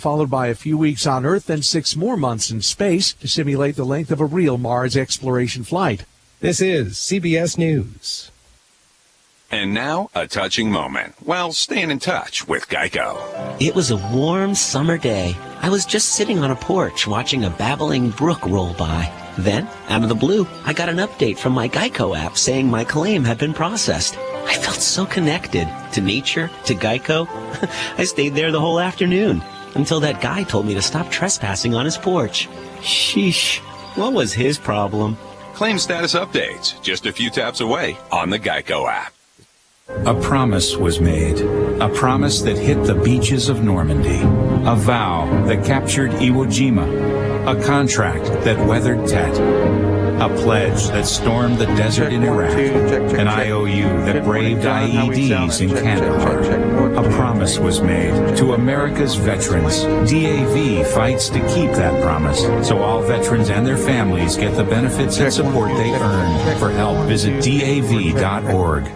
followed by a few weeks on Earth, then 6 more months in space to simulate the length of a real Mars exploration flight. This is CBS News. And now, a touching moment. Well, staying in touch with Geico. It was a warm summer day. I was just sitting on a porch watching a babbling brook roll by. Then, out of the blue, I got an update from my Geico app saying my claim had been processed. I felt so connected to nature, to Geico. I stayed there the whole afternoon until that guy told me to stop trespassing on his porch. Sheesh, what was his problem? Claim status updates just a few taps away on the Geico app. A promise was made, a promise that hit the beaches of Normandy, a vow that captured Iwo Jima, a contract that weathered Tet, a pledge that stormed the desert in Iraq, an IOU that braved IEDs in Kandahar. A promise was made to America's veterans. DAV fights to keep that promise, so all veterans and their families get the benefits and support they earned. For help, visit DAV.org.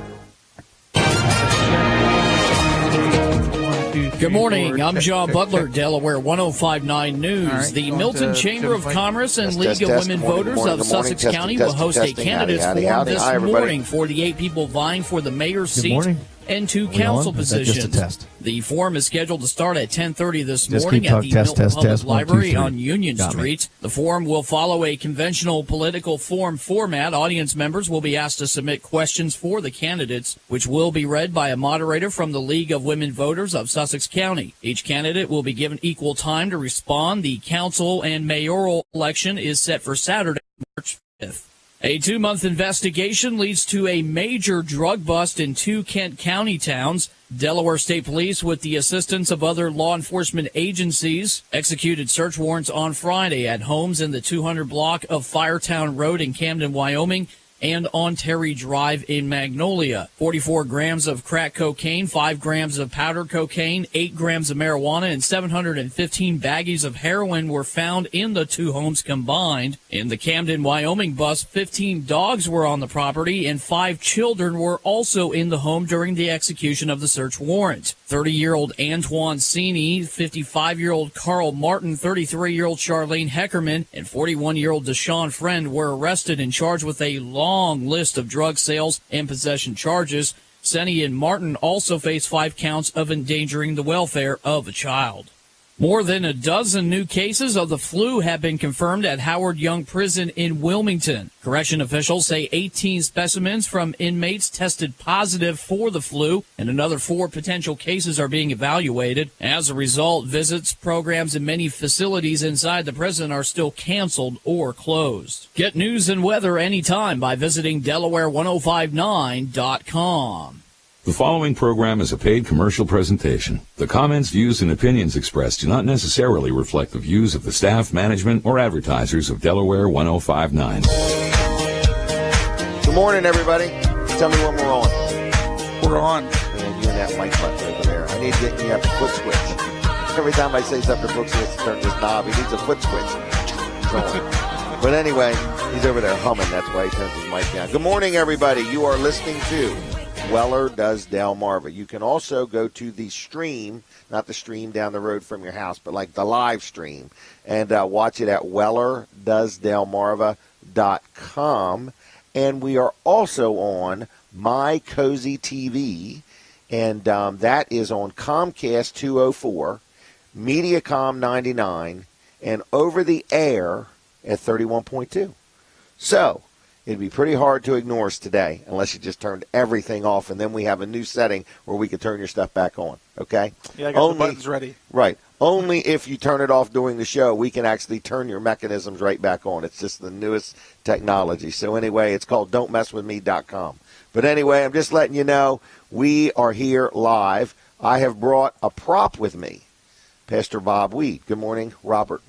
Good morning. I'm John Butler, Delaware 105.9 News. Right, the Milton Chamber of Commerce and League of Women Voters of Sussex County will host a candidates forum this morning for the 8 people vying for the mayor's seat and 2 council positions. The forum is scheduled to start at 10:30 this morning at the Milton Public Library on Union Street. The forum will follow a conventional political forum format. Audience members will be asked to submit questions for the candidates, which will be read by a moderator from the League of Women Voters of Sussex County. Each candidate will be given equal time to respond. The council and mayoral election is set for Saturday, March 5th. A 2-month investigation leads to a major drug bust in 2 Kent County towns. Delaware State Police, with the assistance of other law enforcement agencies, executed search warrants on Friday at homes in the 200 block of Firetown Road in Camden, Wyoming, and on Terry Drive in Magnolia. 44 grams of crack cocaine, 5 grams of powder cocaine, 8 grams of marijuana, and 715 baggies of heroin were found in the 2 homes combined. In the Camden, Wyoming bust, 15 dogs were on the property, and 5 children were also in the home during the execution of the search warrant. 30-year-old Antoine Sini, 55-year-old Carl Martin, 33-year-old Charlene Heckerman, and 41-year-old Deshaun Friend were arrested and charged with a long list of drug sales and possession charges. Senny and Martin also face 5 counts of endangering the welfare of a child. More than a dozen new cases of the flu have been confirmed at Howard Young Prison in Wilmington. Correction officials say 18 specimens from inmates tested positive for the flu, and another 4 potential cases are being evaluated. As a result, visits, programs, and many facilities inside the prison are still canceled or closed. Get news and weather anytime by visiting Delaware1059.com. The following program is a paid commercial presentation. The comments, views, and opinions expressed do not necessarily reflect the views of the staff, management, or advertisers of Delaware 105.9. Good morning, everybody. Tell me when we're on. We're on. And you and that mic button over there. I need to get you a foot switch. Every time I say something, Brooks has to turn this knob. He needs a foot switch. But anyway, he's over there humming. That's why he turns his mic down. Good morning, everybody. You are listening to Weller Does Delmarva. You can also go to the stream, not the stream down the road from your house, but like the live stream, and watch it at wellerdoesdelmarva.com. And we are also on My Cozy TV, and that is on Comcast 204, Mediacom 99, and over the air at 31.2. So it'd be pretty hard to ignore us today unless you just turned everything off, and then we have a new setting where we can turn your stuff back on, okay? Yeah, I got the buttons ready. Right. Only if you turn it off during the show, we can actually turn your mechanisms right back on. It's just the newest technology. So anyway, it's called don'tmesswithme.com. But anyway, I'm just letting you know we are here live. I have brought a prop with me, Pastor Bob Weed. Good morning, Robert.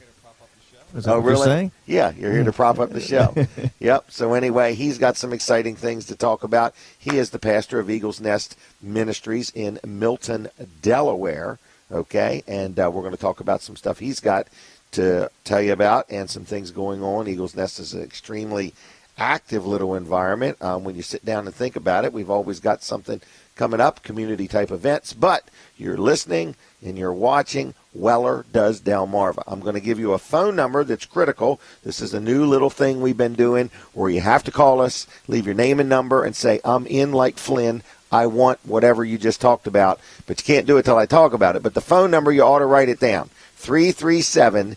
Is that what you're saying? Yeah, you're here to prop up the show. Yep. So anyway, he's got some exciting things to talk about. He is the pastor of Eagle's Nest Ministries in Milton, Delaware. Okay, and we're going to talk about some stuff he's got to tell you about and some things going on. Eagle's Nest is an extremely active little environment. When you sit down and think about it, we've always got something coming up, community-type events. But you're listening and you're watching Weller does Delmarva. I'm going to give you a phone number that's critical. This is a new little thing we've been doing where you have to call us, leave your name and number, and say, I'm in like Flynn. I want whatever you just talked about, but you can't do it till I talk about it. But the phone number, you ought to write it down. 337-7300.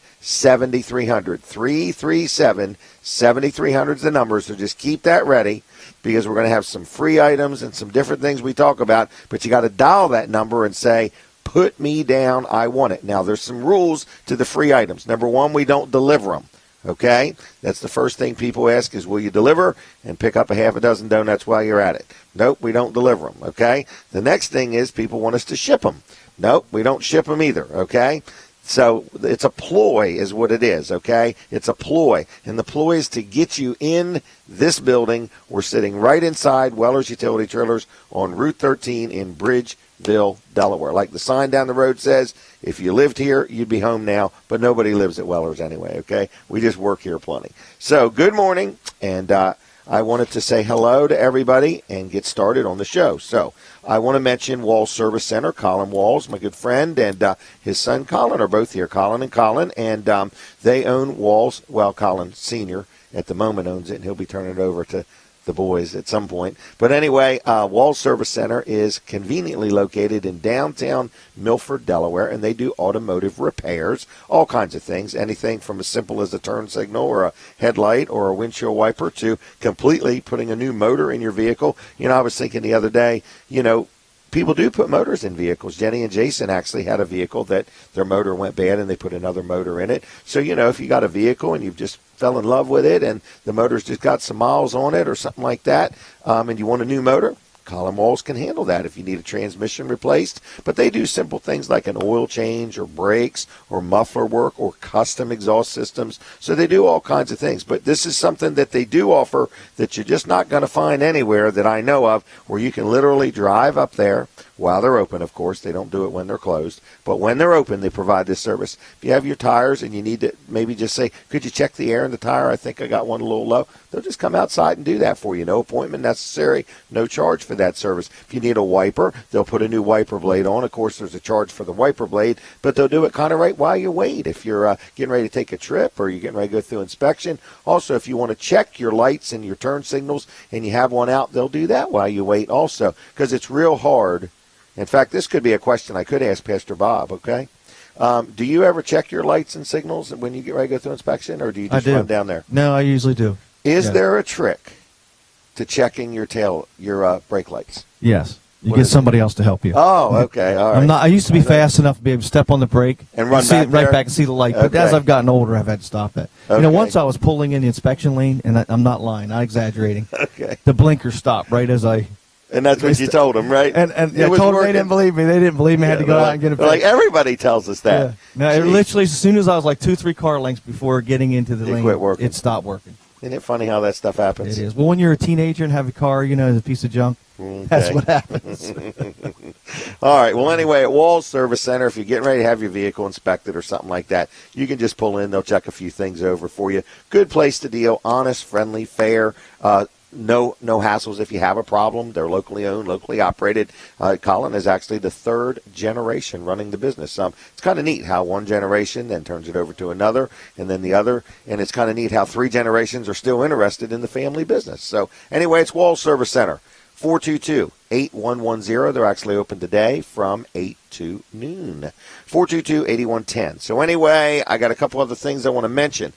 337-7300 is the number, so just keep that ready because we're going to have some free items and some different things we talk about, but you got to dial that number and say, put me down, I want it. Now, there's some rules to the free items. Number one, we don't deliver them. Okay? That's the first thing people ask is, will you deliver and pick up a half a dozen donuts while you're at it? Nope, we don't deliver them. Okay? The next thing is people want us to ship them. Nope, we don't ship them either. Okay? So it's a ploy is what it is, okay? It's a ploy. And the ploy is to get you in this building. We're sitting right inside Weller's Utility Trailers on Route 13 in Bridgeville, Delaware. Like the sign down the road says, if you lived here, you'd be home now, but nobody lives at Weller's anyway, okay? We just work here plenty. So good morning, and I wanted to say hello to everybody and get started on the show. So I want to mention Walls Service Center. Colin Walls, my good friend, and his son Colin are both here, Colin, and they own Walls. Well, Colin Sr. at the moment owns it, and he'll be turning it over to the boys at some point. But anyway, Walls Service Center is conveniently located in downtown Milford, Delaware, and they do automotive repairs, all kinds of things, anything from as simple as a turn signal or a headlight or a windshield wiper to completely putting a new motor in your vehicle. You know, I was thinking the other day, you know, people do put motors in vehicles. Jenny and Jason actually had a vehicle that their motor went bad and they put another motor in it. So, you know, if you got a vehicle and you've just fell in love with it and the motor's just got some miles on it or something like that, and you want a new motor, Colin Walls can handle that if you need a transmission replaced. But they do simple things like an oil change or brakes or muffler work or custom exhaust systems. So they do all kinds of things. But this is something that they do offer that you're just not going to find anywhere that I know of, where you can literally drive up there while they're open, of course. They don't do it when they're closed. But when they're open, they provide this service. If you have your tires and you need to maybe just say, could you check the air in the tire? I think I got one a little low. They'll just come outside and do that for you. No appointment necessary, no charge for that service. If you need a wiper, they'll put a new wiper blade on. Of course, there's a charge for the wiper blade, but they'll do it kind of right while you wait. If you're getting ready to take a trip or you're getting ready to go through inspection. Also, if you want to check your lights and your turn signals and you have one out, they'll do that while you wait also, because it's real hard. In fact, this could be a question I could ask Pastor Bob, okay? Do you ever check your lights and signals when you get ready to go through inspection, or do you just run down there? No, I usually do. Is there a trick to checking your brake lights? Yes. You get somebody else to help you. Oh, okay. All right. I used to be fast enough to be able to step on the brake and run right back and see the light. But as I've gotten older, I've had to stop that. Okay. You know, once I was pulling in the inspection lane, and I'm not lying, not exaggerating. Okay. The blinker stopped right as I... And that's what you told them, right? And I told them they didn't believe me. They didn't believe me. I had to go out and get a fix. Like everybody tells us that. Yeah. No, literally, as soon as I was like 2-3 car lengths before getting into the lane, quit working. It stopped working. Isn't it funny how that stuff happens? It is. Well, when you're a teenager and have a car, you know, it's a piece of junk. Okay. That's what happens. All right. Well, anyway, at Walls Service Center, if you're getting ready to have your vehicle inspected or something like that, you can just pull in. They'll check a few things over for you. Good place to deal. Honest, friendly, fair. No hassles if you have a problem. They're locally owned, locally operated. Colin is actually the third generation running the business. It's kind of neat how one generation then turns it over to another and then the other. And it's kind of neat how 3 generations are still interested in the family business. So anyway, it's Walls Service Center, 422-8110. They're actually open today from 8 to noon, 422-8110. So anyway, I got a couple other things I want to mention.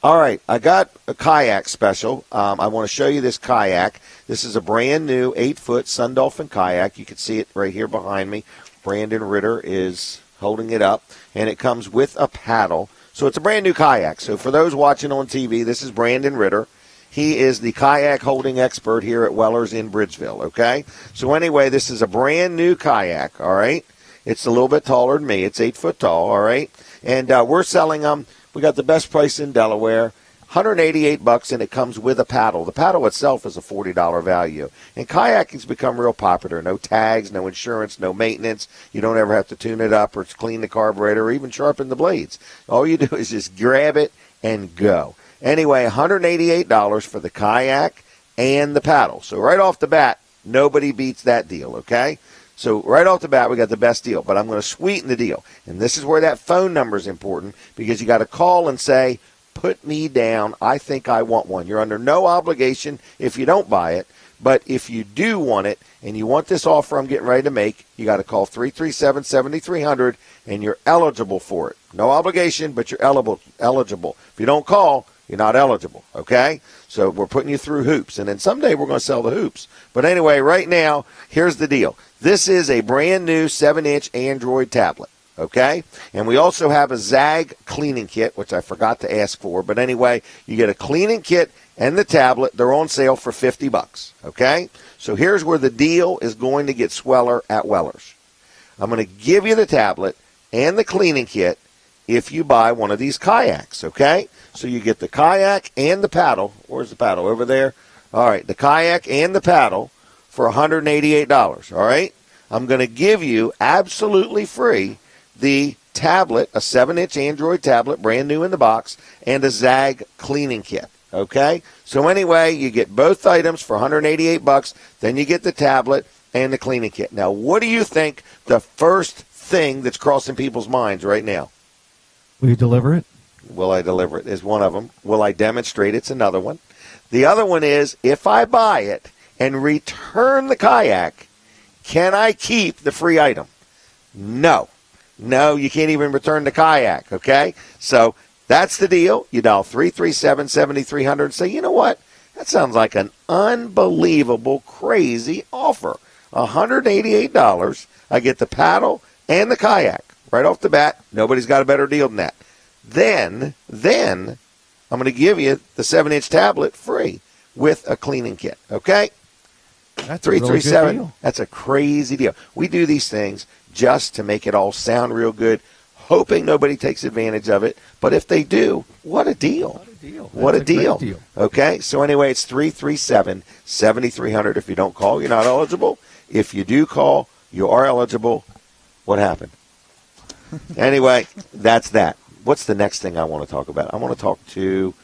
All right, I got a kayak special. I want to show you this kayak. This is a brand new 8-foot Sun Dolphin kayak. You can see it right here behind me. Brandon Ritter is holding it up, and it comes with a paddle. So it's a brand new kayak. So for those watching on TV, this is Brandon Ritter. He is the kayak holding expert here at Weller's in Bridgeville, okay? So anyway, this is a brand new kayak, all right? It's a little bit taller than me. It's 8 foot tall, all right? And we're selling them. We got the best price in Delaware, $188, and it comes with a paddle. The paddle itself is a $40 value. And kayaking's become real popular. No tags, no insurance, no maintenance. You don't ever have to tune it up or clean the carburetor or even sharpen the blades. All you do is just grab it and go. Anyway, $188 for the kayak and the paddle. So right off the bat, nobody beats that deal, okay? So right off the bat, we got the best deal, but I'm going to sweeten the deal. And this is where that phone number is important, because you got to call and say, put me down. I think I want one. You're under no obligation if you don't buy it. But if you do want it and you want this offer I'm getting ready to make, you got to call 337-7300 and you're eligible for it. No obligation, but you're eligible. If you don't call, you're not eligible, okay? So we're putting you through hoops. And then someday we're going to sell the hoops. But anyway, right now, here's the deal. This is a brand new 7-inch Android tablet, okay? And we also have a Zag cleaning kit, which I forgot to ask for. But anyway, you get a cleaning kit and the tablet. They're on sale for $50, okay? So here's where the deal is going to get sweller at Weller's. I'm going to give you the tablet and the cleaning kit if you buy one of these kayaks, okay? So you get the kayak and the paddle. Where's the paddle? Over there? All right, the kayak and the paddle for $188, all right? I'm going to give you absolutely free the tablet, a 7-inch Android tablet, brand new in the box, and a Zag cleaning kit. Okay, so anyway, you get both items for $188. Then you get the tablet and the cleaning kit. Now, what do you think the first thing that's crossing people's minds right now? Will you deliver it? Will I deliver it is one of them. Will I demonstrate it's another one. The other one is, if I buy it and return the kayak, can I keep the free item? No. No, you can't even return the kayak, okay? So that's the deal. You dial 337-7300 and say, you know what? That sounds like an unbelievable, crazy offer. $188. I get the paddle and the kayak. Right off the bat, nobody's got a better deal than that. Then I'm going to give you the 7-inch tablet free with a cleaning kit, okay? That's a really good deal. That's a crazy deal. We do these things just to make it all sound real good, hoping nobody takes advantage of it. But if they do, what a deal. What a deal. Okay, so anyway, it's 337-7300. If you don't call, you're not eligible. If you do call, you are eligible. What happened? Anyway, that's that. What's the next thing I want to talk about? I want to talk to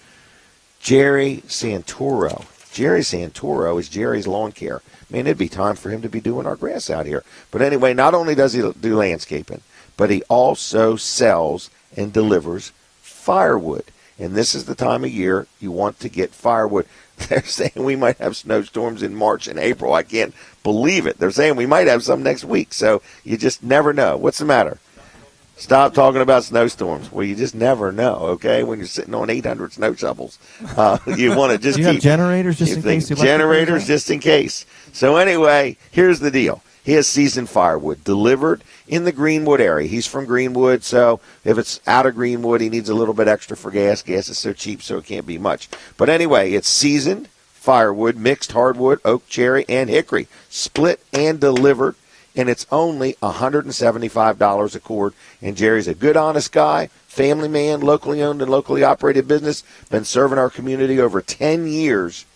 Jerry Santoro. Jerry Santoro is Jerry's Lawn Care. Man, it'd be time for him to be doing our grass out here. But anyway, not only does he do landscaping, but he also sells and delivers firewood. And this is the time of year you want to get firewood. They're saying we might have snowstorms in March and April. I can't believe it. They're saying we might have some next week. So you just never know. What's the matter? Stop talking about snowstorms. Well, you just never know, okay? When you're sitting on 800 snow shovels, you want to just you have generators just in case? Generators just in case. So anyway, here's the deal. He has seasoned firewood delivered in the Greenwood area. He's from Greenwood, so if it's out of Greenwood, he needs a little bit extra for gas. Gas is so cheap, so it can't be much. But anyway, it's seasoned firewood, mixed hardwood, oak, cherry, and hickory, split and delivered. And it's only $175 a cord. And Jerry's a good, honest guy, family man, locally owned and locally operated business, been serving our community over 10 years,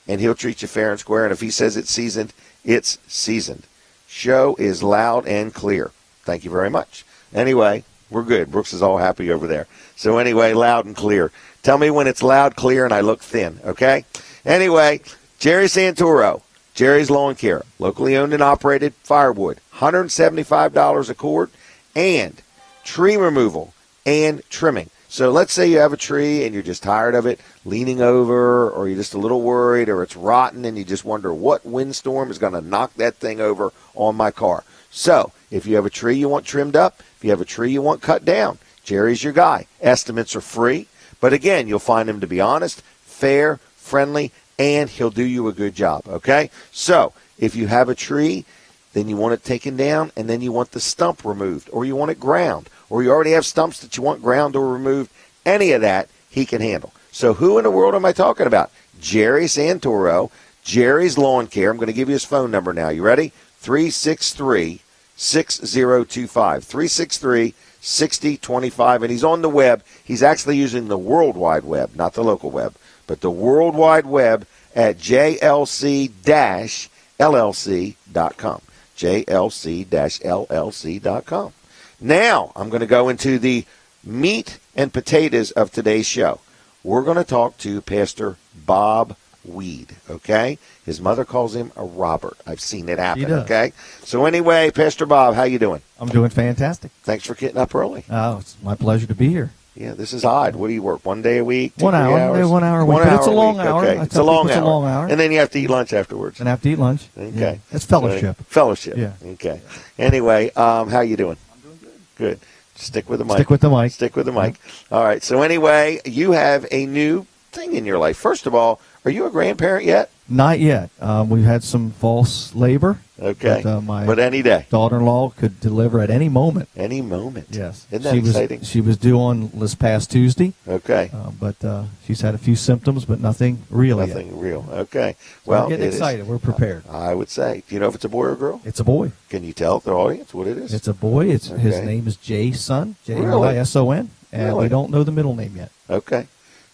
and he'll treat you fair and square. And if he says it's seasoned, it's seasoned. Show is loud and clear. Thank you very much. Anyway, we're good. Brooks is all happy over there. So anyway, loud and clear. Tell me when it's loud, clear, and I look thin, okay? Anyway, Jerry Santoro. Jerry's Lawn Care, locally owned and operated, firewood, $175 a cord, and tree removal and trimming. So let's say you have a tree and you're just tired of it leaning over, or you're just a little worried, or it's rotten and you just wonder what windstorm is going to knock that thing over on my car. So if you have a tree you want trimmed up, if you have a tree you want cut down, Jerry's your guy. Estimates are free, but again, you'll find him to be honest, fair, friendly, and he'll do you a good job, okay? So if you have a tree, then you want it taken down, and then you want the stump removed, or you want it ground, or you already have stumps that you want ground or removed, any of that he can handle. So who in the world am I talking about? Jerry Santoro, Jerry's Lawn Care. I'm going to give you his phone number now. You ready? 363-6025. 363-6025, and he's on the web. He's actually using the World Wide Web, not the local web, but the World Wide Web at jlc-llc.com. jlc-llc.com. Now, I'm going to go into the meat and potatoes of today's show. We're going to talk to Pastor Bob weed, okay? His mother calls him a Robert. I've seen it happen, okay? So anyway, Pastor Bob, how you doing? I'm doing fantastic. Thanks for getting up early. Oh, it's my pleasure to be here. Yeah, this is odd. What do you work, 1 day a week? 1 hour. Hours? 1 hour a week. But it's a long hour. Okay. It's a long hour. And then you have to eat lunch afterwards. And I have to eat lunch. Okay. Yeah. It's fellowship. Fellowship. Yeah. Okay. Anyway, how you doing? I'm doing good. Good. Stick with the mic. Stick with the mic. Stick with the mic. All right. So anyway, you have a new thing in your life. First of all, are you a grandparent yet? Not yet. We've had some false labor. Okay. My but any day. Daughter-in-law could deliver at any moment. Any moment. Yes. Isn't that exciting? She was due on this past Tuesday. Okay. But she's had a few symptoms, but nothing real yet. Nothing real. Okay. So well, we're getting excited. We're prepared. I would say. Do you know if it's a boy or a girl? It's a boy. Can you tell the audience what it is? It's a boy. His name is Jason. Jason. And really? we don't know the middle name yet. Okay.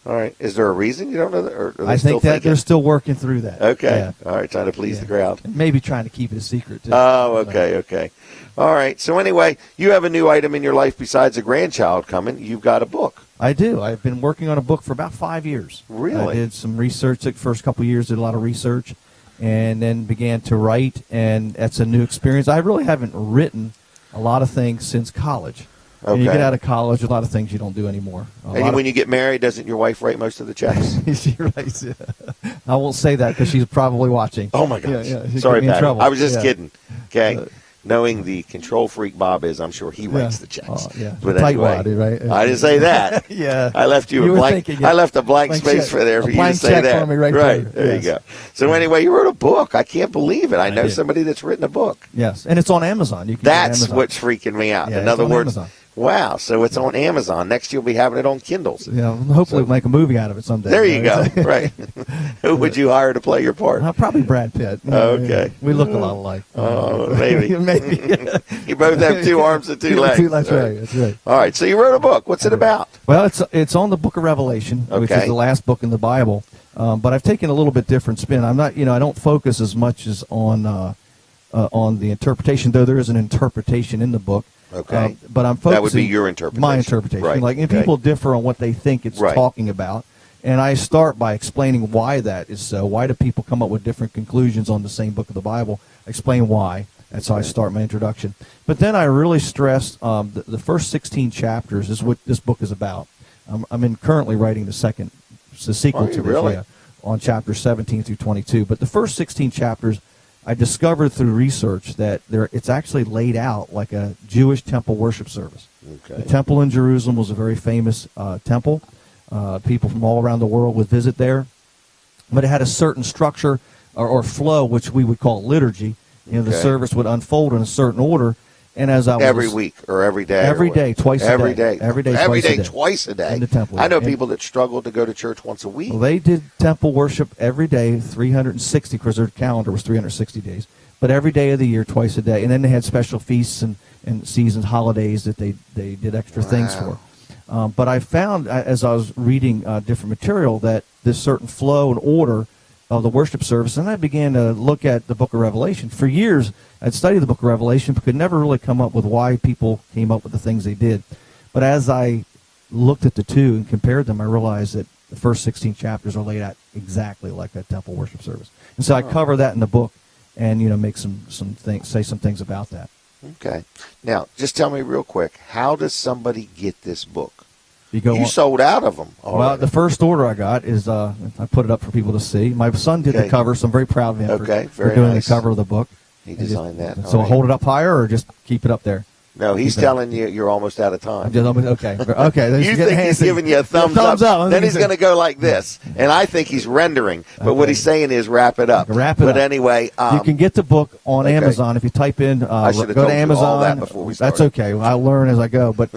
All right. Is there a reason you don't know that? Or I think that they're still working through that. Okay. Yeah. All right. Trying to please the crowd. And maybe trying to keep it a secret, too. Oh, okay, okay. All right. So anyway, you have a new item in your life besides a grandchild coming. You've got a book. I do. I've been working on a book for about 5 years. Really? I did some research. The first couple of years, did a lot of research, and then began to write, and that's a new experience. I really haven't written a lot of things since college. Okay. When you get out of college, a lot of things you don't do anymore. And when you get married, doesn't your wife write most of the checks? She writes. I won't say that because she's probably watching. Oh, my gosh. Yeah, sorry, Patty. trouble. I was just kidding. Okay. Knowing the control freak Bob is, I'm sure he writes the checks. Oh, yeah. But anyway, right? I didn't say that. Yeah. I left you a blank. I left a blank space check. for there for you to say check that. For me right there you go. So anyway, you wrote a book. I can't believe it. I know somebody that's written a book. Yes, and it's on Amazon. You can That's Amazon. what's freaking me out. Yeah, In other words, Amazon. wow. So it's on Amazon. Next, you'll be having it on Kindles. Yeah, hopefully we'll make a movie out of it someday. There you go. Right. Who would you hire to play your part? Probably Brad Pitt. Okay. We look a lot alike. Oh, maybe. Maybe. You both have 2 arms and 2 legs. That's right. That's right. All right. So you wrote a book. What's it about? Well, it's on the Book of Revelation, which is the last book in the Bible. But I've taken a little bit different spin. I'm not, I don't focus as much as on the interpretation, though there is an interpretation in the book. Okay. But I'm focusing. That would be your interpretation. My interpretation. Right. Like, and people differ on what they think it's talking about. And I start by explaining why that is so. Why do people come up with different conclusions on the same book of the Bible? Explain why. That's how I start my introduction. But then I really stress the first 16 chapters is what this book is about. I'm currently writing the sequel to this, really? On chapters 17 through 22. But the first 16 chapters, I discovered through research that it's actually laid out like a Jewish temple worship service. Okay. The temple in Jerusalem was a very famous temple. People from all around the world would visit there. But it had a certain structure or flow, which we would call liturgy. The service would unfold in a certain order. And as I was every week or every day? Every day, twice a day. Every day, twice a day. In the temple. I know people that struggle to go to church once a week. Well, they did temple worship every day, 360, because their calendar was 360 days. But every day of the year, twice a day. And then they had special feasts and seasons, holidays that they did extra things for. But I found, as I was reading different material, that this certain flow and order of the worship service, and I began to look at the book of Revelation. For years, I'd studied the book of Revelation, but could never really come up with why people came up with the things they did. But as I looked at the two and compared them, I realized that the first 16 chapters are laid out exactly like that temple worship service. And so I cover that in the book and, make some things, say some things about that. Okay. Now, just tell me real quick, how does somebody get this book? You sold out of them already. Well, the first order I got is, I put it up for people to see. My son did the cover, so I'm very proud of him for doing the cover of the book. He designed that. So hold it up higher or just keep it up there? No, he's telling you you're almost out of time. Okay. You think he's giving you a thumbs up. Then he's going to go like this. And I think he's rendering. But what he's saying is wrap it up. But anyway. You can get the book on Amazon if you type in, I should have go told to you Amazon. all that before we started. That's okay. I'll learn as I go. But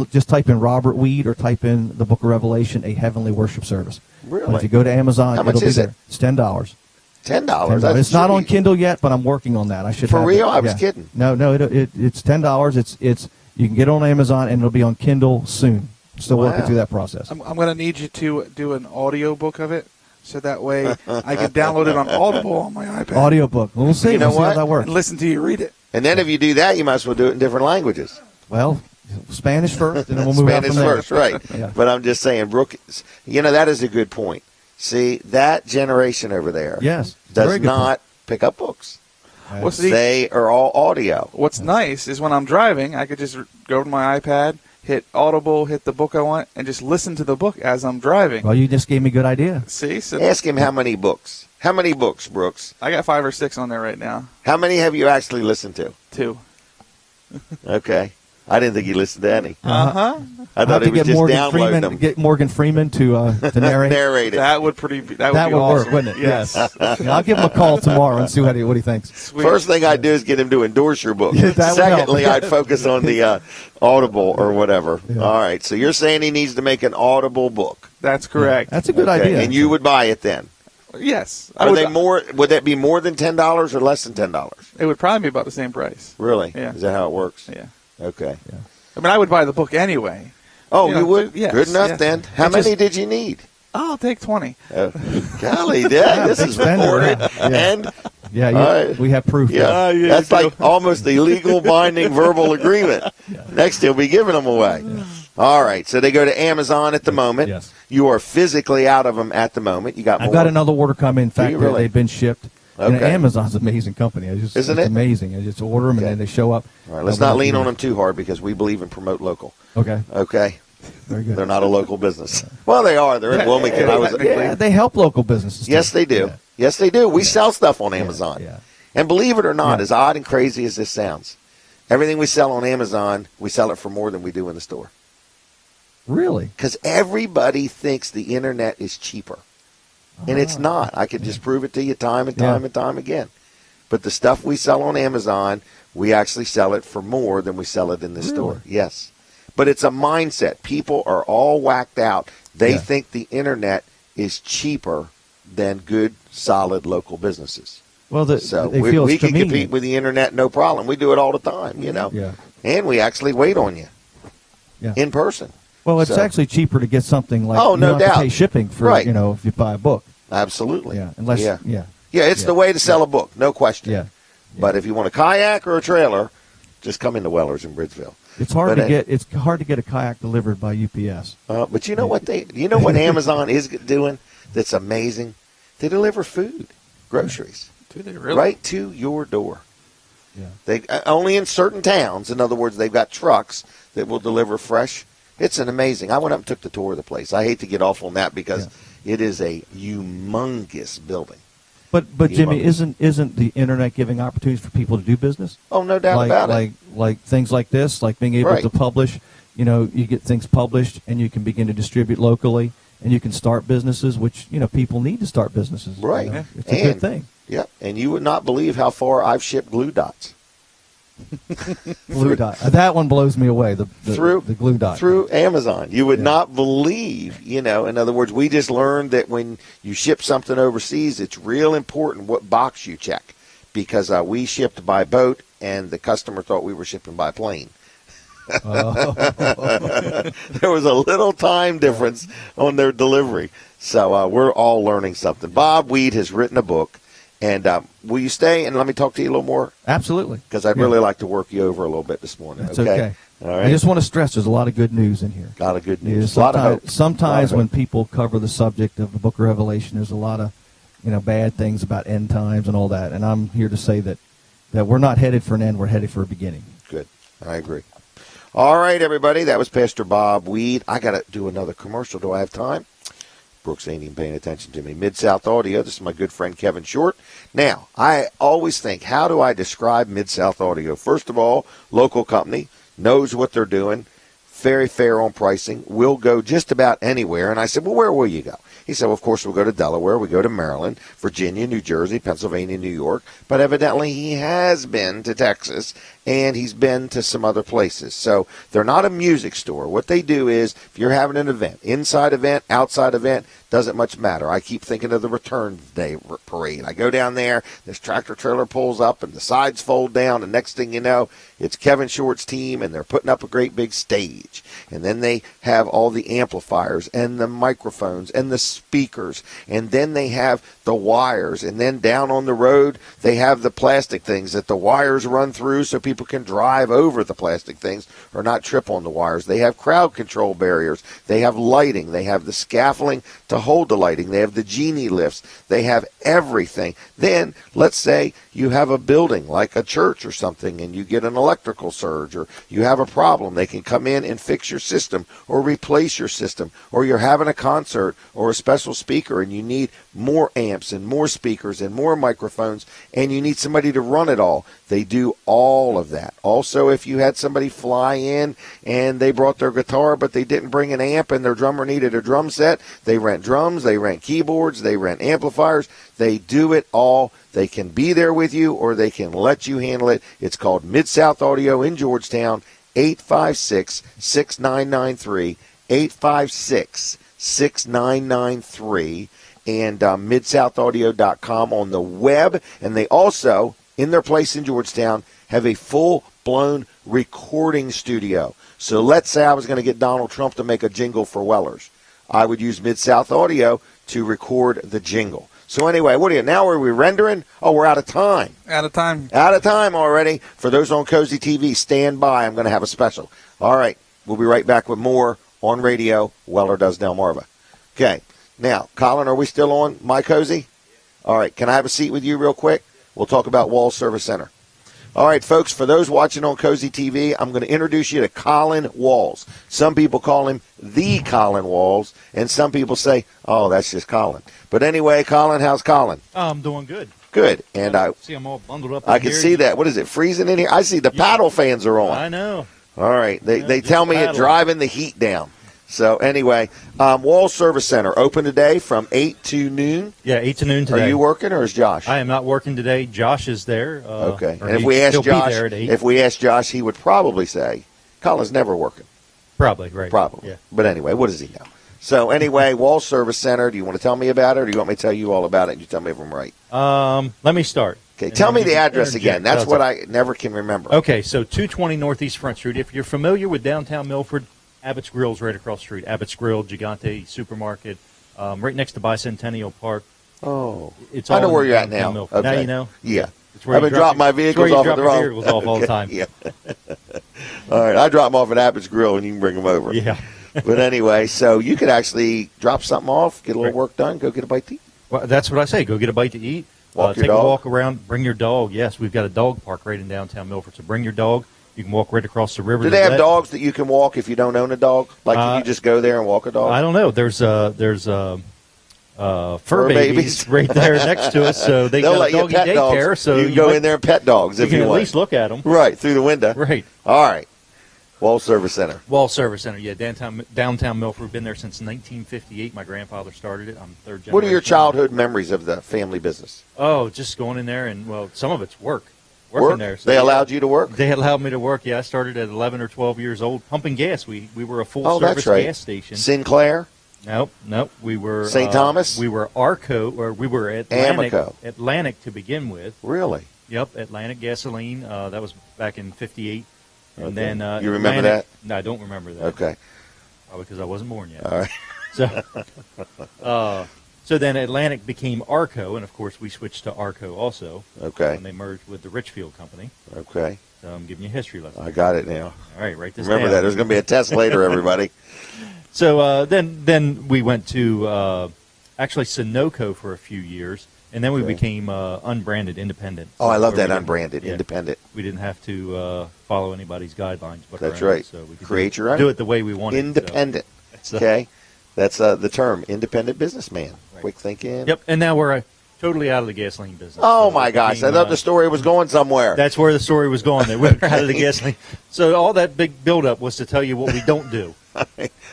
just type in Robert Weed or type in the book of Revelation, A Heavenly Worship Service. Really? If you go to Amazon, it'll be there. It's $10. $10. It's not on Kindle yet, but I'm working on that. I should. For have real? it. I was kidding. No, it's $10. It's you can get it on Amazon and it'll be on Kindle soon. Still working through that process. I'm going to need you to do an audio book of it, so that way I can download it on Audible on my iPad. Audiobook. We'll see. We'll see how that works. And listen to you read it. And then if you do that, you might as well do it in different languages. Well, Spanish first, and then we'll move on from there. Spanish first, right. Yeah. But I'm just saying, Brooke, that is a good point. See, that generation over there yes, does not pick up books. They are all audio. What's nice is when I'm driving, I could just go to my iPad, hit Audible, hit the book I want, and just listen to the book as I'm driving. Well, you just gave me a good idea. See? So ask him how many books. How many books, Brooks? I got 5 or 6 on there right now. How many have you actually listened to? 2. Okay. I didn't think you listened to any. Uh-huh. I thought he was just downloading them. Get Morgan Freeman to narrate. Narrate it. That would be awesome. Work, wouldn't it? Yes. I'll give him a call tomorrow and see what he thinks. Sweet. First thing I'd do is get him to endorse your book. Secondly, I'd focus on the Audible or whatever. Yeah. All right. So you're saying he needs to make an Audible book. That's correct. Yeah, that's a good idea. And you would buy it then? Yes. Would that be more than $10 or less than $10? It would probably be about the same price. Really? Yeah. Is that how it works? Yeah. Okay. Yeah. I mean, I would buy the book anyway. Oh, you would? Yes, Good enough yes. then. How many did you need? I'll take 20. Golly, Dad, this is recorded. And we have proof. That's like almost a legal binding verbal agreement. Next, he'll be giving them away. All right, so they go to Amazon at the moment. Yes. You are physically out of them at the moment. You got more. I've got another order coming. In fact, they've been shipped. Okay. And Amazon's an amazing company. Isn't it? Amazing. I just order them and then they show up. All right, let's not lean on them too hard because we believe in promote local. Okay. Very good. They're not a local business. Well, they are. They're in Wilmington. They help local businesses. Yes, they do. Yeah. Yes, they do. We sell stuff on Amazon. Yeah. And believe it or not, as odd and crazy as this sounds, everything we sell on Amazon, we sell it for more than we do in the store. Really? Because everybody thinks the internet is cheaper. And it's not. I could just prove it to you time and time and time again. But the stuff we sell on Amazon, we actually sell it for more than we sell it in the store. Yes. But it's a mindset. People are all whacked out. They think the internet is cheaper than good, solid local businesses. Well, we can compete with the internet no problem. We do it all the time, you know. Yeah. And we actually wait on you in person. Well, it's actually cheaper to get something like no doubt. Have to pay shipping for if you buy a book. Absolutely. Yeah. Unless it's the way to sell a book, no question. Yeah. But if you want a kayak or a trailer, just come into Weller's in Bridgeville. It's hard to get a kayak delivered by UPS. But you know what what Amazon is doing that's amazing? They deliver food, groceries. Do they really? Right to your door. Yeah. They only in certain towns. In other words, they've got trucks that will deliver fresh. It's an amazing. I went up and took the tour of the place. I hate to get off on that because it is a humongous building. But Jimmy, isn't the internet giving opportunities for people to do business? Oh, no doubt about it. Like things like this, like being able to publish. You get things published and you can begin to distribute locally, and you can start businesses, which people need to start businesses. Right, it's a good thing. Yep, and you would not believe how far I've shipped glue dots. Glue dot. That one blows me away. The glue dot through Amazon. You would not believe. In other words, we just learned that when you ship something overseas, it's real important what box you check, because we shipped by boat and the customer thought we were shipping by plane. There was a little time difference on their delivery, so we're all learning something. Bob Weed has written a book. And will you stay and let me talk to you a little more? Absolutely. Because I'd really like to work you over a little bit this morning. That's okay. All right. I just want to stress there's a lot of good news in here. A lot of good news. Sometimes when people cover the subject of the Book of Revelation, there's a lot of bad things about end times and all that. And I'm here to say that we're not headed for an end. We're headed for a beginning. Good. I agree. All right, everybody. That was Pastor Bob Weed. I got to do another commercial. Do I have time? Brooks ain't even paying attention to me. Mid-South Audio. This is my good friend Kevin Short. Now, I always think, how do I describe Mid-South Audio? First of all, local company, knows what they're doing, very fair on pricing, will go just about anywhere. And I said, well, where will you go? He said, well, of course, we'll go to Delaware, we go to Maryland, Virginia, New Jersey, Pennsylvania, New York. But evidently he has been to Texas, and he's been to some other places. So they're not a music store. What they do is, if you're having an event, inside event, outside event, doesn't much matter. I keep thinking of the Return Day parade. I go down there, this tractor trailer pulls up, and the sides fold down, and next thing you know, it's Kevin Short's team, and they're putting up a great big stage. And then they have all the amplifiers and the microphones and the speakers, and then they have the wires, and then down on the road they have the plastic things that the wires run through so people can drive over the plastic things or not trip on the wires. They have crowd control barriers, they have lighting, they have the scaffolding to hold the lighting. They have the genie lifts. They have everything. Then let's say you have a building like a church or something and you get an electrical surge or you have a problem. They can come in and fix your system or replace your system, or you're having a concert or a special speaker and you need more amps and more speakers and more microphones and you need somebody to run it all. They do all of that. Also, if you had somebody fly in and they brought their guitar but they didn't bring an amp and their drummer needed a drum set, they rent drums, they rent keyboards, they rent amplifiers. They do it all. They can be there with you or they can let you handle it. It's called Mid-South Audio in Georgetown, 856-6993, 856-6993, and MidSouthAudio.com on the web. And they also, in their place in Georgetown, have a full-blown recording studio. So let's say I was going to get Donald Trump to make a jingle for Weller's. I would use Mid-South Audio to record the jingle. So anyway, now are we rendering? Oh, we're out of time. Out of time. Out of time already. For those on Cozy TV, stand by. I'm going to have a special. All right. We'll be right back with more on radio. Weller Does Delmarva. Okay. Now, Colin, are we still on My Cozy? All right. Can I have a seat with you real quick? We'll talk about Walls Service Center. All right, folks, for those watching on Cozy TV, I'm going to introduce you to Colin Walls. Some people call him the Colin Walls, and some people say, oh, that's just Colin. But anyway, Colin, how's Colin? Oh, I'm doing good. Good. And I see I'm all bundled up. I can see that. What is it, freezing in here? I see the paddle fans are on. I know. All right. They tell me it's driving the heat down. So anyway, Walls Service Center open today from 8 to noon. Yeah, 8 to noon today. Are you working or is Josh? I am not working today. Josh is there. Okay. And if we ask Josh, he would probably say, Colin's never working. Probably, right. Probably. Yeah. But anyway, what does he know? So anyway, Walls Service Center, do you want to tell me about it or do you want me to tell you all about it and you tell me if I'm right? Let me start. Okay, tell me the address again. That's what I never can remember. Okay, so 220 Northeast Front Street. If you're familiar with downtown Milford, Abbott's Grill's right across the street. Abbott's Grill, Gigante Supermarket, right next to Bicentennial Park. Oh, it's I know where you're at now. Okay. Now you know? Yeah. I've been dropping my vehicles off at the wrong. Off all the time. Yeah. All right, I drop them off at Abbott's Grill and you can bring them over. Yeah. But anyway, so you could actually drop something off, get a little work done, go get a bite to eat. Well, that's what I say. Go get a bite to eat. Take a walk around. Bring your dog. Yes, we've got a dog park right in downtown Milford. So bring your dog. You can walk right across the river. Do they have dogs that you can walk if you don't own a dog? Like, can you just go there and walk a dog? I don't know. There's fur babies right there next to us, so they'll got a doggy daycare. Dogs. So you can go in there and pet dogs if you want. You can at least look at them. Right, through the window. Right. All right. Walls Service Center. Walls Service Center, yeah, downtown Milford. Been there since 1958. My grandfather started it. I'm third generation. What are your childhood memories of the family business? Oh, just going in there and, well, some of it's work. Working there. So they allowed you to work? They allowed me to work, yeah. I started at 11 or 12 years old pumping gas. We were a full-service gas station. Sinclair? Nope. We were St. Thomas? We were Arco, or we were Atlantic to begin with. Really? Yep, Atlantic Gasoline. That was back in 58. And okay. then you remember that? No, I don't remember that. Okay. Probably because I wasn't born yet. All right. So then Atlantic became Arco, and of course we switched to Arco also. Okay. When they merged with the Richfield Company. Okay. So I'm giving you a history lesson. I got it now. All right, write this Remember down. that. There's going to be a test later, everybody. So then we went to actually Sunoco for a few years, and then we became unbranded, independent. Oh, I love that, unbranded, independent. We didn't have to follow anybody's guidelines. But that's right. So we could create your own. Do it the way we wanted. Independent. So. Okay. That's the term, independent businessman. Right. Quick thinking. Yep, and now we're totally out of the gasoline business. Oh, my gosh. I thought the story was going somewhere. That's where the story was going. That we're out of the gasoline. So all that big buildup was to tell you what we don't do.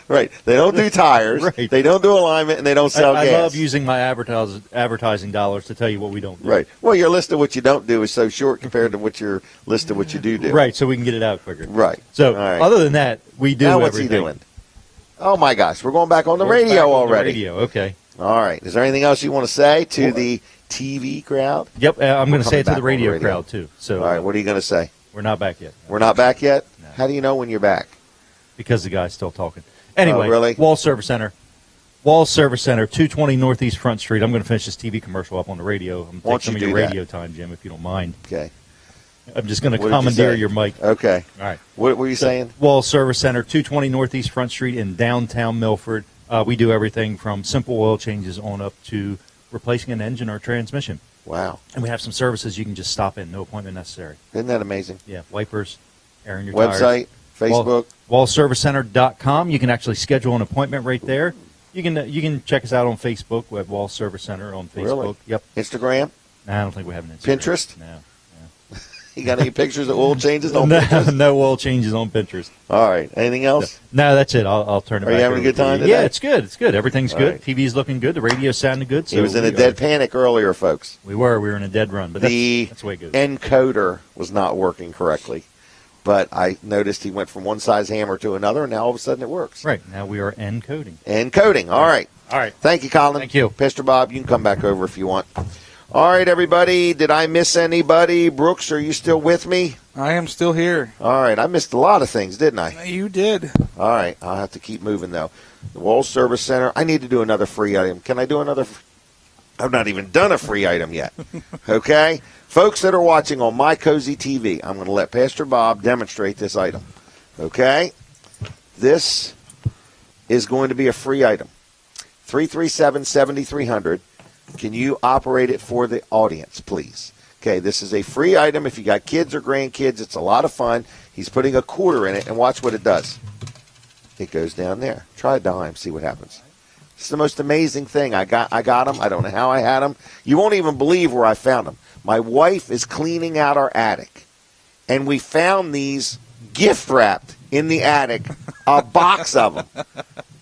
Right. They don't do tires. Right. They don't do alignment, and they don't sell gas. I love using my advertising dollars to tell you what we don't do. Right. Well, your list of what you don't do is so short compared to what your list of what you do. Right, so we can get it out quicker. Right. So other than that, we do now everything. What's he doing? Oh, my gosh. We're going back on the radio already. Radio, okay. All right. Is there anything else you want to say to the TV crowd? Yep, I'm going to say it to the radio crowd, too. So, all right, what are you going to say? We're not back yet. We're not back yet? No. How do you know when you're back? Because the guy's still talking. Anyway, really? Walls Service Center. Walls Service Center, 220 Northeast Front Street. I'm going to finish this TV commercial up on the radio. I'm taking some of your radio time, Jim, if you don't mind. Okay. I'm just going to commandeer your mic. Okay. All right. What were you saying? Walls Service Center, 220 Northeast Front Street in downtown Milford. We do everything from simple oil changes on up to replacing an engine or transmission. Wow. And we have some services you can just stop in, no appointment necessary. Isn't that amazing? Yeah, wipers, airing your website, tires. Facebook. WallServiceCenter.com. You can actually schedule an appointment right there. You can check us out on Facebook. We have Wall Service Center on Facebook. Really? Yep. Instagram? No, I don't think we have an Instagram. Pinterest? No. You got any pictures of oil changes on Pinterest? No oil changes on Pinterest. All right. Anything else? No, that's it. I'll turn it back. Are you having a good time today? Yeah, it's good. It's good. Everything's good. Right. TV's looking good. The radio's sounding good. So He was in a dead panic earlier, folks. We were in a dead run, but that's the way it goes. Encoder was not working correctly. But I noticed he went from one size hammer to another, and now all of a sudden it works. Right. Now we are encoding. Encoding. All right. All right. Thank you, Colin. Thank you. Pastor Bob, you can come back over if you want. All right, everybody. Did I miss anybody? Brooks, are you still with me? I am still here. All right. I missed a lot of things, didn't I? You did. All right. I'll have to keep moving, though. The Wall Service Center. I need to do another free item. Can I do another? I've not even done a free item yet. Okay? Folks that are watching on My Cozy TV, I'm going to let Pastor Bob demonstrate this item. Okay? This is going to be a free item. 337-7300. Can you operate it for the audience, please? Okay, this is a free item. If you got kids or grandkids, it's a lot of fun. He's putting a quarter in it, and watch what it does. It goes down there. Try a dime, see what happens. It's the most amazing thing. I got them. I don't know how I had them. You won't even believe where I found them. My wife is cleaning out our attic, and we found these gift wrapped in the attic, a box of them.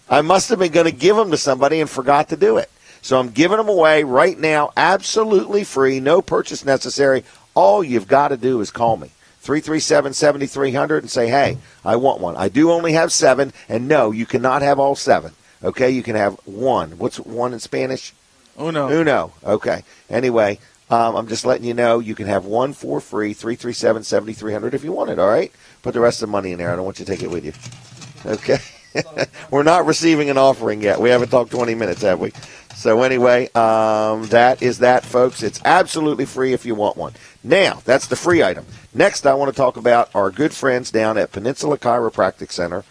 I must have been going to give them to somebody and forgot to do it. So I'm giving them away right now, absolutely free, no purchase necessary. All you've got to do is call me, 337-7300, and say, hey, I want one. I do only have 7, and no, you cannot have all 7. Okay, you can have 1. What's 1 in Spanish? Uno. Uno. Okay. Anyway, I'm just letting you know you can have 1 for free, 337-7300 if you want it, all right? Put the rest of the money in there. I don't want you to take it with you. Okay? We're not receiving an offering yet. We haven't talked 20 minutes, have we? So anyway, that is that, folks. It's absolutely free if you want one. Now, that's the free item. Next, I want to talk about our good friends down at Peninsula Chiropractic Center.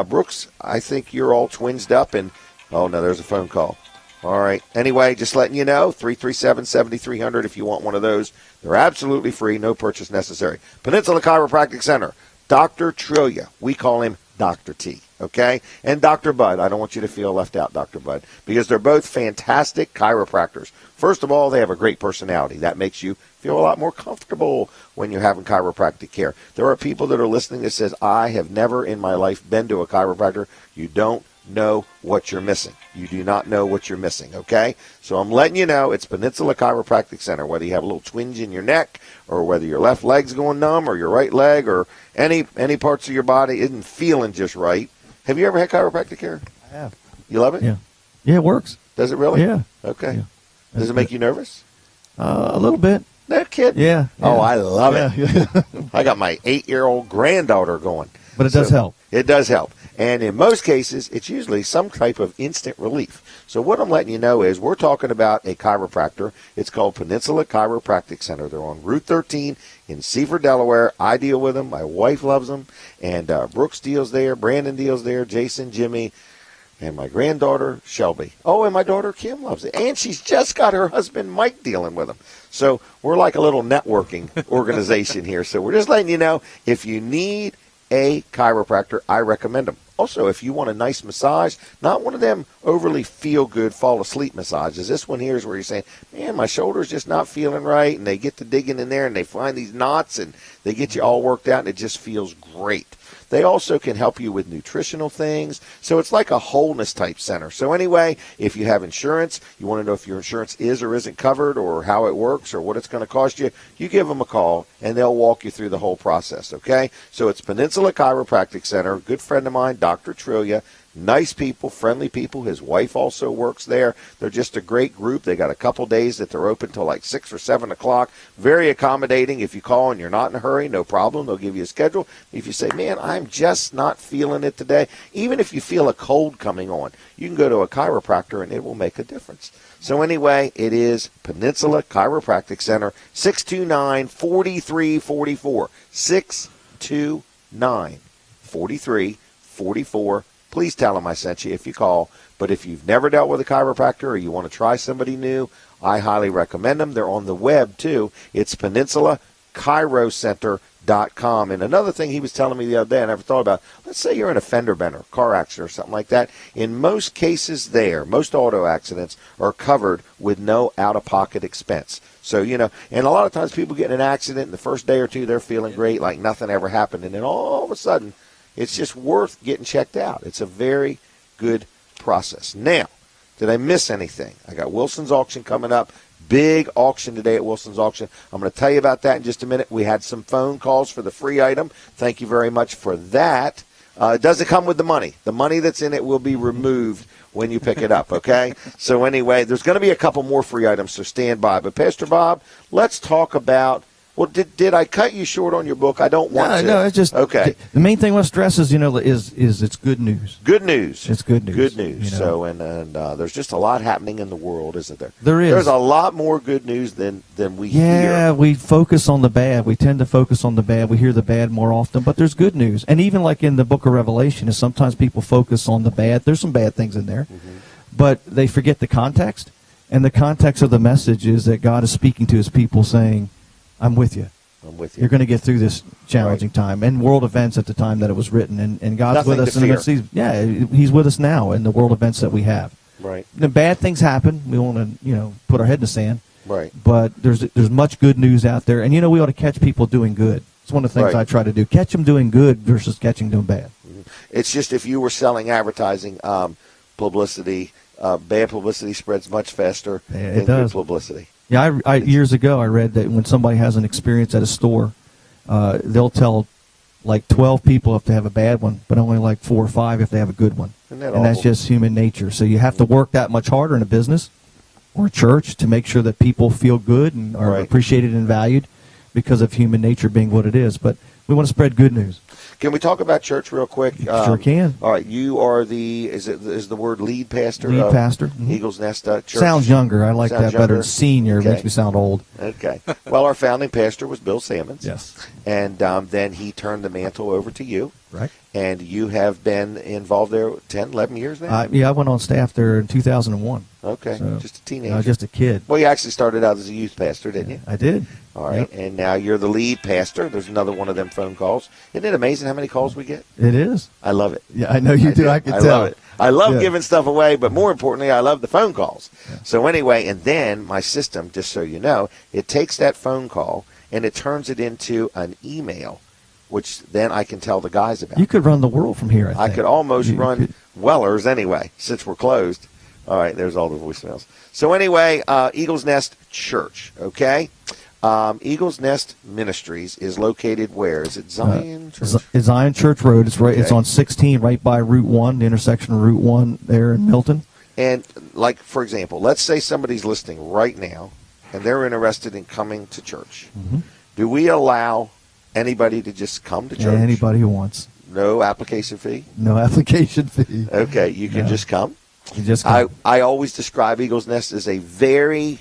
Brooks, I think you're all twinsed up, and oh, no, there's a phone call. All right. Anyway, just letting you know, 337-7300 if you want one of those. They're absolutely free, no purchase necessary. Peninsula Chiropractic Center, Dr. Trillia. We call him Dr. T, okay? And Dr. Bud. I don't want you to feel left out, Dr. Bud, because they're both fantastic chiropractors. First of all, they have a great personality. That makes you feel a lot more comfortable when you're having chiropractic care. There are people that are listening that says, I have never in my life been to a chiropractor. You don't know what you're missing. You do not know what you're missing, okay? So I'm letting you know it's Peninsula Chiropractic Center, whether you have a little twinge in your neck or whether your left leg's going numb or your right leg or any parts of your body isn't feeling just right. Have you ever had chiropractic care? I have. You love it? Yeah. Yeah, it works. Does it really? Yeah. Okay. Yeah. Does it make you nervous? A little bit. No kidding. Yeah. Oh, I love it. Yeah. I got my 8-year-old granddaughter going. But it does help. It does help. And in most cases, it's usually some type of instant relief. So what I'm letting you know is we're talking about a chiropractor. It's called Peninsula Chiropractic Center. They're on Route 13 in Seaford, Delaware. I deal with them. My wife loves them. And Brooks deals there. Brandon deals there. Jason, Jimmy, and my granddaughter, Shelby. Oh, and my daughter, Kim, loves it. And she's just got her husband, Mike, dealing with them. So we're like a little networking organization here. So we're just letting you know, if you need a chiropractor, I recommend them. Also, if you want a nice massage, not one of them overly feel-good, fall-asleep massages. This one here is where you're saying, man, my shoulder's just not feeling right, and they get to digging in there, and they find these knots, and they get you all worked out, and it just feels great. They also can help you with nutritional things. So it's like a wholeness type center. So anyway, if you have insurance, you want to know if your insurance is or isn't covered or how it works or what it's going to cost you, you give them a call and they'll walk you through the whole process, okay? So it's Peninsula Chiropractic Center. A good friend of mine, Dr. Trillia. Nice people, friendly people. His wife also works there. They're just a great group. They got a couple days that they're open till like 6 or 7 o'clock. Very accommodating. If you call and you're not in a hurry, no problem. They'll give you a schedule. If you say, man, I'm just not feeling it today, even if you feel a cold coming on, you can go to a chiropractor and it will make a difference. So anyway, it is Peninsula Chiropractic Center, 629-4344. 629-4344. please tell them I sent you if you call. But if you've never dealt with a chiropractor or you want to try somebody new, I highly recommend them. They're on the web, too. It's PeninsulaChiroCenter.com. And another thing he was telling me the other day, I never thought about, let's say you're in a fender bender, car accident or something like that. In most cases most auto accidents are covered with no out-of-pocket expense. So, and a lot of times people get in an accident, and the first day or two they're feeling great, like nothing ever happened. And then all of a sudden, it's just worth getting checked out. It's a very good process. Now, did I miss anything? I got Wilson's auction coming up. Big auction today at Wilson's auction. I'm going to tell you about that in just a minute. We had some phone calls for the free item. Thank you very much for that. It doesn't come with the money. The money that's in it will be removed when you pick it up, okay? So anyway, there's going to be a couple more free items, so stand by. But Pastor Bob, let's talk about, well, did I cut you short on your book? I don't want to. No, it's just, okay. The main thing I want to stress is, is it's good news. Good news. It's good news. Good news. So, and there's just a lot happening in the world, isn't there? There is. There's a lot more good news than we hear. Yeah, we focus on the bad. We tend to focus on the bad. We hear the bad more often, but there's good news. And even like in the book of Revelation, is sometimes people focus on the bad. There's some bad things in there, but they forget the context. And the context of the message is that God is speaking to his people saying, I'm with you. I'm with you. You're going to get through this challenging time, and world events at the time that it was written, and God's Nothing with us to in the fear. midst. He's with us now in the world events that we have. Right. The bad things happen. We want to, put our head in the sand. Right. But there's much good news out there, and we ought to catch people doing good. It's one of the things I try to do: catch them doing good versus catching them doing bad. It's just if you were selling advertising, publicity, bad publicity spreads much faster than good publicity. Yeah, I years ago I read that when somebody has an experience at a store, they'll tell like 12 people if they have a bad one, but only like 4 or 5 if they have a good one. Isn't that and that's awful? just human nature. So you have to work that much harder in a business or a church to make sure that people feel good and are appreciated and valued because of human nature being what it is. But we want to spread good news. Can we talk about church real quick? Sure can. All right, you are is the word lead pastor? Lead pastor. Eagles Nest Church. Sounds younger. I like Sounds that better. younger. Senior makes me sound old. Okay. Well, our founding pastor was Bill Sammons. Yes. And then he turned the mantle over to you. Right. And you have been involved there 10, 11 years now? I went on staff there in 2001. Okay, So, just a teenager. just a kid. Well, you actually started out as a youth pastor, didn't you? I did. All right, and now you're the lead pastor. There's another one of them phone calls. Isn't it amazing how many calls we get? It is. I love it. Yeah, I know you do. I can tell. Love it. I love giving stuff away, but more importantly, I love the phone calls. Yeah. So anyway, and then my system, just so you know, it takes that phone call and it turns it into an email, which then I can tell the guys about. You could run the world from here, I think. I could almost run Weller's anyway, since we're closed. All right, there's all the voicemails. So anyway, Eagles Nest Church, okay? Eagles Nest Ministries is located where? Is it Zion Church? It's Zion Church Road. It's right. Okay. It's on 16, right by Route 1, the intersection of Route 1 there in Milton. And like, for example, let's say somebody's listening right now, and they're interested in coming to church. Mm-hmm. Do we allow anybody to just come to church? Yeah, anybody who wants. No application fee? No application fee. Okay, you can just come? You just come. I always describe Eagles Nest as a very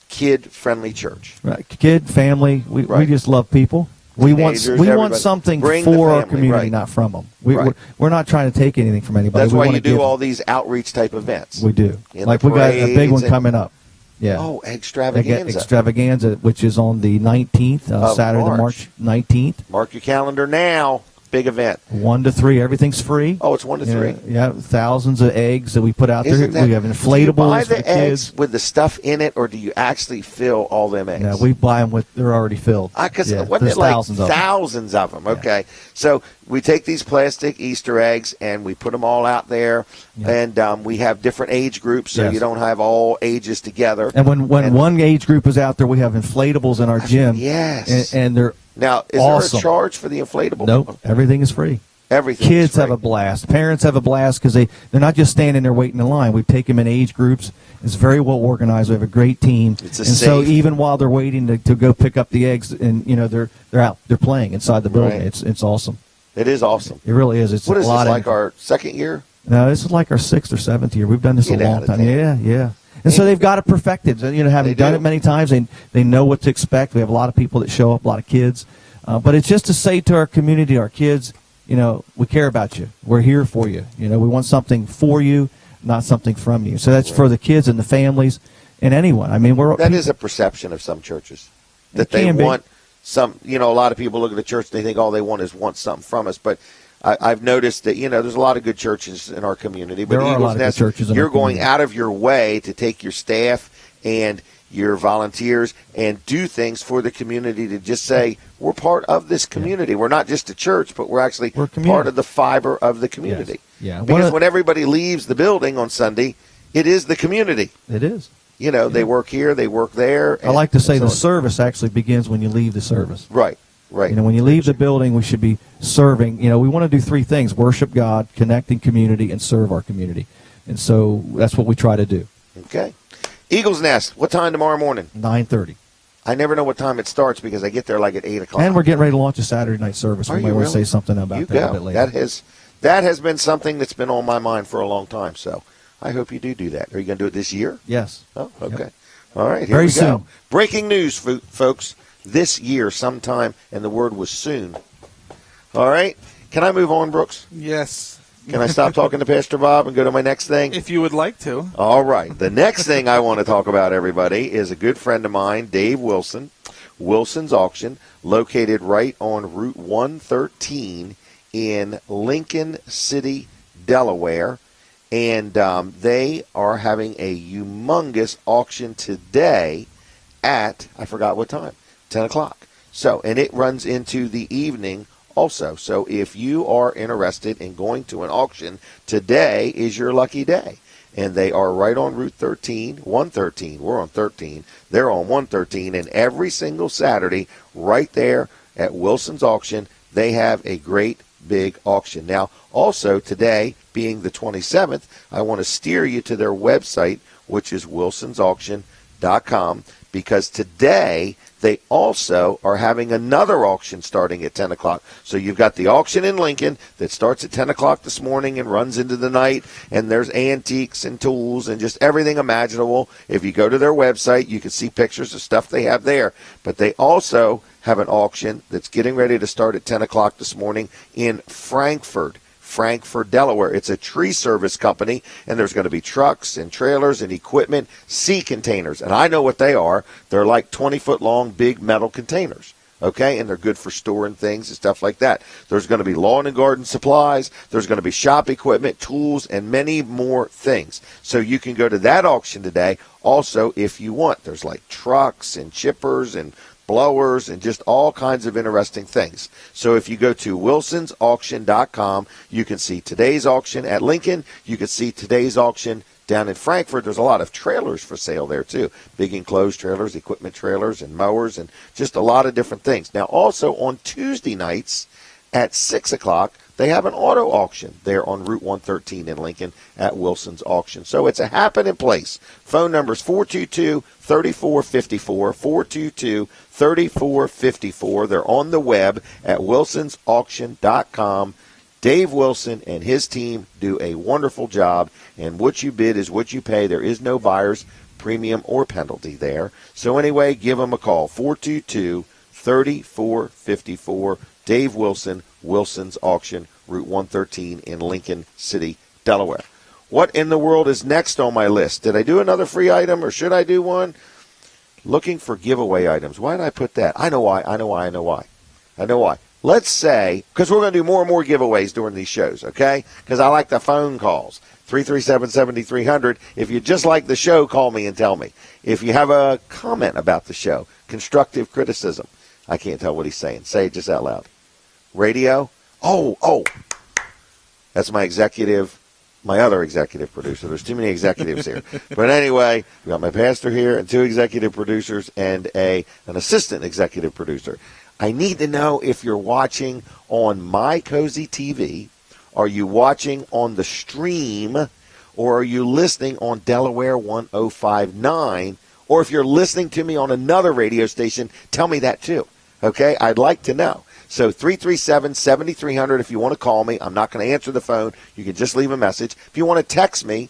kid-friendly church. Right. Kid, family, we just love people. We want something for our community, not from them. We're not trying to take anything from anybody. That's why you do all these outreach type events. We do. Like we got a big one coming up. Yeah. Oh, Extravaganza. Extravaganza, which is on the 19th, Saturday, March 19th. Mark your calendar now. Big event. 1 to 3. Everything's free. Oh, it's 1 to 3. Yeah, thousands of eggs that we put out there. We have inflatables do you buy for the the eggs kids with the stuff in it, or do you actually fill all them eggs? Yeah, we buy them they're already filled. Because there's like thousands of them. Okay, so we take these plastic Easter eggs and we put them all out there, and we have different age groups, so you don't have all ages together. And when one age group is out there, we have inflatables in our gym. Yes, and they're now is awesome. there a charge for the inflatable? Nope, everything is free. Everything. Kids have a blast. Parents have a blast because they're not just standing there waiting in line. We take them in age groups. It's very well organized. We have a great team. So even while they're waiting to go pick up the eggs, and they're out, they're playing inside the building. Right. It's awesome. It is awesome. It really is. It's what is a lot this, like our second year? No, this is like our 6th or 7th year. We've done this a long time. Yeah. And so they've got it perfected. So, having done it many times, they know what to expect. We have a lot of people that show up, a lot of kids. But it's just to say to our community, our kids, we care about you. We're here for you. We want something for you, not something from you. So that's for the kids and the families and anyone. I mean, that is a perception of some churches that they want some. A lot of people look at the church and they think all they want something from us. But I've noticed that there's a lot of good churches in our community. But there are a lot of good churches. You're going out of your way to take your staff and your volunteers and do things for the community to just say we're part of this community. We're not just a church, but we're part of the fiber of the community. Yes. Yeah. Because when everybody leaves the building on Sunday, it is the community. It is. They work here, they work there. I like to say the service actually begins when you leave the service. Right. When you leave the building, we should be serving. We want to do three things: worship God, connect in community, and serve our community. And so that's what we try to do. Okay. Eagle's Nest, what time tomorrow morning? 9:30. I never know what time it starts because I get there like at 8 o'clock. And we're getting ready to launch a Saturday night service. We might want to say something about that a bit later. That has been something that's been on my mind for a long time, so I hope you do that. Are you going to do it this year? Yes. Oh, okay. Yep. All right, here Very we go. soon. Breaking news, folks. This year sometime, and the word was soon. All right. Can I move on, Brooks? Yes. Can I stop talking to Pastor Bob and go to my next thing? If you would like to. All right. The next thing I want to talk about, everybody, is a good friend of mine, Dave Wilson, Wilson's Auction, located right on Route 113 in Lincoln City, Delaware. And they are having a humongous auction today at, I forgot what time, 10 o'clock. So, and it runs into the evening also. So if you are interested in going to an auction, today is your lucky day. And they are right on Route 113. We're on 13. They're on 113. And every single Saturday, right there at Wilson's Auction, they have a great big auction. Now, also today, being the 27th, I want to steer you to their website, which is wilsonsauction.com, because today they also are having another auction starting at 10 o'clock. So you've got the auction in Lincoln that starts at 10 o'clock this morning and runs into the night, and there's antiques and tools and just everything imaginable. If you go to their website, you can see pictures of stuff they have there. But they also have an auction that's getting ready to start at 10 o'clock this morning in Frankfort, Delaware. It's a tree service company, and there's going to be trucks and trailers and equipment, sea containers. And I know what they are. They're like 20-foot long big metal containers, okay? And they're good for storing things and stuff like that. There's going to be lawn and garden supplies. There's going to be shop equipment, tools, and many more things. So you can go to that auction today also if you want. There's like trucks and chippers and blowers, and just all kinds of interesting things. So if you go to wilsonsauction.com, you can see today's auction at Lincoln. You can see today's auction down in Frankfort. There's a lot of trailers for sale there, too. Big enclosed trailers, equipment trailers, and mowers, and just a lot of different things. Now, also on Tuesday nights at 6 o'clock, they have an auto auction there on Route 113 in Lincoln at Wilson's Auction. So it's a happening place. Phone number is 422-3454, 422-3454. They're on the web at wilsonsauction.com. Dave Wilson and his team do a wonderful job, and what you bid is what you pay. There is no buyer's premium or penalty there. So anyway, give them a call, 422-3454. Dave Wilson, Wilson's Auction, Route 113 in Lincoln City, Delaware. What in the world is next on my list? Did I do another free item, or should I do one? Looking for giveaway items. Why did I put that? I know why. Let's say, because we're going to do more and more giveaways during these shows, okay? Because I like the phone calls. 337-7300. If you just like the show, call me and tell me. If you have a comment about the show, constructive criticism. I can't tell what he's saying. Say it just out loud. Radio? Oh. That's my other executive producer. There's too many executives here. But anyway, we got my pastor here and two executive producers and an assistant executive producer. I need to know if you're watching on My Cozy TV. Are you watching on the stream? Or are you listening on Delaware 1059? Or if you're listening to me on another radio station, tell me that too. Okay? I'd like to know. So 337-7300 if you want to call me. I'm not going to answer the phone. You can just leave a message. If you want to text me,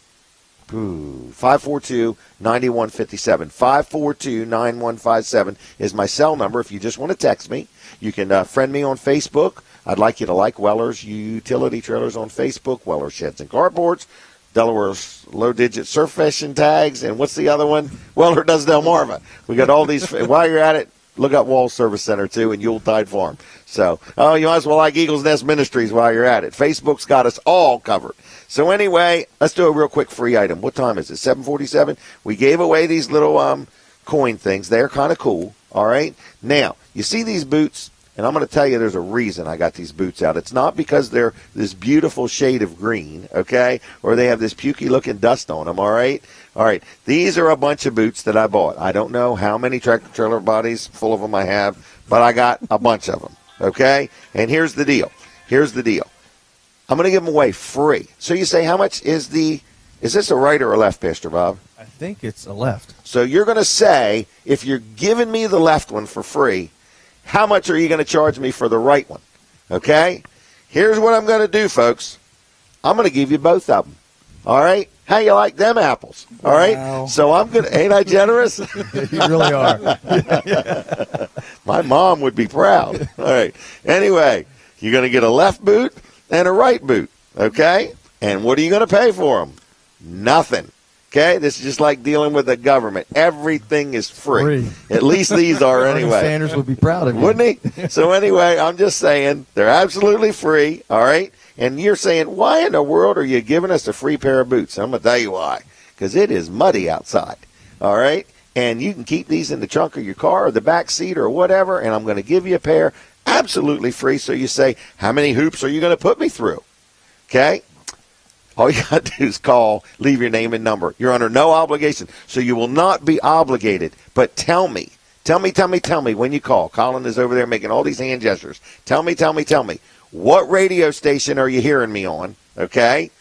542-9157. 542-9157 is my cell number if you just want to text me. You can friend me on Facebook. I'd like you to like Weller's Utility Trailers on Facebook, Weller's Sheds and Carports, Delaware's low-digit surf fishing tags, and what's the other one? Weller does Delmarva. We got all these. While you're at it, look up Wall Service Center, too, and Yuletide Farm. So, you might as well like Eagles Nest Ministries while you're at it. Facebook's got us all covered. So anyway, let's do a real quick free item. What time is it? 7:47? We gave away these little coin things. They're kind of cool, all right? Now, you see these boots? And I'm going to tell you there's a reason I got these boots out. It's not because they're this beautiful shade of green, okay, or they have this pukey-looking dust on them, all right? All right, these are a bunch of boots that I bought. I don't know how many tractor-trailer bodies full of them I have, but I got a bunch of them, okay? And here's the deal. I'm going to give them away free. So you say, how much is this a right or a left, Pastor Bob? I think it's a left. So you're going to say, if you're giving me the left one for free, how much are you going to charge me for the right one? Okay? Here's what I'm going to do, folks. I'm going to give you both of them. All right? How you like them apples? All right? Wow. So I'm going to, ain't I generous? You really are. My mom would be proud. All right. Anyway, you're going to get a left boot and a right boot. Okay? And what are you going to pay for them? Nothing. Okay, this is just like dealing with the government. Everything is free. At least these are anyway. Sanders would be proud of you. Wouldn't he? So anyway, I'm just saying they're absolutely free, all right? And you're saying, why in the world are you giving us a free pair of boots? I'm going to tell you why. Because it is muddy outside, all right? And you can keep these in the trunk of your car or the back seat or whatever, and I'm going to give you a pair absolutely free. So you say, how many hoops are you going to put me through? Okay? All you got to do is call, leave your name and number. You're under no obligation, so you will not be obligated. But tell me when you call. Colin is over there making all these hand gestures. Tell me. What radio station are you hearing me on, okay?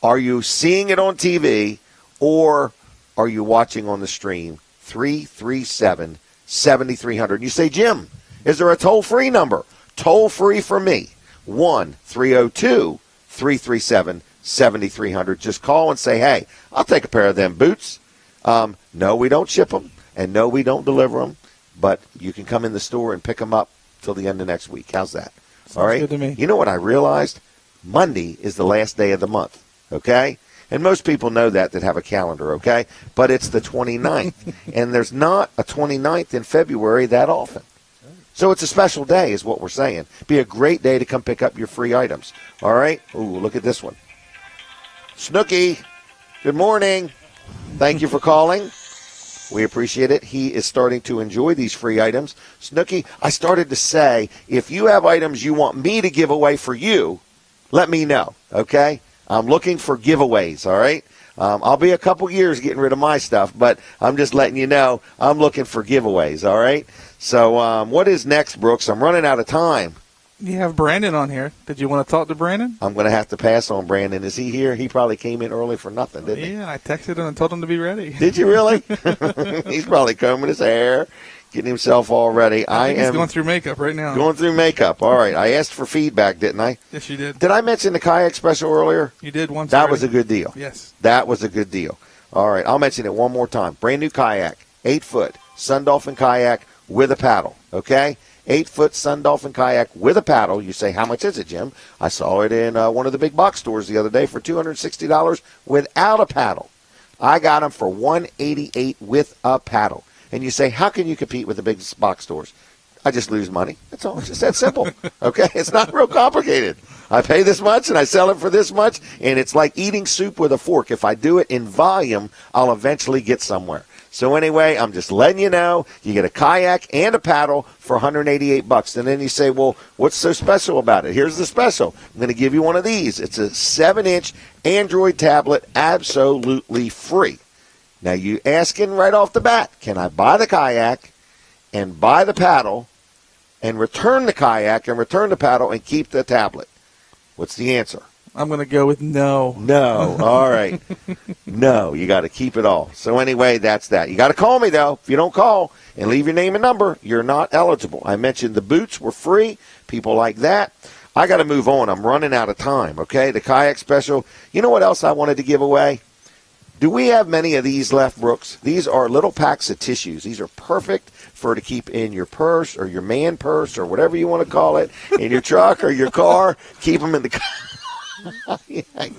Are you seeing it on TV, or are you watching on the stream? 337-7300. You say, Jim, is there a toll-free number? Toll-free for me, 1-302-337-7300. Just call and say, hey, I'll take a pair of them boots. No, we don't ship them, and no, we don't deliver them, but you can come in the store and pick them up till the end of next week. How's that? All right. Good to me. You know what I realized? Monday is the last day of the month, okay? And most people know that have a calendar, okay? But it's the 29th, and there's not a 29th in February that often. So it's a special day is what we're saying. Be a great day to come pick up your free items, all right? Ooh, look at this one. Snooky, good morning. Thank you for calling. We appreciate it. He is starting to enjoy these free items. Snooky, I started to say, if you have items you want me to give away for you, let me know, okay? I'm looking for giveaways, all right? I'll be a couple years getting rid of my stuff, but I'm just letting you know I'm looking for giveaways, all right? So what is next, Brooks? I'm running out of time. You have Brandon on here. Did you want to talk to Brandon? I'm going to have to pass on Brandon. Is he here? He probably came in early for nothing, didn't he? Yeah, I texted him and told him to be ready. Did you really? He's probably combing his hair, getting himself all ready. He's going through makeup right now. Going through makeup. All right. I asked for feedback, didn't I? Yes, you did. Did I mention the kayak special earlier? You did once. That already. was a good deal. Yes. That was a good deal. All right. I'll mention it one more time. Brand new kayak, 8-foot Sun Dolphin kayak with a paddle. Okay? 8-foot Sun Dolphin kayak with a paddle. You say, how much is it, Jim? I saw it in one of the big box stores the other day for $260 without a paddle. I got them for $188 with a paddle. And you say, how can you compete with the big box stores? I just lose money. That's all. It's just that simple. Okay? It's not real complicated. I pay this much and I sell it for this much, and it's like eating soup with a fork. If I do it in volume, I'll eventually get somewhere. So anyway, I'm just letting you know, you get a kayak and a paddle for $188. And then you say, well, what's so special about it? Here's the special. I'm going to give you one of these. It's a 7-inch Android tablet, absolutely free. Now, you asking right off the bat, can I buy the kayak and buy the paddle and return the kayak and return the paddle and keep the tablet? What's the answer? I'm going to go with no. No. All right. No, you got to keep it all. So anyway, that's that. You got to call me, though. If you don't call and leave your name and number, you're not eligible. I mentioned the boots were free. People like that. I got to move on. I'm running out of time, okay? The kayak special. You know what else I wanted to give away? Do we have many of these left, Brooks? These are little packs of tissues. These are perfect for to keep in your purse or your man purse or whatever you want to call it, in your truck or your car. Keep them in the car.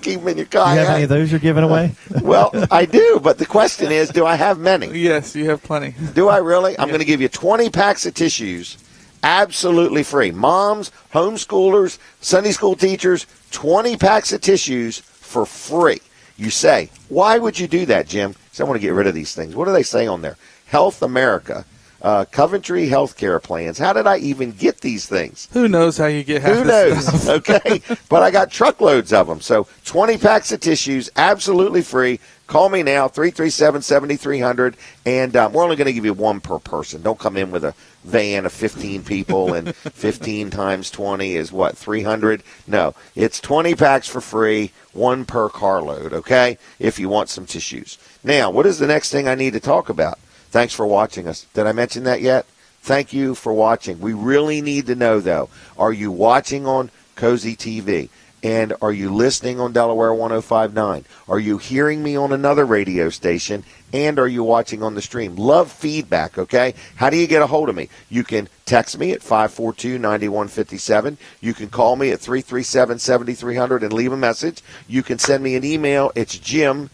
Keep them in your car. Do you have any of those you're giving away? Well, I do, but the question is, do I have many? Yes, you have plenty. Do I really? I'm going to give you 20 packs of tissues, absolutely free. Moms, homeschoolers, Sunday school teachers, 20 packs of tissues for free. You say, why would you do that, Jim? Because I want to get rid of these things. What do they say on there? Health America, Coventry Healthcare Plans. How did I even get these things? Who knows how you get half Who this knows? stuff? Okay, but I got truckloads of them. So 20 packs of tissues, absolutely free. Call me now, 337-7300, and we're only going to give you one per person. Don't come in with a van of 15 people, and 15 times 20 is what, 300? No, it's 20 packs for free, one per carload, okay, if you want some tissues. Now, what is the next thing I need to talk about? Thanks for watching us. Did I mention that yet? Thank you for watching. We really need to know, though, are you watching on Cozy TV? And are you listening on Delaware 105.9? Are you hearing me on another radio station? And are you watching on the stream? Love feedback, okay? How do you get a hold of me? You can text me at 542-9157. You can call me at 337-7300 and leave a message. You can send me an email. It's Jim.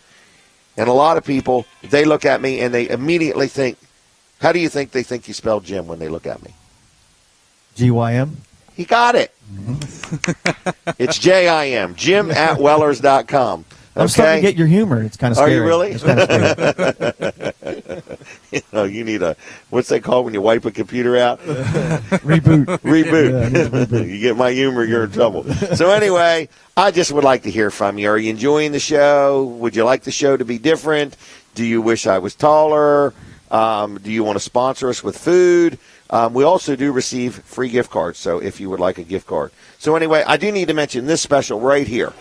And a lot of people, they look at me and they immediately think, how do you think they think you spell Jim when they look at me? G-Y-M? He got it. It's Jim, jim@wellers.com. Okay? I'm starting to get your humor. It's kind of scary. Are you really? It's kind of scary. You need what's that called when you wipe a computer out? Reboot. Reboot. Yeah, You get my humor, you're in trouble. So anyway, I just would like to hear from you. Are you enjoying the show? Would you like the show to be different? Do you wish I was taller? Do you want to sponsor us with food? We also do receive free gift cards, so if you would like a gift card. So anyway, I do need to mention this special right here.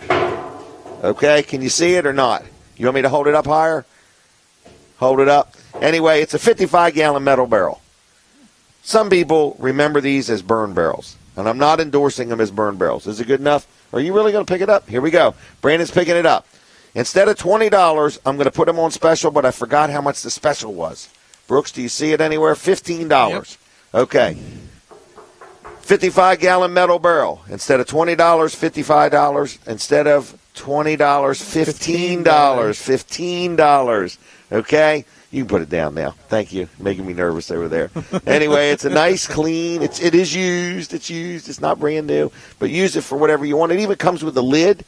Okay, can you see it or not? You want me to hold it up higher? Hold it up. Anyway, it's a 55-gallon metal barrel. Some people remember these as burn barrels, and I'm not endorsing them as burn barrels. Is it good enough? Are you really going to pick it up? Here we go. Brandon's picking it up. Instead of $20, I'm going to put them on special, but I forgot how much the special was. Brooks, do you see it anywhere? $15. Yep. Okay. 55-gallon metal barrel. Instead of $20, $55. Instead of $20, $15. $15. Okay? You can put it down now. Thank you. Making me nervous over there. Anyway, it's a nice, clean. It is used. It's used. It's not brand new. But use it for whatever you want. It even comes with a lid.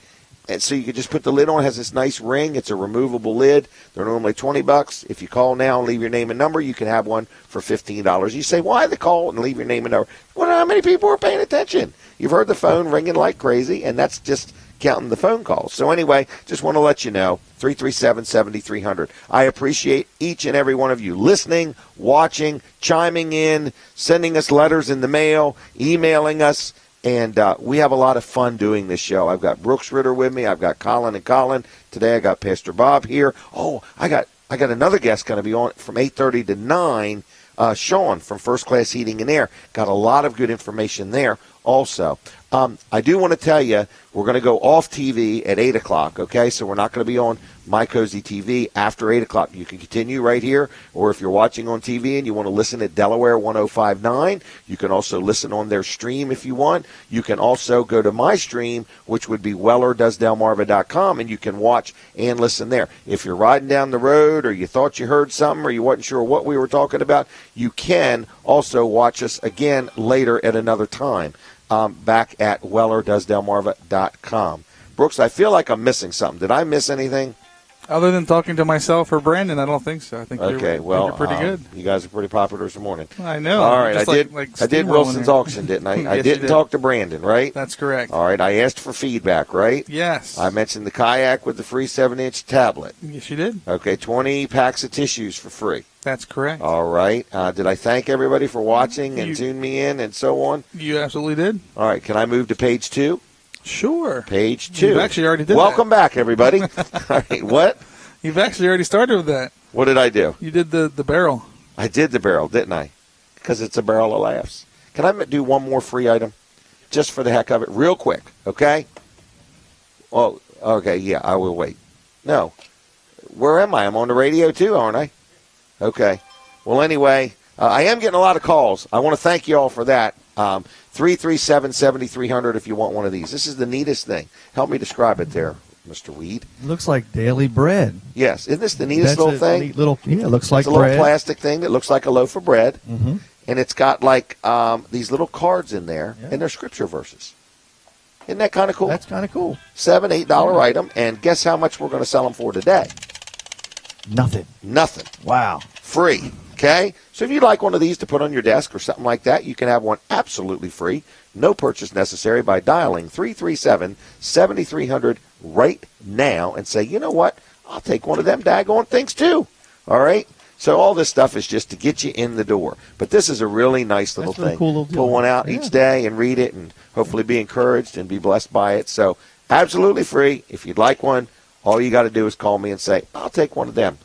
And so you can just put the lid on. It has this nice ring. It's a removable lid. They're normally $20. If you call now and leave your name and number, you can have one for $15. You say, why the call and leave your name and number? Well, how many people are paying attention? You've heard the phone ringing like crazy, and that's just counting the phone calls. So anyway, just want to let you know, 337-7300. I appreciate each and every one of you listening, watching, chiming in, sending us letters in the mail, emailing us. And we have a lot of fun doing this show. I've got Brooks Ritter with me. I've got Colin and Colin. Today I got Pastor Bob here. Oh, I got another guest going to be on from 8:30 to 9. Sean from First Class Heating and Air. Got a lot of good information there also. I do want to tell you, we're going to go off TV at 8 o'clock, okay? So we're not going to be on My Cozy TV after 8 o'clock. You can continue right here, or if you're watching on TV and you want to listen at Delaware 105.9, you can also listen on their stream if you want. You can also go to my stream, which would be wellerdoesdelmarva.com, and you can watch and listen there. If you're riding down the road or you thought you heard something or you wasn't sure what we were talking about, you can also watch us again later at another time. Back at wellerdoesdelmarva.com. Brooks, I feel like I'm missing something. Did I miss anything? Other than talking to myself or Brandon, I don't think so. I think you're pretty good. You guys are pretty popular this morning. I know. All right, I did Wilson's auction, didn't I? Yes, I didn't talk to Brandon, right? That's correct. All right, I asked for feedback, right? Yes. I mentioned the kayak with the free 7-inch tablet. Yes, you did. Okay, 20 packs of tissues for free. That's correct. All right. Did I thank everybody for watching and tuning me in and so on? You absolutely did. All right, can I move to page 2? Sure. Page 2. You actually already did Welcome back, everybody. All right, what? You've actually already started with that. What did I do? You did the barrel. I did the barrel, didn't I? Because it's a barrel of laughs. Can I do one more free item? Just for the heck of it, real quick, okay? Oh, okay, yeah, I will wait. No. Where am I? I'm on the radio too, aren't I? Okay. Well, anyway, I am getting a lot of calls. I want to thank you all for that. 337-7300 if you want one of these. This is the neatest thing. Help me describe it there, Mr. Weed. It looks like daily bread. Yes. Isn't this the neatest little thing? Neat little, yeah, it looks like bread. It's a little plastic thing that looks like a loaf of bread. Mm-hmm. And it's got like these little cards in there, and they're scripture verses. Isn't that kind of cool? That's kind of cool. $7, $8 item, and guess how much we're going to sell them for today? Nothing. Wow. Free. Okay? So if you'd like one of these to put on your desk or something like that, you can have one absolutely free. No purchase necessary by dialing 337-7300 right now and say, you know what? I'll take one of them daggone things too. All right? So all this stuff is just to get you in the door. But this is a really nice little thing. Cool little Pull one out each day and read it and hopefully be encouraged and be blessed by it. So absolutely free. If you'd like one, all you got to do is call me and say, I'll take one of them.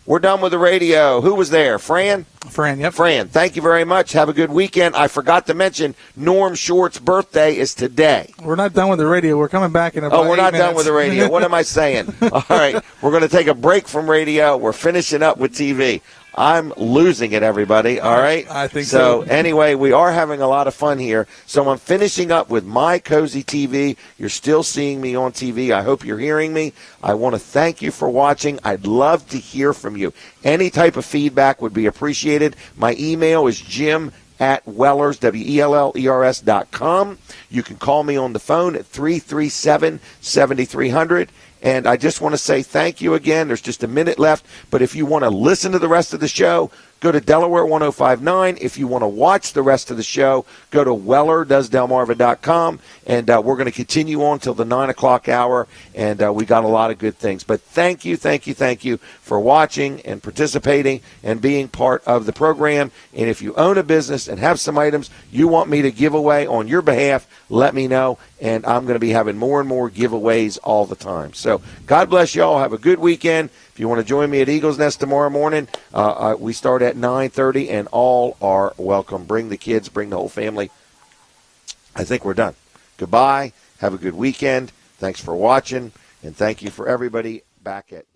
We're done with the radio. Who was there? Fran? Yep. Fran, thank you very much. Have a good weekend. I forgot to mention Norm Short's birthday is today. We're not done with the radio. We're coming back in about 8 we're not minutes. done with the radio. What am I saying? All right, we're going to take a break from radio. We're finishing up with TV. I'm losing it, everybody. All right? I think so. So, anyway, we are having a lot of fun here. So, I'm finishing up with My Cozy TV. You're still seeing me on TV. I hope you're hearing me. I want to thank you for watching. I'd love to hear from you. Any type of feedback would be appreciated. My email is jim@wellers, WELLERS.com. You can call me on the phone at 337-7300. And I just want to say thank you again. There's just a minute left. But if you want to listen to the rest of the show, go to Delaware 1059. If you want to watch the rest of the show, go to WellerDoesDelmarva.com. And we're going to continue on till the 9 o'clock hour. And we got a lot of good things. But thank you for watching and participating and being part of the program. And if you own a business and have some items you want me to give away on your behalf, let me know. And I'm going to be having more and more giveaways all the time. So God bless you all. Have a good weekend. If you want to join me at Eagles Nest tomorrow morning, we start at 9:30, and all are welcome. Bring the kids, bring the whole family. I think we're done. Goodbye. Have a good weekend. Thanks for watching, and thank you for everybody back at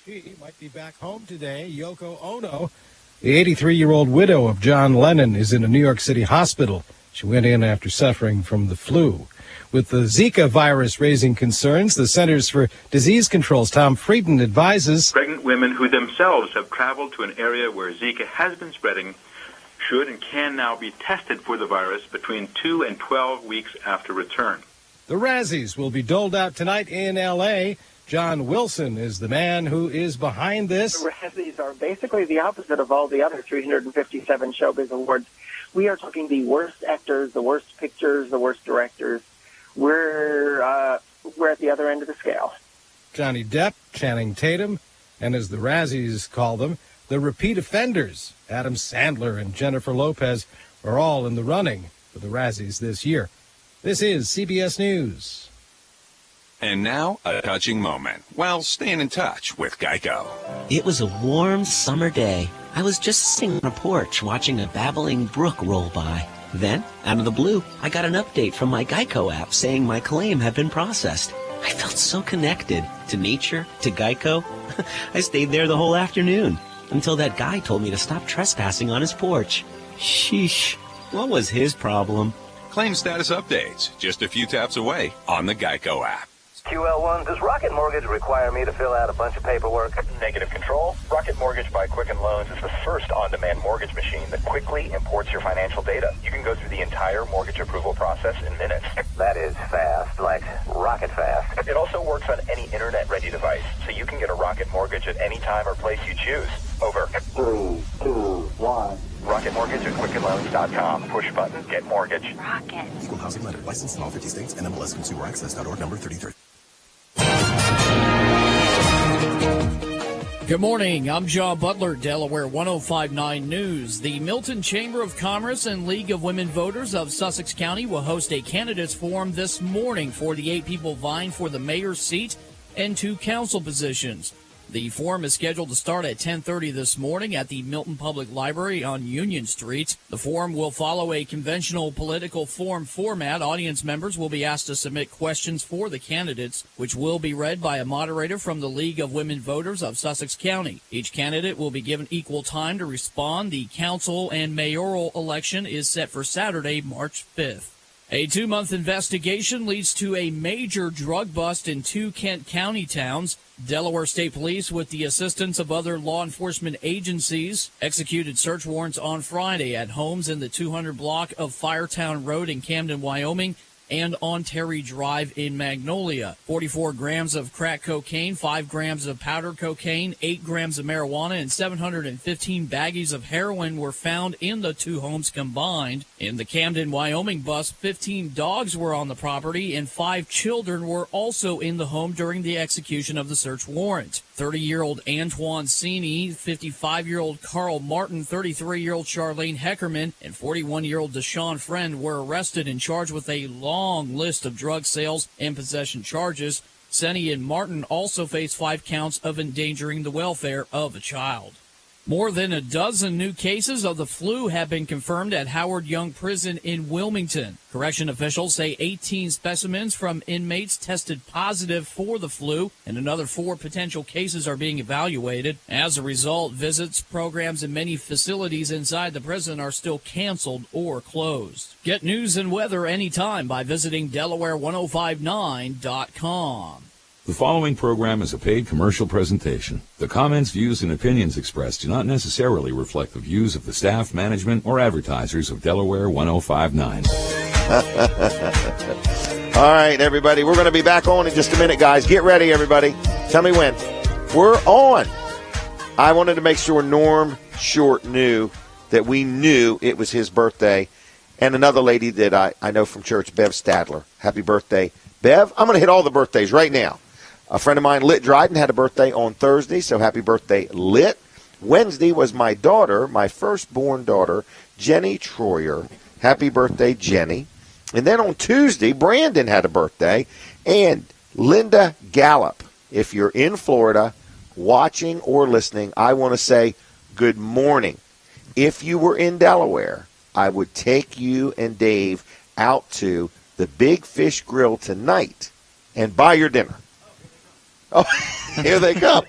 She might be back home today. Yoko Ono, the 83-year-old widow of John Lennon, is in a New York City hospital. She went in after suffering from the flu. With the Zika virus raising concerns, the Centers for Disease Control's Tom Frieden advises pregnant women who themselves have traveled to an area where Zika has been spreading should and can now be tested for the virus between 2 and 12 weeks after return. The Razzies will be doled out tonight in L.A. John Wilson is the man who is behind this. The Razzies are basically the opposite of all the other 357 Showbiz Awards. We are talking the worst actors, the worst pictures, the worst directors. We're at the other end of the scale. Johnny Depp, Channing Tatum, and as the Razzies call them, the repeat offenders, Adam Sandler and Jennifer Lopez, are all in the running for the Razzies this year. This is CBS News. And now, a touching moment while staying in touch with Geico. It was a warm summer day. I was just sitting on a porch watching a babbling brook roll by. Then, out of the blue, I got an update from my Geico app saying my claim had been processed. I felt so connected to nature, to Geico. I stayed there the whole afternoon until that guy told me to stop trespassing on his porch. Sheesh, what was his problem? Claim status updates just a few taps away on the Geico app. QL1, does Rocket Mortgage require me to fill out a bunch of paperwork? Negative control. Rocket Mortgage by Quicken Loans is the first on-demand mortgage machine that quickly imports your financial data. You can go through the entire mortgage approval process in minutes. That is fast, like rocket fast. It also works on any internet-ready device, so you can get a Rocket Mortgage at any time or place you choose. Over. 3, 2, 1. Rocket Mortgage at QuickenLoans.com. Push button, get mortgage. Rocket. Equal housing lender. Licensed in all 50 states. NMLSConsumerAccess.org number 33. Good morning. I'm John Butler, Delaware 1059 News. The Milton Chamber of Commerce and League of Women Voters of Sussex County will host a candidates forum this morning for the 8 people vying for the mayor's seat and 2 council positions. The forum is scheduled to start at 10:30 this morning at the Milton Public Library on Union Street. The forum will follow a conventional political forum format. Audience members will be asked to submit questions for the candidates, which will be read by a moderator from the League of Women Voters of Sussex County. Each candidate will be given equal time to respond. The council and mayoral election is set for Saturday, March 5th. A 2-month investigation leads to a major drug bust in 2 Kent County towns. Delaware State Police, with the assistance of other law enforcement agencies, executed search warrants on Friday at homes in the 200 block of Firetown Road in Camden, Wyoming, and on Terry Drive in Magnolia. 44 grams of crack cocaine, 5 grams of powder cocaine, 8 grams of marijuana, and 715 baggies of heroin were found in the 2 homes combined. In the Camden, Wyoming bust, 15 dogs were on the property, and 5 children were also in the home during the execution of the search warrant. 30-year-old Antoine Sini, 55-year-old Carl Martin, 33-year-old Charlene Heckerman, and 41-year-old Deshaun Friend were arrested and charged with a long list of drug sales and possession charges. Senny and Martin also face 5 counts of endangering the welfare of a child. More than a dozen new cases of the flu have been confirmed at Howard Young Prison in Wilmington. Correction officials say 18 specimens from inmates tested positive for the flu, and another 4 potential cases are being evaluated. As a result, visits, programs, and many facilities inside the prison are still canceled or closed. Get news and weather anytime by visiting Delaware1059.com. The following program is a paid commercial presentation. The comments, views, and opinions expressed do not necessarily reflect the views of the staff, management, or advertisers of Delaware 1059. All right, everybody. We're going to be back on in just a minute, guys. Get ready, everybody. Tell me when. We're on. I wanted to make sure Norm Short knew that we knew it was his birthday. And another lady that I know from church, Bev Stadler. Happy birthday, Bev. I'm going to hit all the birthdays right now. A friend of mine, Lit Dryden, had a birthday on Thursday, so happy birthday, Lit. Wednesday was my daughter, my firstborn daughter, Jenny Troyer. Happy birthday, Jenny. And then on Tuesday, Brandon had a birthday, and Linda Gallup. If you're in Florida, watching or listening, I want to say good morning. If you were in Delaware, I would take you and Dave out to the Big Fish Grill tonight and buy your dinner. Oh, here they come.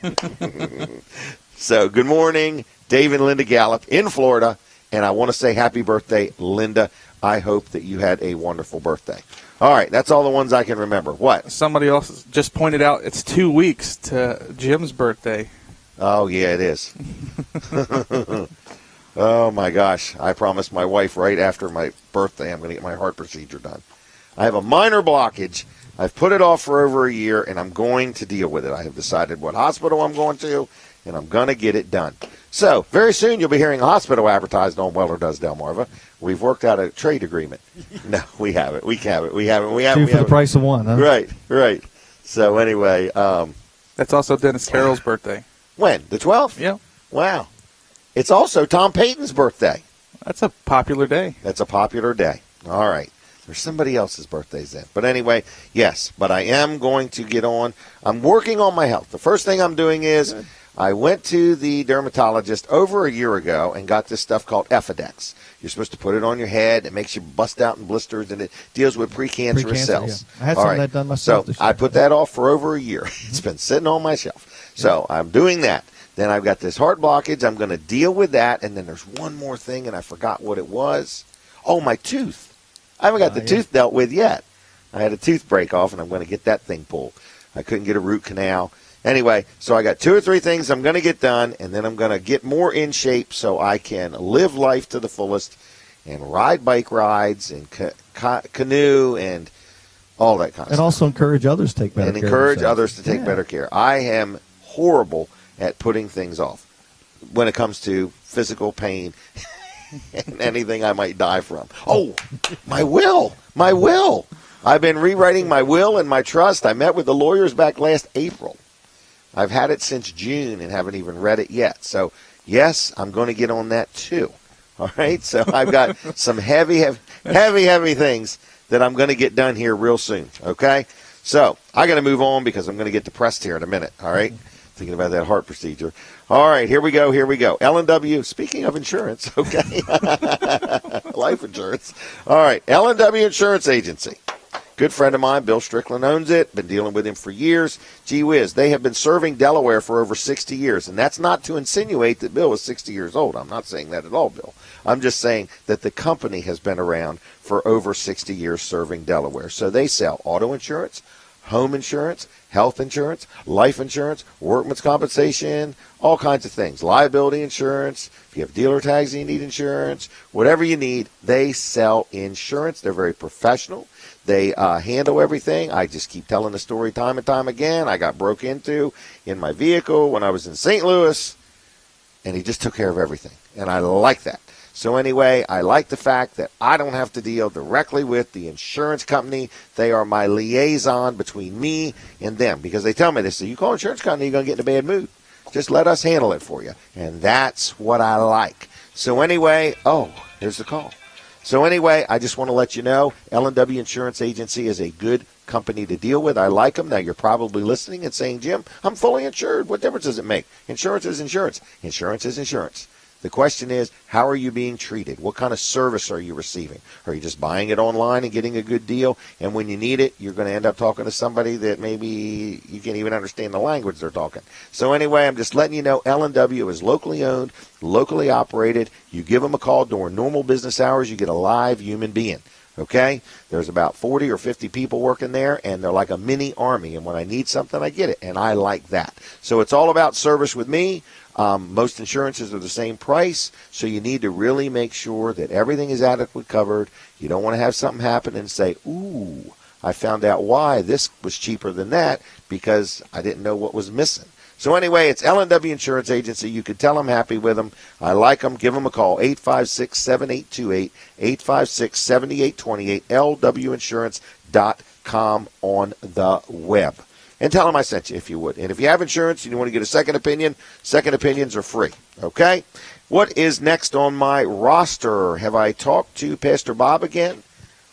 So, good morning, Dave and Linda Gallup in Florida, and I want to say happy birthday, Linda. I hope that you had a wonderful birthday. All right, that's all the ones I can remember. What? Somebody else just pointed out it's 2 weeks to Jim's birthday. Oh, yeah, it is. Oh, my gosh. I promised my wife right after my birthday I'm going to get my heart procedure done. I have a minor blockage. I've put it off for over a year, and I'm going to deal with it. I have decided what hospital I'm going to, and I'm going to get it done. So, very soon you'll be hearing a hospital advertised on Weller Does Delmarva. We've worked out a trade agreement. No, we haven't. We haven't. Two for the price of one, huh? Right. So, anyway. That's also Dennis Carroll's birthday. When? The 12th? Yeah. Wow. It's also Tom Payton's birthday. That's a popular day. That's a popular day. All right. There's somebody else's birthdays then. But anyway, yes. But I am going to get on. I'm working on my health. The first thing I'm doing is I went to the dermatologist over a year ago and got this stuff called Effidex. You're supposed to put it on your head. It makes you bust out in blisters, and it deals with precancerous cells. Yeah. I had some of that done myself So I put that off for over a year. It's been sitting on my shelf. So I'm doing that. Then I've got this heart blockage. I'm going to deal with that. And then there's one more thing, and I forgot what it was. Oh, my tooth. I haven't got the tooth dealt with yet. I had a tooth break off, and I'm going to get that thing pulled. I couldn't get a root canal. Anyway, so I got 2 or 3 things I'm going to get done, and then I'm going to get more in shape so I can live life to the fullest and ride bike rides and canoe and all that kind of stuff. And also encourage others to take better care. And encourage others to take better care. I am horrible at putting things off when it comes to physical pain and anything I might die from. Oh, my will. I've been rewriting my will and my trust. I met with the lawyers back last April. I've had it since June and haven't even read it yet. So, yes, I'm going to get on that too. All right? So I've got some heavy things that I'm going to get done here real soon. Okay? So I got to move on because I'm going to get depressed here in a minute. All right? Thinking about that heart procedure. All right, here we go. L&W, speaking of insurance, okay, life insurance. All right, L&W Insurance Agency. Good friend of mine, Bill Strickland, owns it. Been dealing with him for years. Gee whiz, they have been serving Delaware for over 60 years. And that's not to insinuate that Bill is 60 years old. I'm not saying that at all, Bill. I'm just saying that the company has been around for over 60 years serving Delaware. So they sell auto insurance, home insurance, health insurance, life insurance, workman's compensation, all kinds of things. Liability insurance. If you have dealer tags and you need insurance, whatever you need, they sell insurance. They're very professional. They handle everything. I just keep telling the story time and time again. I got broke into in my vehicle when I was in St. Louis, and he just took care of everything. And I like that. So anyway, I like the fact that I don't have to deal directly with the insurance company. They are my liaison between me and them because they tell me this. So you call insurance company, you're going to get in a bad mood. Just let us handle it for you. And that's what I like. So anyway, here's the call. So anyway, I just want to let you know, L&W Insurance Agency is a good company to deal with. I like them. Now, you're probably listening and saying, Jim, I'm fully insured. What difference does it make? Insurance is insurance. Insurance is insurance. The question is, how are you being treated? What kind of service are you receiving? Are you just buying it online and getting a good deal? And when you need it, you're going to end up talking to somebody that maybe you can't even understand the language they're talking. So anyway, I'm just letting you know L&W is locally owned, locally operated. You give them a call during normal business hours, you get a live human being. Okay? There's about 40 or 50 people working there, and they're like a mini army. And when I need something, I get it. And I like that. So it's all about service with me. Most insurances are the same price, so you need to really make sure that everything is adequately covered. You don't want to have something happen and say, ooh, I found out why this was cheaper than that because I didn't know what was missing. So anyway, it's L&W Insurance Agency. You can tell I'm happy with them. I like them. Give them a call, 856-7828, 856-7828, lwinsurance.com on the web. And tell them I sent you if you would. And if you have insurance and you want to get a second opinion, second opinions are free. Okay? What is next on my roster? Have I talked to Pastor Bob again?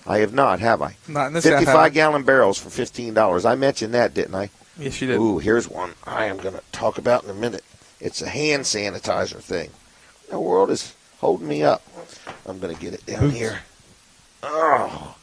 I have not, have I? Not in this 55-gallon barrels for $15. I mentioned that, didn't I? Yes, you did. Ooh, here's one I am going to talk about in a minute. It's a hand sanitizer thing. The world is holding me up. I'm going to get it down here. Oh.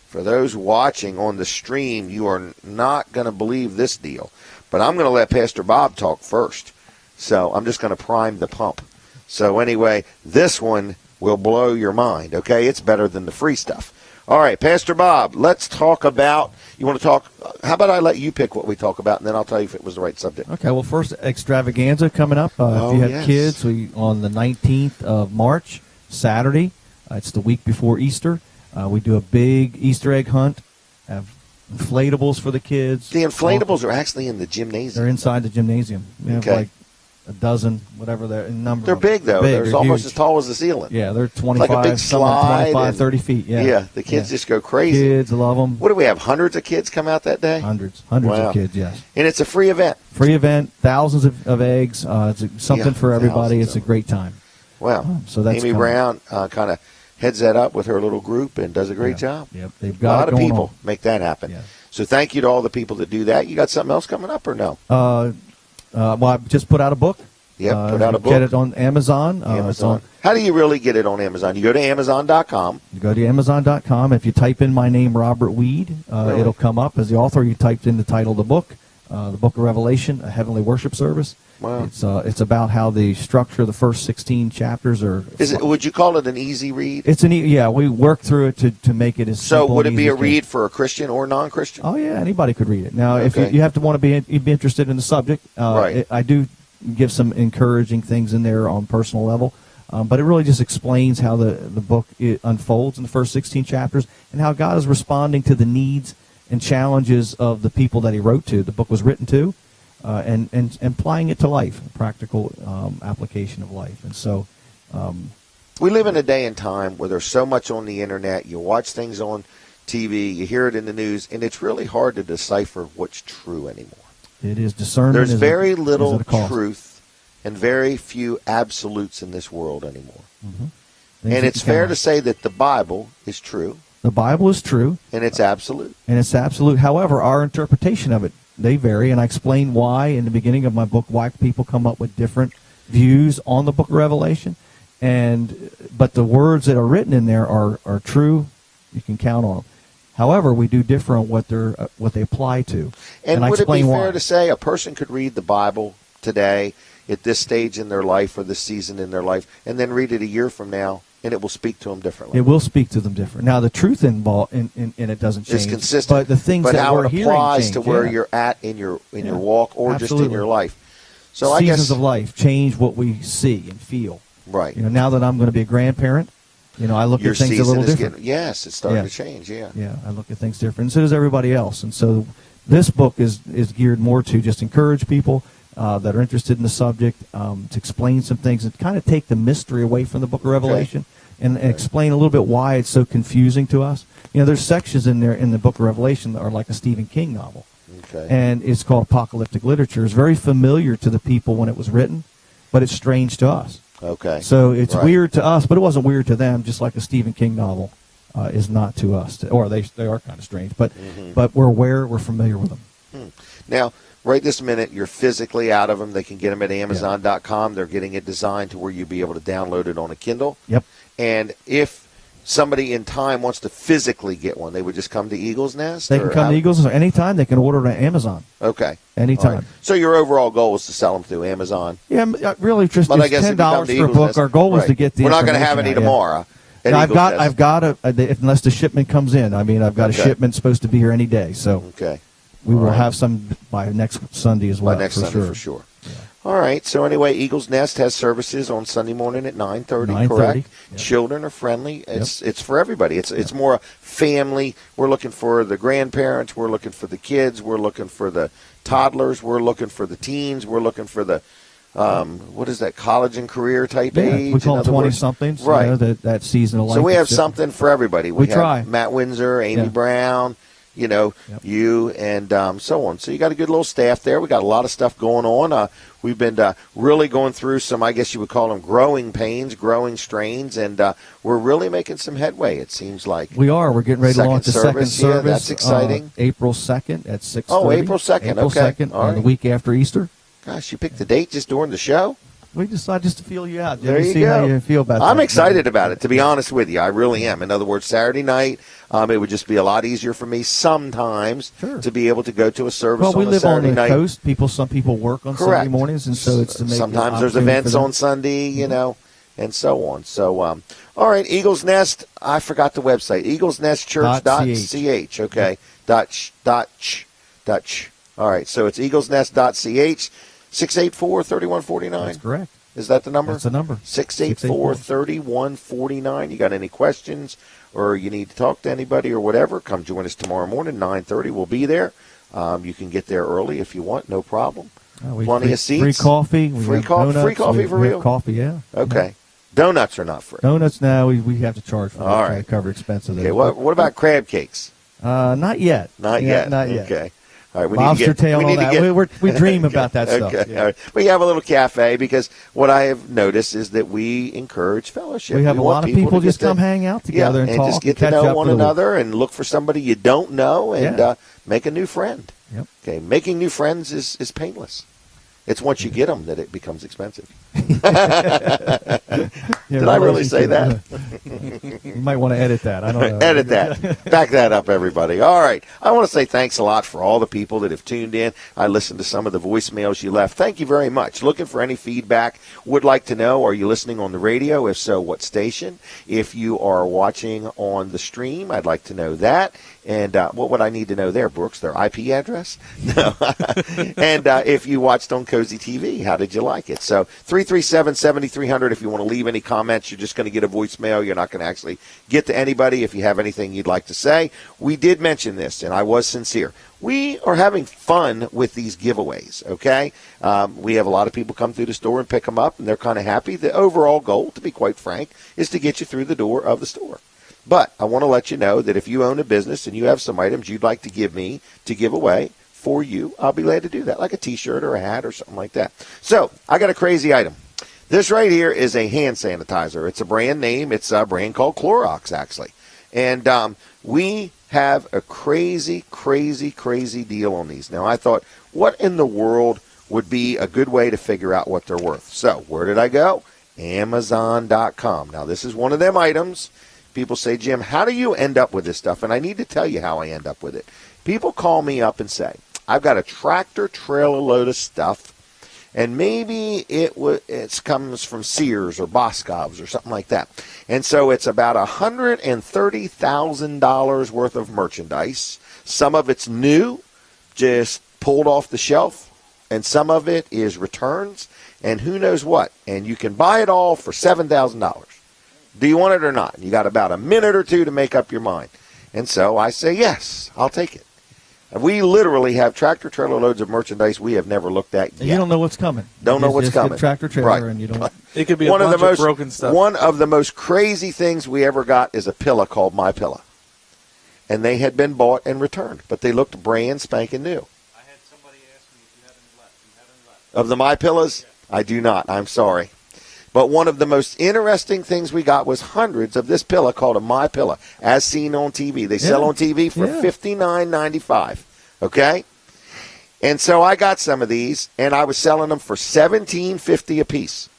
For those watching on the stream, you are not going to believe this deal. But I'm going to let Pastor Bob talk first. So I'm just going to prime the pump. So anyway, this one will blow your mind, okay? It's better than the free stuff. All right, Pastor Bob, let's talk about, how about I let you pick what we talk about, and then I'll tell you if it was the right subject. Okay, well, first, Extravaganza coming up. If you have kids, on the 19th of March, Saturday, it's the week before Easter. We do a big Easter egg hunt, have inflatables for the kids. The inflatables are actually in the gymnasium. They're inside the gymnasium. We have like a dozen, whatever they're in number. They're big, though. They're almost huge. As tall as the ceiling. Yeah, they're 25, like a big slide 25, 30 feet. Yeah, the kids just go crazy. Kids love them. What do we have, hundreds of kids come out that day? Hundreds of kids, yes. And it's a free event. Free event, thousands of eggs. It's something for everybody. It's a great time. Wow. So that's Amy Brown kind of heads that up with her little group and does a great job. Yep, they've got a lot of people on. make that happen. Yeah. So thank you to all the people that do that. You got something else coming up or no? Well, I just put out a book. Yeah, put out a book. Get it on Amazon. How do you really get it on Amazon? You go to Amazon.com. You go to Amazon.com. If you type in my name, Robert Weed, it'll come up as the author. You typed in the title of the book of Revelation, A Heavenly Worship Service. Wow. It's about how the structure of the first 16 chapters are. Would you call it an easy read? It's we work through it to make it as simple. So would it be a as read for a Christian or non-Christian? Oh yeah, anybody could read it. Now, if you have to want to be interested in the subject, right. I do give some encouraging things in there on personal level, but it really just explains how the book unfolds in the first 16 chapters and how God is responding to the needs and challenges of the people that He wrote to. The book was written to. And applying it to life, practical application of life. And so we live in a day and time where there's so much on the internet. You watch things on TV, you hear it in the news, and it's really hard to decipher what's true anymore. It is discernment. There's very little truth and very few absolutes in this world anymore. Mm-hmm. And it's fair to say that the Bible is true. The Bible is true. And it's absolute. However, our interpretation of it, they vary, and I explain why in the beginning of my book, why people come up with different views on the book of Revelation. But the words that are written in there are true. You can count on them. However, we do differ on what they apply to. And I would it be explain fair why. to say a person could read the Bible today at this stage in their life or this season in their life and then read it a year from now, and it will speak to them differently? It will speak to them different. Now, the truth involved in it doesn't change. It's consistent. But the things that how we're it hearing applies change, to where you're at in your walk or Absolutely. just in your life. So Seasons of life change what we see and feel. Right. Now that I'm going to be a grandparent, I look at things a little different. Yes, it's starting to change, yeah. Yeah, I look at things different. And so does everybody else. And so this book is geared more to just encourage people that are interested in the subject, to explain some things and kind of take the mystery away from the book of Revelation and explain a little bit why it's so confusing to us. There's sections in there in the book of Revelation that are like a Stephen King novel. Okay. And it's called apocalyptic literature. It's very familiar to the people when it was written, but it's strange to us. Okay. So it's weird to us, but it wasn't weird to them, just like a Stephen King novel is not to us. Or they are kind of strange, but we're familiar with them. Now, right this minute, you're physically out of them. They can get them at Amazon.com. They're getting it designed to where you'll be able to download it on a Kindle. Yep. And if somebody in time wants to physically get one, they would just come to Eagle's Nest? They can come to Eagle's Nest anytime. They can order it on Amazon. Okay. Anytime. Right. So your overall goal is to sell them through Amazon? Yeah, really just $10 for a book. Our goal is to get the We're not going to have any tomorrow. Now, I've got unless the shipment comes in. I mean, I've got a shipment supposed to be here any day. So we will have some by next Sunday as well. By next Sunday, for sure. Yeah. All right. So anyway, Eagle's Nest has services on Sunday morning at 9:30. Correct. Yep. Children are friendly. It's for everybody. It's more a family. We're looking for the grandparents. We're looking for the kids. We're looking for the toddlers. We're looking for the teens. We're looking for the what is that, college and career type age? We call them 20-somethings. Right. That season of life. So we have something for everybody. We try. have Matt Windsor, Amy Brown. You and so on. So you got a good little staff there. We got a lot of stuff going on. We've been really going through some, I guess you would call them growing pains, growing strains, and we're really making some headway, it seems like. We are. We're getting ready to launch the second service. Yeah, that's exciting. April 2nd at 6:30. Oh, April 2nd. April 2nd, the week after Easter. Gosh, you picked the date just during the show? We decided just to feel you out. There you see go. How you feel about I'm that. excited about it, to be honest with you. I really am. In other words, Saturday night, it would just be a lot easier for me sometimes to be able to go to a service on a Saturday night. Well, we live on the coast. Some people work on Sunday mornings, and so it's to make sometimes there's events on Sunday, and so on. So, all right, Eagles Nest. I forgot the website. EaglesNestChurch.ch. Okay. Dutch. All right. So it's EaglesNest.ch. 684-3149. That's correct. Is that the number? That's the number. 684-3149. You got any questions or you need to talk to anybody or whatever, come join us tomorrow morning, 9:30. We'll be there. You can get there early if you want, no problem. Plenty of seats. Free coffee. Free coffee for real? Coffee, yeah. Okay. Donuts are not free. Donuts now we have to charge for. All right. To cover expenses. Okay. What about crab cakes? Not yet. Not yet. Okay. All right, Lobster tail and all that. We dream about that stuff. Okay. Yeah. All right. We have a little cafe because what I have noticed is that we encourage fellowship. We have a lot of people just come hang out together and talk just get and to catch know up one another and look for somebody you don't know and make a new friend. Yep. Okay, making new friends is painless. It's once you get them that it becomes expensive. Did I really say that? You might want to edit that. I don't know. Edit that. Back that up, everybody. All right. I want to say thanks a lot for all the people that have tuned in. I listened to some of the voicemails you left. Thank you very much. Looking for any feedback. Would like to know, are you listening on the radio? If so, what station? If you are watching on the stream, I'd like to know that. And what would I need to know there, Brooks? Their IP address? No. And if you watched on Cozy TV, how did you like it? So 337-7300, if you want to leave any comments, you're just going to get a voicemail. You're not going to actually get to anybody. If you have anything you'd like to say, we did mention this, and I was sincere. We are having fun with these giveaways, okay? We have a lot of people come through the store and pick them up, and they're kind of happy. The overall goal, to be quite frank, is to get you through the door of the store. But I want to let you know that if you own a business and you have some items you'd like to give me to give away for you, I'll be glad to do that, like a T-shirt or a hat or something like that. So I got a crazy item. This right here is a hand sanitizer. It's a brand name. It's a brand called Clorox, actually. And we have a crazy, crazy, crazy deal on these. Now, I thought, what in the world would be a good way to figure out what they're worth? So where did I go? Amazon.com. Now, this is one of them items. People say, Jim, how do you end up with this stuff? And I need to tell you how I end up with it. People call me up and say, I've got a tractor trailer load of stuff, and maybe it comes from Sears or Boscov's or something like that. And so it's about $130,000 worth of merchandise. Some of it's new, just pulled off the shelf, and some of it is returns, and who knows what. And you can buy it all for $7,000. Do you want it or not? You got about a minute or two to make up your mind. And so I say, yes, I'll take it. We literally have tractor trailer loads of merchandise we have never looked at yet. You don't know what's coming. Don't know what's coming. Get tractor trailer right. And you don't. It could be a bunch of broken stuff. One of the most crazy things we ever got is a pillow called My Pillow. And they had been bought and returned, but they looked brand spanking new. I had somebody ask me if you have any left. You have any left? Of the My Pillows? Yeah. I do not. I'm sorry. But one of the most interesting things we got was hundreds of this pillow called a My Pillow, as seen on TV. They sell on TV for $59.95. Okay? And so I got some of these, and I was selling them for $17.50 a piece.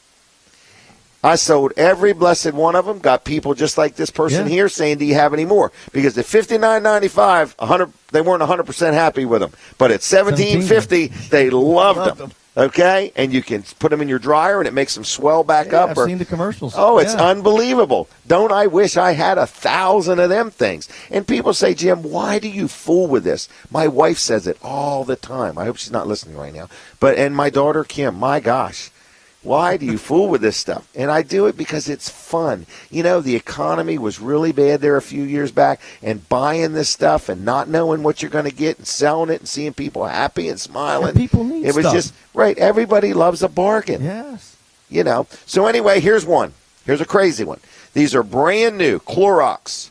I sold every blessed one of them, got people just like this person here saying, do you have any more? Because at $59.95, they weren't 100% happy with them. But at $17.50, they loved them. Okay? And you can put them in your dryer, and it makes them swell back up. I've seen the commercials. Oh, it's unbelievable. Don't I wish I had 1,000 of them things? And people say, Jim, why do you fool with this? My wife says it all the time. I hope she's not listening right now. And my daughter, Kim, my gosh. Why do you fool with this stuff? And I do it because it's fun. You know, the economy was really bad there a few years back, and buying this stuff and not knowing what you're going to get and selling it and seeing people happy and smiling. And people need it was stuff. Just, right, everybody loves a bargain. Yes. You know. So anyway, here's one. Here's a crazy one. These are brand new Clorox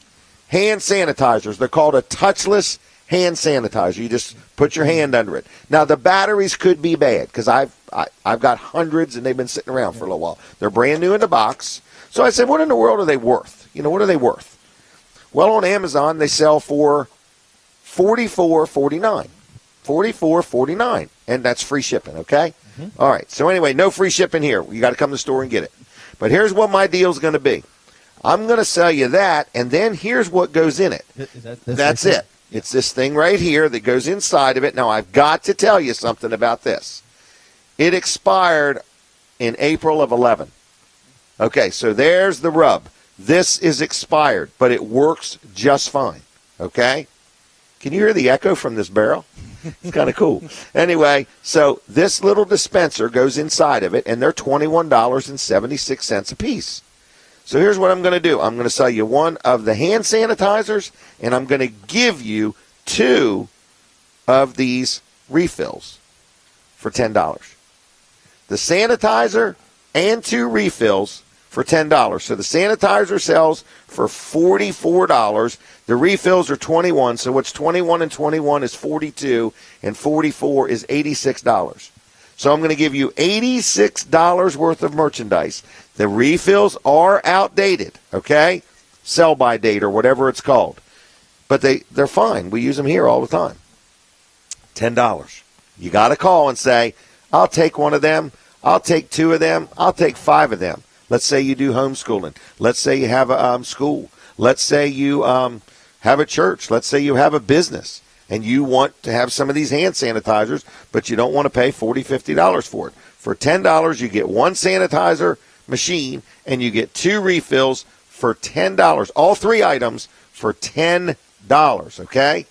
hand sanitizers. They're called a touchless hand sanitizer. You just put your hand under it. Now, the batteries could be bad because I've got hundreds, and they've been sitting around for a little while. They're brand new in the box. So I said, what in the world are they worth? You know, what are they worth? Well, on Amazon, they sell for $44.49. $44.49. And that's free shipping, okay? Mm-hmm. All right. So anyway, no free shipping here. You got to come to the store and get it. But here's what my deal's going to be. I'm going to sell you that, and then here's what goes in it. That's it. It's this thing right here that goes inside of it. Now, I've got to tell you something about this. It expired in April of 11. Okay, so there's the rub. This is expired, but it works just fine. Okay? Can you hear the echo from this barrel? It's kind of cool. Anyway, so this little dispenser goes inside of it, and they're $21.76 a piece. So here's what I'm going to do. I'm going to sell you one of the hand sanitizers, and I'm going to give you 2 of these refills for $10. The sanitizer and 2 refills for $10. So the sanitizer sells for $44. The refills are $21. So what's 21 and 21 is $42, and $44 is $86. So I'm going to give you $86 worth of merchandise. The refills are outdated, okay? Sell-by date or whatever it's called. But they're fine. We use them here all the time. $10. You got to call and say, I'll take one of them. I'll take 2 of them. I'll take 5 of them. Let's say you do homeschooling. Let's say you have a school. Let's say you have a church. Let's say you have a business, and you want to have some of these hand sanitizers, but you don't want to pay $40, $50 for it. For $10, you get 1 sanitizer machine, and you get 2 refills for $10. All 3 items for $10, okay?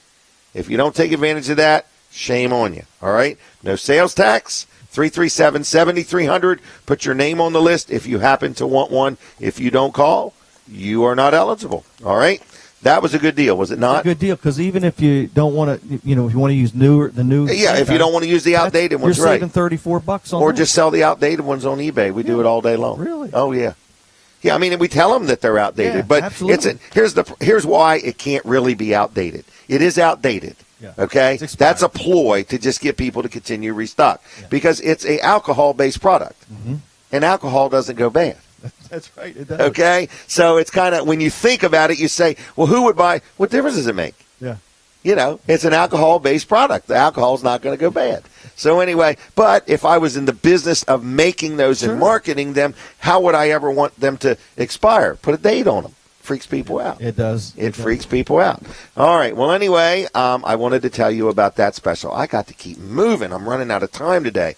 If you don't take advantage of that, shame on you, all right? No sales tax. 337-7300. Put your name on the list if you happen to want one. If you don't call, you are not eligible. All right? That was a good deal, was it not? It's a good deal, because even if you don't want to, if you want to use the new. Yeah, if you don't want to use the outdated ones, you're saving $34 on or that. Just sell the outdated ones on eBay. We do it all day long. Really? Oh, yeah. Yeah, I mean, we tell them that they're outdated, Yeah, but absolutely. here's why it can't really be outdated. It is outdated. Yeah. Okay? That's a ploy to just get people to continue restock because it's a alcohol-based product. Mm-hmm. And alcohol doesn't go bad. That's right. It does. Okay? So it's kind of, when you think about it, you say, well, who would buy? What difference does it make? Yeah. It's an alcohol-based product. The alcohol's not going to go bad. So anyway, but if I was in the business of making those and marketing them, how would I ever want them to expire? Put a date on them. Freaks people out. It does. It freaks people out. All right. Well, anyway, I wanted to tell you about that special. I got to keep moving. I'm running out of time today.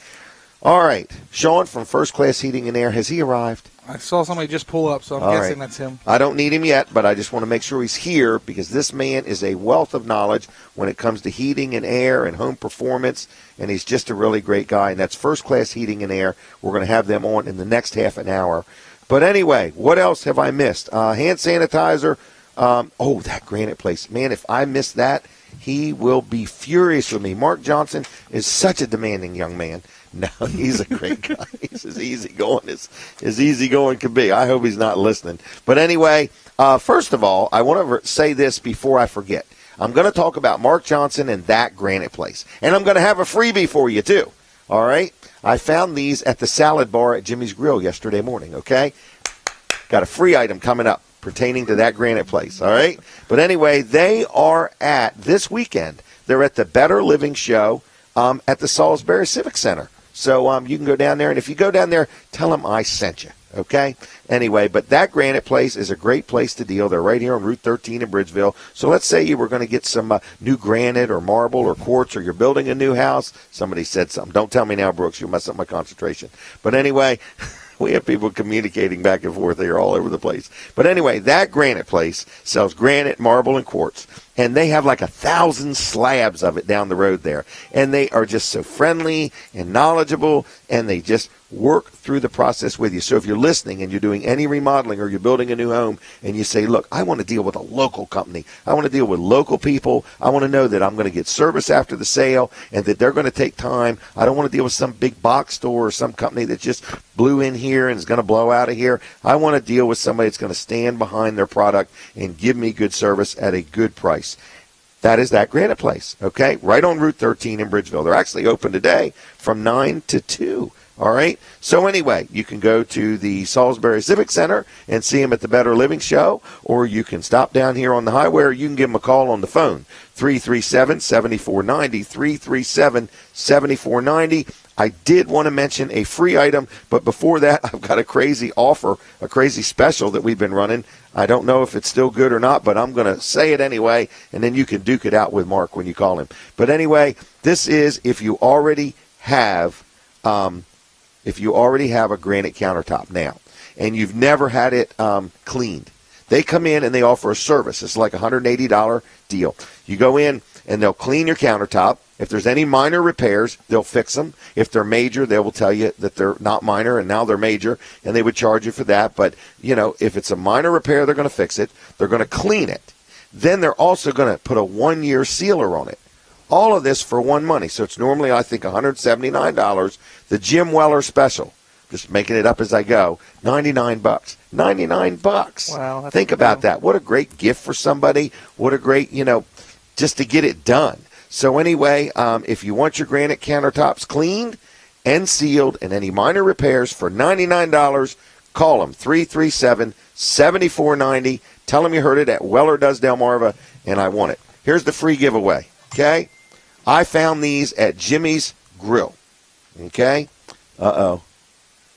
All right. Sean from First Class Heating and Air, has he arrived? I saw somebody just pull up, so I'm guessing that's him. I don't need him yet, but I just want to make sure he's here because this man is a wealth of knowledge when it comes to heating and air and home performance, and he's just a really great guy, and that's First Class Heating and Air. We're going to have them on in the next half an hour. But anyway, what else have I missed? Hand sanitizer. That Granite Place. Man, if I miss that, he will be furious with me. Mark Johnson is such a demanding young man. No, he's a great guy. He's as easygoing as easygoing can be. I hope he's not listening. But anyway, first of all, I want to say this before I forget. I'm going to talk about Mark Johnson and that Granite Place. And I'm going to have a freebie for you, too. All right? I found these at the salad bar at Jimmy's Grill yesterday morning, okay? Got a free item coming up pertaining to that Granite Place, all right? But anyway, they are this weekend, they're at the Better Living Show at the Salisbury Civic Center. So you can go down there, and if you go down there, tell them I sent you, okay? Anyway, but that Granite Place is a great place to deal. They're right here on Route 13 in Bridgeville. So let's say you were going to get some new granite or marble or quartz, or you're building a new house. Somebody said something. Don't tell me now, Brooks. You'll mess up my concentration. But anyway, we have people communicating back and forth here all over the place. But anyway, that Granite Place sells granite, marble, and quartz. And they have like 1,000 slabs of it down the road there. And they are just so friendly and knowledgeable, and they just work through the process with you. So if you're listening and you're doing any remodeling or you're building a new home and you say, look, I want to deal with a local company. I want to deal with local people. I want to know that I'm going to get service after the sale and that they're going to take time. I don't want to deal with some big box store or some company that just blew in here and is going to blow out of here. I want to deal with somebody that's going to stand behind their product and give me good service at a good price. That is that Granite Place, okay? Right on Route 13 in Bridgeville. They're actually open today from 9 to 2. All right. So anyway, you can go to the Salisbury Civic Center and see them at the Better Living Show, or you can stop down here on the highway, or you can give them a call on the phone, 337-7490, 337-7490. I did want to mention a free item, but before that, I've got a crazy offer, a crazy special that we've been running. I don't know if it's still good or not, but I'm going to say it anyway, and then you can duke it out with Mark when you call him. But anyway, this is if you already have a granite countertop now. and you've never had it cleaned. They come in and they offer a service. It's like a $180 deal. You go in and they'll clean your countertop. If there's any minor repairs, they'll fix them. If they're major, they will tell you that they're not minor and now they're major, and they would charge you for that. But, if it's a minor repair, they're going to fix it. They're going to clean it. Then they're also going to put a 1-year sealer on it. All of this for one money. So it's normally, I think, $179. The Jim Weller special, just making it up as I go, $99. $99. Wow. Think about that. What a great gift for somebody. What a great, just to get it done. So anyway, if you want your granite countertops cleaned and sealed and any minor repairs for $99, call them, 337-7490. Tell them you heard it at Weller Does Delmarva, and I want it. Here's the free giveaway, okay? I found these at Jimmy's Grill, okay? Uh-oh.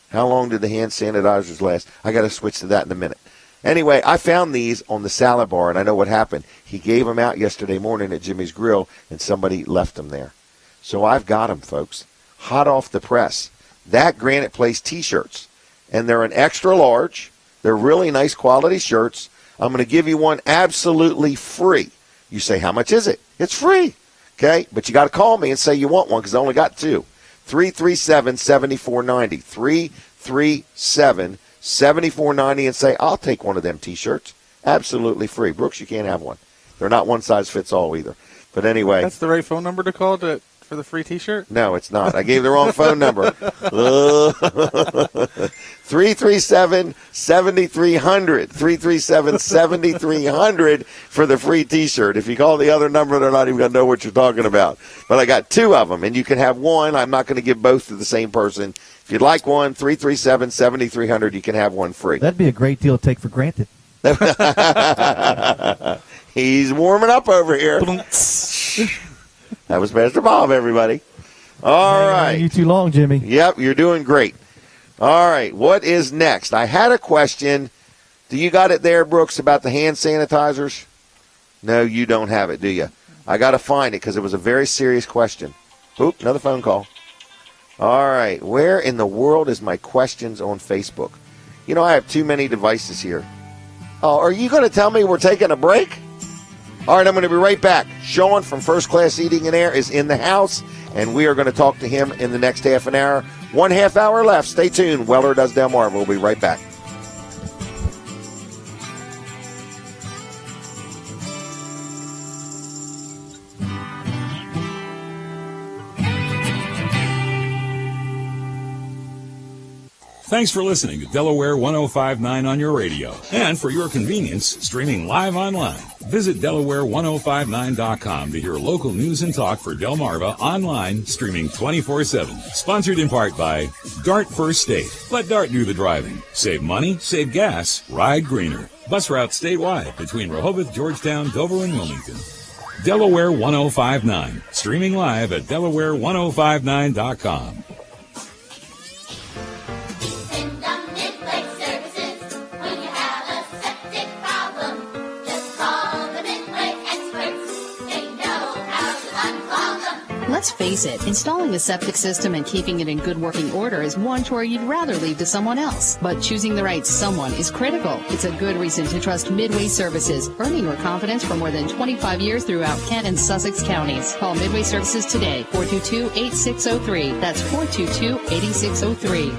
How long did the hand sanitizers last? I got to switch to that in a minute. Anyway, I found these on the salad bar, and I know what happened. He gave them out yesterday morning at Jimmy's Grill, and somebody left them there. So I've got them, folks, hot off the press. That Granite Place T-shirts, and they're an extra large. They're really nice quality shirts. I'm going to give you one absolutely free. You say, how much is it? It's free, okay? But you got to call me and say you want one because I only got 2. 337-7490. 337-7490 and say, I'll take one of them T-shirts. Absolutely free. Brooks, you can't have one. They're not one size fits all either. But anyway. That's the right phone number to call for the free T-shirt? No, it's not. I gave the wrong phone number. 337-7300. 337-7300 for the free T-shirt. If you call the other number, they're not even going to know what you're talking about. But I got 2 of them, and you can have one. I'm not going to give both to the same person. If you'd like one, 337-7300, you can have one free. That'd be a great deal to take for granted. He's warming up over here. That was Pastor Bob, everybody. All right. You too long, Jimmy. Yep, you're doing great. All right, what is next? I had a question. Do you got it there, Brooks, about the hand sanitizers? No, you don't have it, do you? I got to find it because it was a very serious question. Oop, another phone call. All right, where in the world is my questions on Facebook? I have too many devices here. Oh, are you going to tell me we're taking a break? All right, I'm going to be right back. Sean from First Class Eating and Air is in the house, and we are going to talk to him in the next half an hour. 1/2 hour left. Stay tuned. Weller Does Delmarva. We'll be right back. Thanks for listening to Delaware 105.9 on your radio. And for your convenience, streaming live online. Visit Delaware1059.com to hear local news and talk for Delmarva online, streaming 24/7. Sponsored in part by Dart First State. Let Dart do the driving. Save money, save gas, ride greener. Bus routes statewide between Rehoboth, Georgetown, Dover, and Wilmington. Delaware 105.9. Streaming live at Delaware1059.com. Let's face it, installing a septic system and keeping it in good working order is one chore you'd rather leave to someone else. But choosing the right someone is critical. It's a good reason to trust Midway Services, earning your confidence for more than 25 years throughout Kent and Sussex counties. Call Midway Services today, 422-8603. That's 422-8603.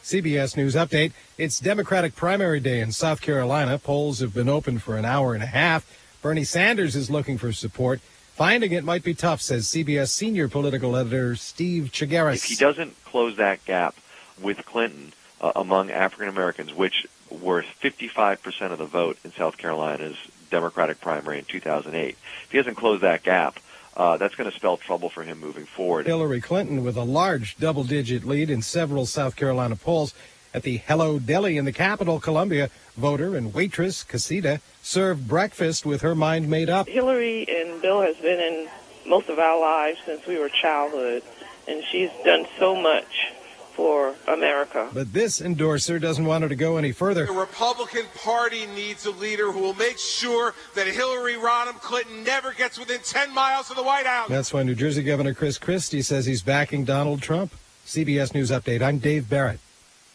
CBS News Update. It's Democratic primary day in South Carolina. Polls have been open for an hour and a half. Bernie Sanders is looking for support. Finding it might be tough, says CBS senior political editor Steve Chigueras. If he doesn't close that gap with Clinton among African Americans, which were 55% of the vote in South Carolina's Democratic primary in 2008, if he doesn't close that gap, that's going to spell trouble for him moving forward. Hillary Clinton with a large double-digit lead in several South Carolina polls. At the Hello Deli in the capital, Columbia, voter and waitress Casita served breakfast with her mind made up. Hillary and Bill has been in most of our lives since we were childhood, and she's done so much for America. But this endorser doesn't want her to go any further. The Republican Party needs a leader who will make sure that Hillary Rodham Clinton never gets within 10 miles of the White House. That's why New Jersey Governor Chris Christie says he's backing Donald Trump. CBS News Update. I'm Dave Barrett.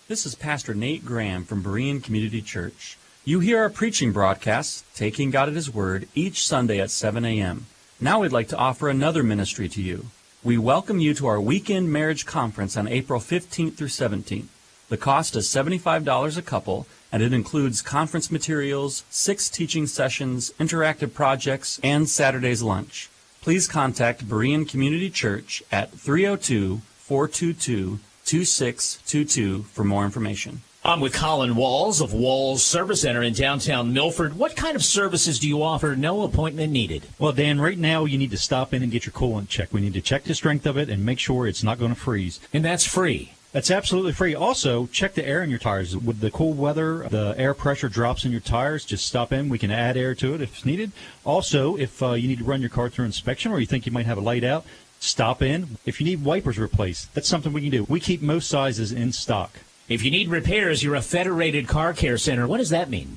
This is Pastor Nate Graham from Berean Community Church. You hear our preaching broadcasts, Taking God at His Word, each Sunday at 7 a.m. Now we'd like to offer another ministry to you. We welcome you to our weekend marriage conference on April 15th through 17th. The cost is $75 a couple, and it includes conference materials, 6 teaching sessions, interactive projects, and Saturday's lunch. Please contact Berean Community Church at 302-422-2622 for more information. I'm with Colin Walls of Walls Service Center in downtown Milford. What kind of services do you offer? No appointment needed. Well, Dan, right now you need to stop in and get your coolant checked. We need to check the strength of it and make sure it's not going to freeze. And that's free. That's absolutely free. Also, check the air in your tires. With the cool weather, the air pressure drops in your tires. Just stop in. We can add air to it if needed. Also, if you need to run your car through inspection or you think you might have a light out, stop in. If you need wipers replaced, that's something we can do. We keep most sizes in stock. If you need repairs, you're a Federated Car Care Center. What does that mean?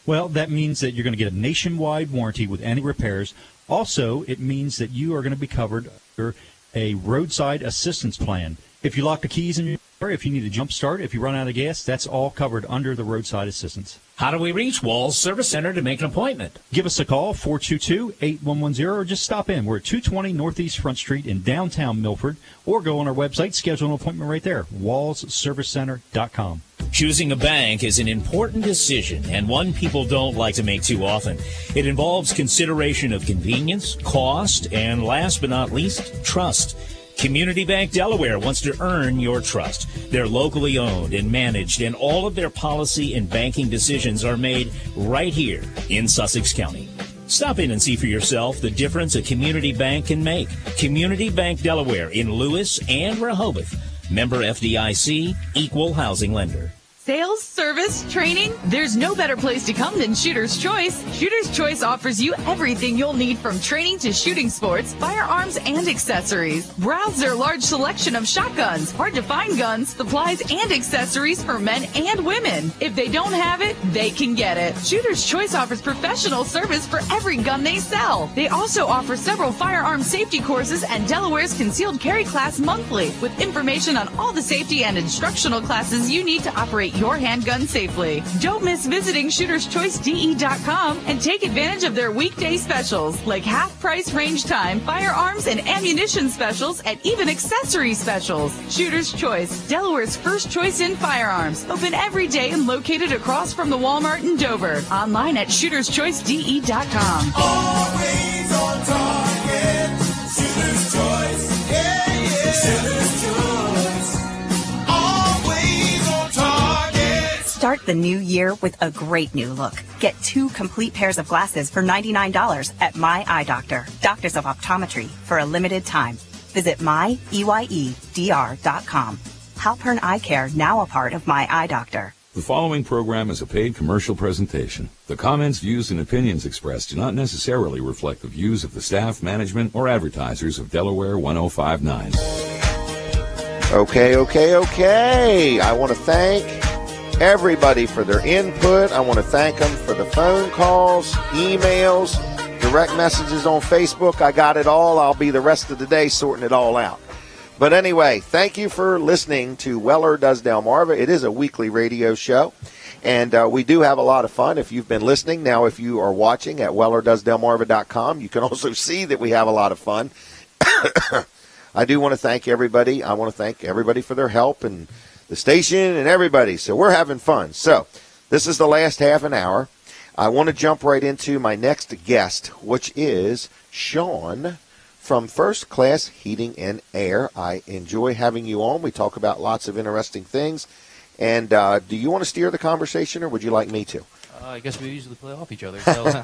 Well, that means that you're going to get a nationwide warranty with any repairs. Also, it means that you are going to be covered under a roadside assistance plan. If you lock the keys in your car, if you need a jump start, if you run out of gas, that's all covered under the roadside assistance. How do we reach Walls Service Center to make an appointment? Give us a call, 422-8110, or just stop in. We're at 220 Northeast Front Street in downtown Milford, or go on our website, schedule an appointment right there, wallsservicecenter.com. Choosing a bank is an important decision and one people don't like to make too often. It involves consideration of convenience, cost, and last but not least, trust. Community Bank Delaware wants to earn your trust. They're locally owned and managed, and all of their policy and banking decisions are made right here in Sussex County. Stop in and see for yourself the difference a community bank can make. Community Bank Delaware in Lewis and Rehoboth. Member FDIC, equal housing lender. Sales, service, training, there's no better place to come than Shooter's Choice. Shooter's Choice offers you everything you'll need from training to shooting sports, firearms, and accessories. Browse their large selection of shotguns, hard-to-find guns, supplies, and accessories for men and women. If they don't have it, they can get it. Shooter's Choice offers professional service for every gun they sell. They also offer several firearm safety courses and Delaware's concealed carry class monthly, with information on all the safety and instructional classes you need to operate your handgun safely. Don't miss visiting shooterschoicede.com and take advantage of their weekday specials like half-price range time, firearms and ammunition specials, and even accessory specials. Shooter's Choice, Delaware's first choice in firearms. Open every day and located across from the Walmart in Dover. Online at shooterschoicede.com. Always on target. Shooter's Choice. Yeah, yeah. Shooter's Choice. Start the new year with a great new look. Get 2 complete pairs of glasses for $99 at My Eye Doctor, Doctors of Optometry, for a limited time. Visit myeyedr.com. Halpern Eye Care, now a part of My Eye Doctor. The following program is a paid commercial presentation. The comments, views, and opinions expressed do not necessarily reflect the views of the staff, management, or advertisers of Delaware 1059. Okay. I want to thank everybody for their input. I want to thank them for the phone calls, emails, direct messages on Facebook. I got it all. I'll be the rest of the day sorting it all out. But anyway, thank you for listening to Weller Does Delmarva. It is a weekly radio show, and we do have a lot of fun if you've been listening. Now, if you are watching at wellerdoesdelmarva.com, you can also see that we have a lot of fun. I do want to thank everybody. I want to thank everybody for their help and the station and everybody. So we're having fun. So this is the last half an hour. I want to jump right into my next guest, which is Sean from First Class Heating and Air. I enjoy having you on. We talk about lots of interesting things. And do you want to steer the conversation, or would you like me to? I guess we usually play off each other. So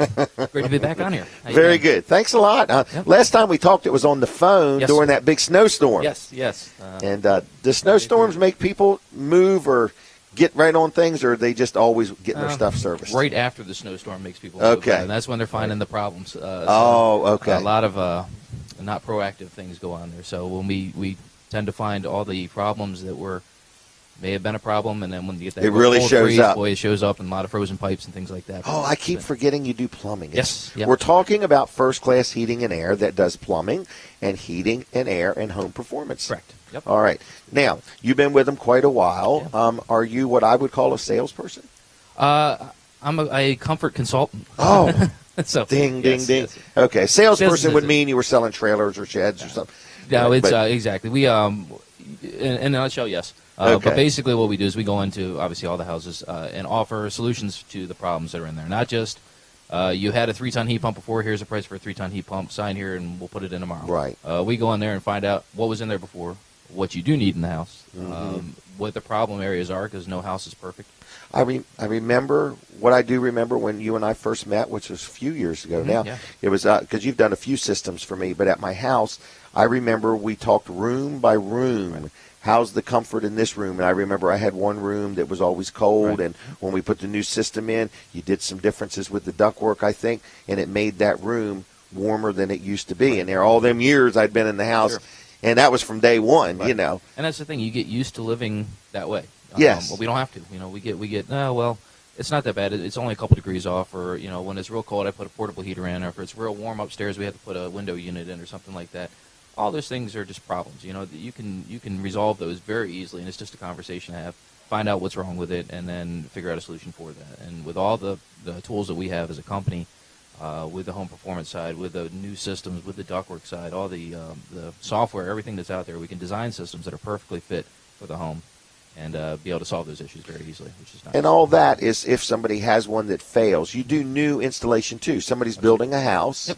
great to be back on here. Very good. Thanks a lot. Yep. Last time we talked, it was on the phone during that big snowstorm. Yes. And do snowstorms make people move or get right on things, or are they just always getting their stuff serviced? Right after the snowstorm makes people move. Okay. And that's when they're finding the problems. Okay. A lot of not proactive things go on there. So when we tend to find all the problems that were may have been a problem, and then when you get that it really cold shows freeze, up. boy, it shows up in a lot of frozen pipes and things like that. Oh, I keep forgetting you do plumbing. Yes. Yep. We're talking about first-class heating and air that does plumbing and heating and air and home performance. Correct. Yep. All right. Now, you've been with them quite a while. Yeah. Are you what I would call a salesperson? I'm a comfort consultant. Oh, so ding, yes, ding. Yes. Okay, salesperson Business would is- mean you were selling trailers or sheds or something. No, Right, it's but- exactly. We in a nutshell, yes. Okay. But basically, what we do is we go into obviously all the houses and offer solutions to the problems that are in there. Not just you had a 3-ton heat pump before. Here's a price for a 3-ton heat pump. Sign here, and we'll put it in tomorrow. Right. We go in there and find out what was in there before, what you do need in the house, what the problem areas are, because no house is perfect. I remember what I do remember when you and I first met, which was a few years ago now. Yeah. It was because you've done a few systems for me, but at my house, I remember we talked room by room. Right. How's the comfort in this room? And I remember I had one room that was always cold, and when we put the new system in, you did some differences with the ductwork, I think, and it made that room warmer than it used to be. And there, all them years I'd been in the house, and that was from day one, you know. And that's the thing; you get used to living that way. Yes. But we don't have to. You know, we get. Oh well, it's not that bad. It's only a couple degrees off, or when it's real cold, I put a portable heater in, or if it's real warm upstairs, we have to put a window unit in, or something like that. All those things are just problems. You can resolve those very easily, and it's just a conversation to have. Find out what's wrong with it, and then figure out a solution for that. And with all the tools that we have as a company, with the home performance side, with the new systems, with the ductwork side, all the software, everything that's out there, we can design systems that are perfectly fit for the home, and be able to solve those issues very easily, which is nice. And all that is if somebody has one that fails. You do new installation too. Somebody's building a house. Yep.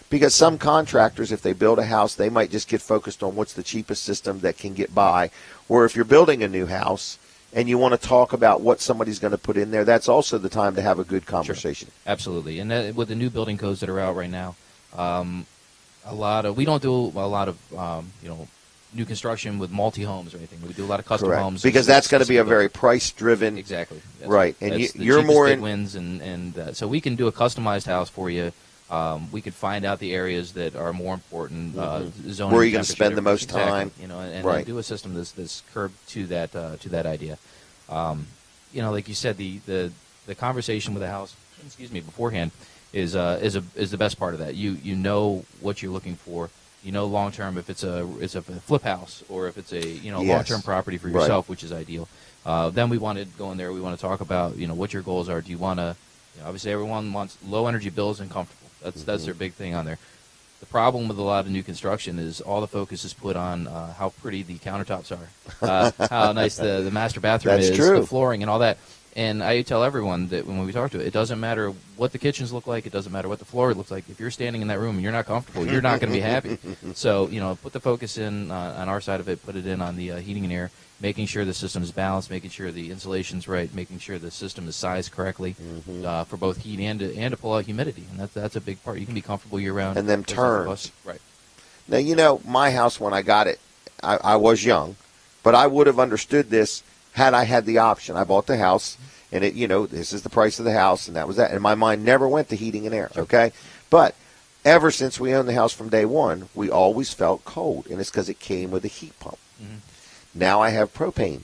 Because some contractors, if they build a house, they might just get focused on what's the cheapest system that can get by. Or if you're building a new house and you want to talk about what somebody's going to put in there, that's also the time to have a good conversation. Sure. Absolutely. And with the new building codes that are out right now, we don't do a lot of new construction with multi-homes or anything. We do a lot of custom Correct. homes. Because that's going to be a very price-driven. Exactly. Right. And that's you're more in. Wins, and so we can do a customized house for you. We could find out the areas that are more important, zoning, where you're going to spend the most time, and do a system that's curbed to that idea. Like you said, the conversation with the house, beforehand is the best part of that. You know what you're looking for. You know long term if it's a flip house or if it's a long term property for yourself, which is ideal. Then we want to go in there. We want to talk about what your goals are. Do you want to? Obviously, everyone wants low energy bills and comfortable. That's their big thing on there. The problem with a lot of new construction is all the focus is put on how pretty the countertops are, how nice the master bathroom is, the flooring, and all that. And I tell everyone that when we talk to it doesn't matter what the kitchens look like, it doesn't matter what the floor looks like. If you're standing in that room and you're not comfortable, you're not going to be happy. So, put the focus in on our side of it, put it in on the heating and air, making sure the system is balanced, making sure the insulation's right, making sure the system is sized correctly for both heat and to pull out humidity. And that's a big part. You can be comfortable year-round. And them turns. Right. Now, my house, when I got it, I was young, but I would have understood this had I had the option. I bought the house, and this is the price of the house, and that was that. And my mind never went to heating and air, okay? But ever since we owned the house from day one, we always felt cold, and it's because it came with a heat pump. Mm-hmm. Now I have propane,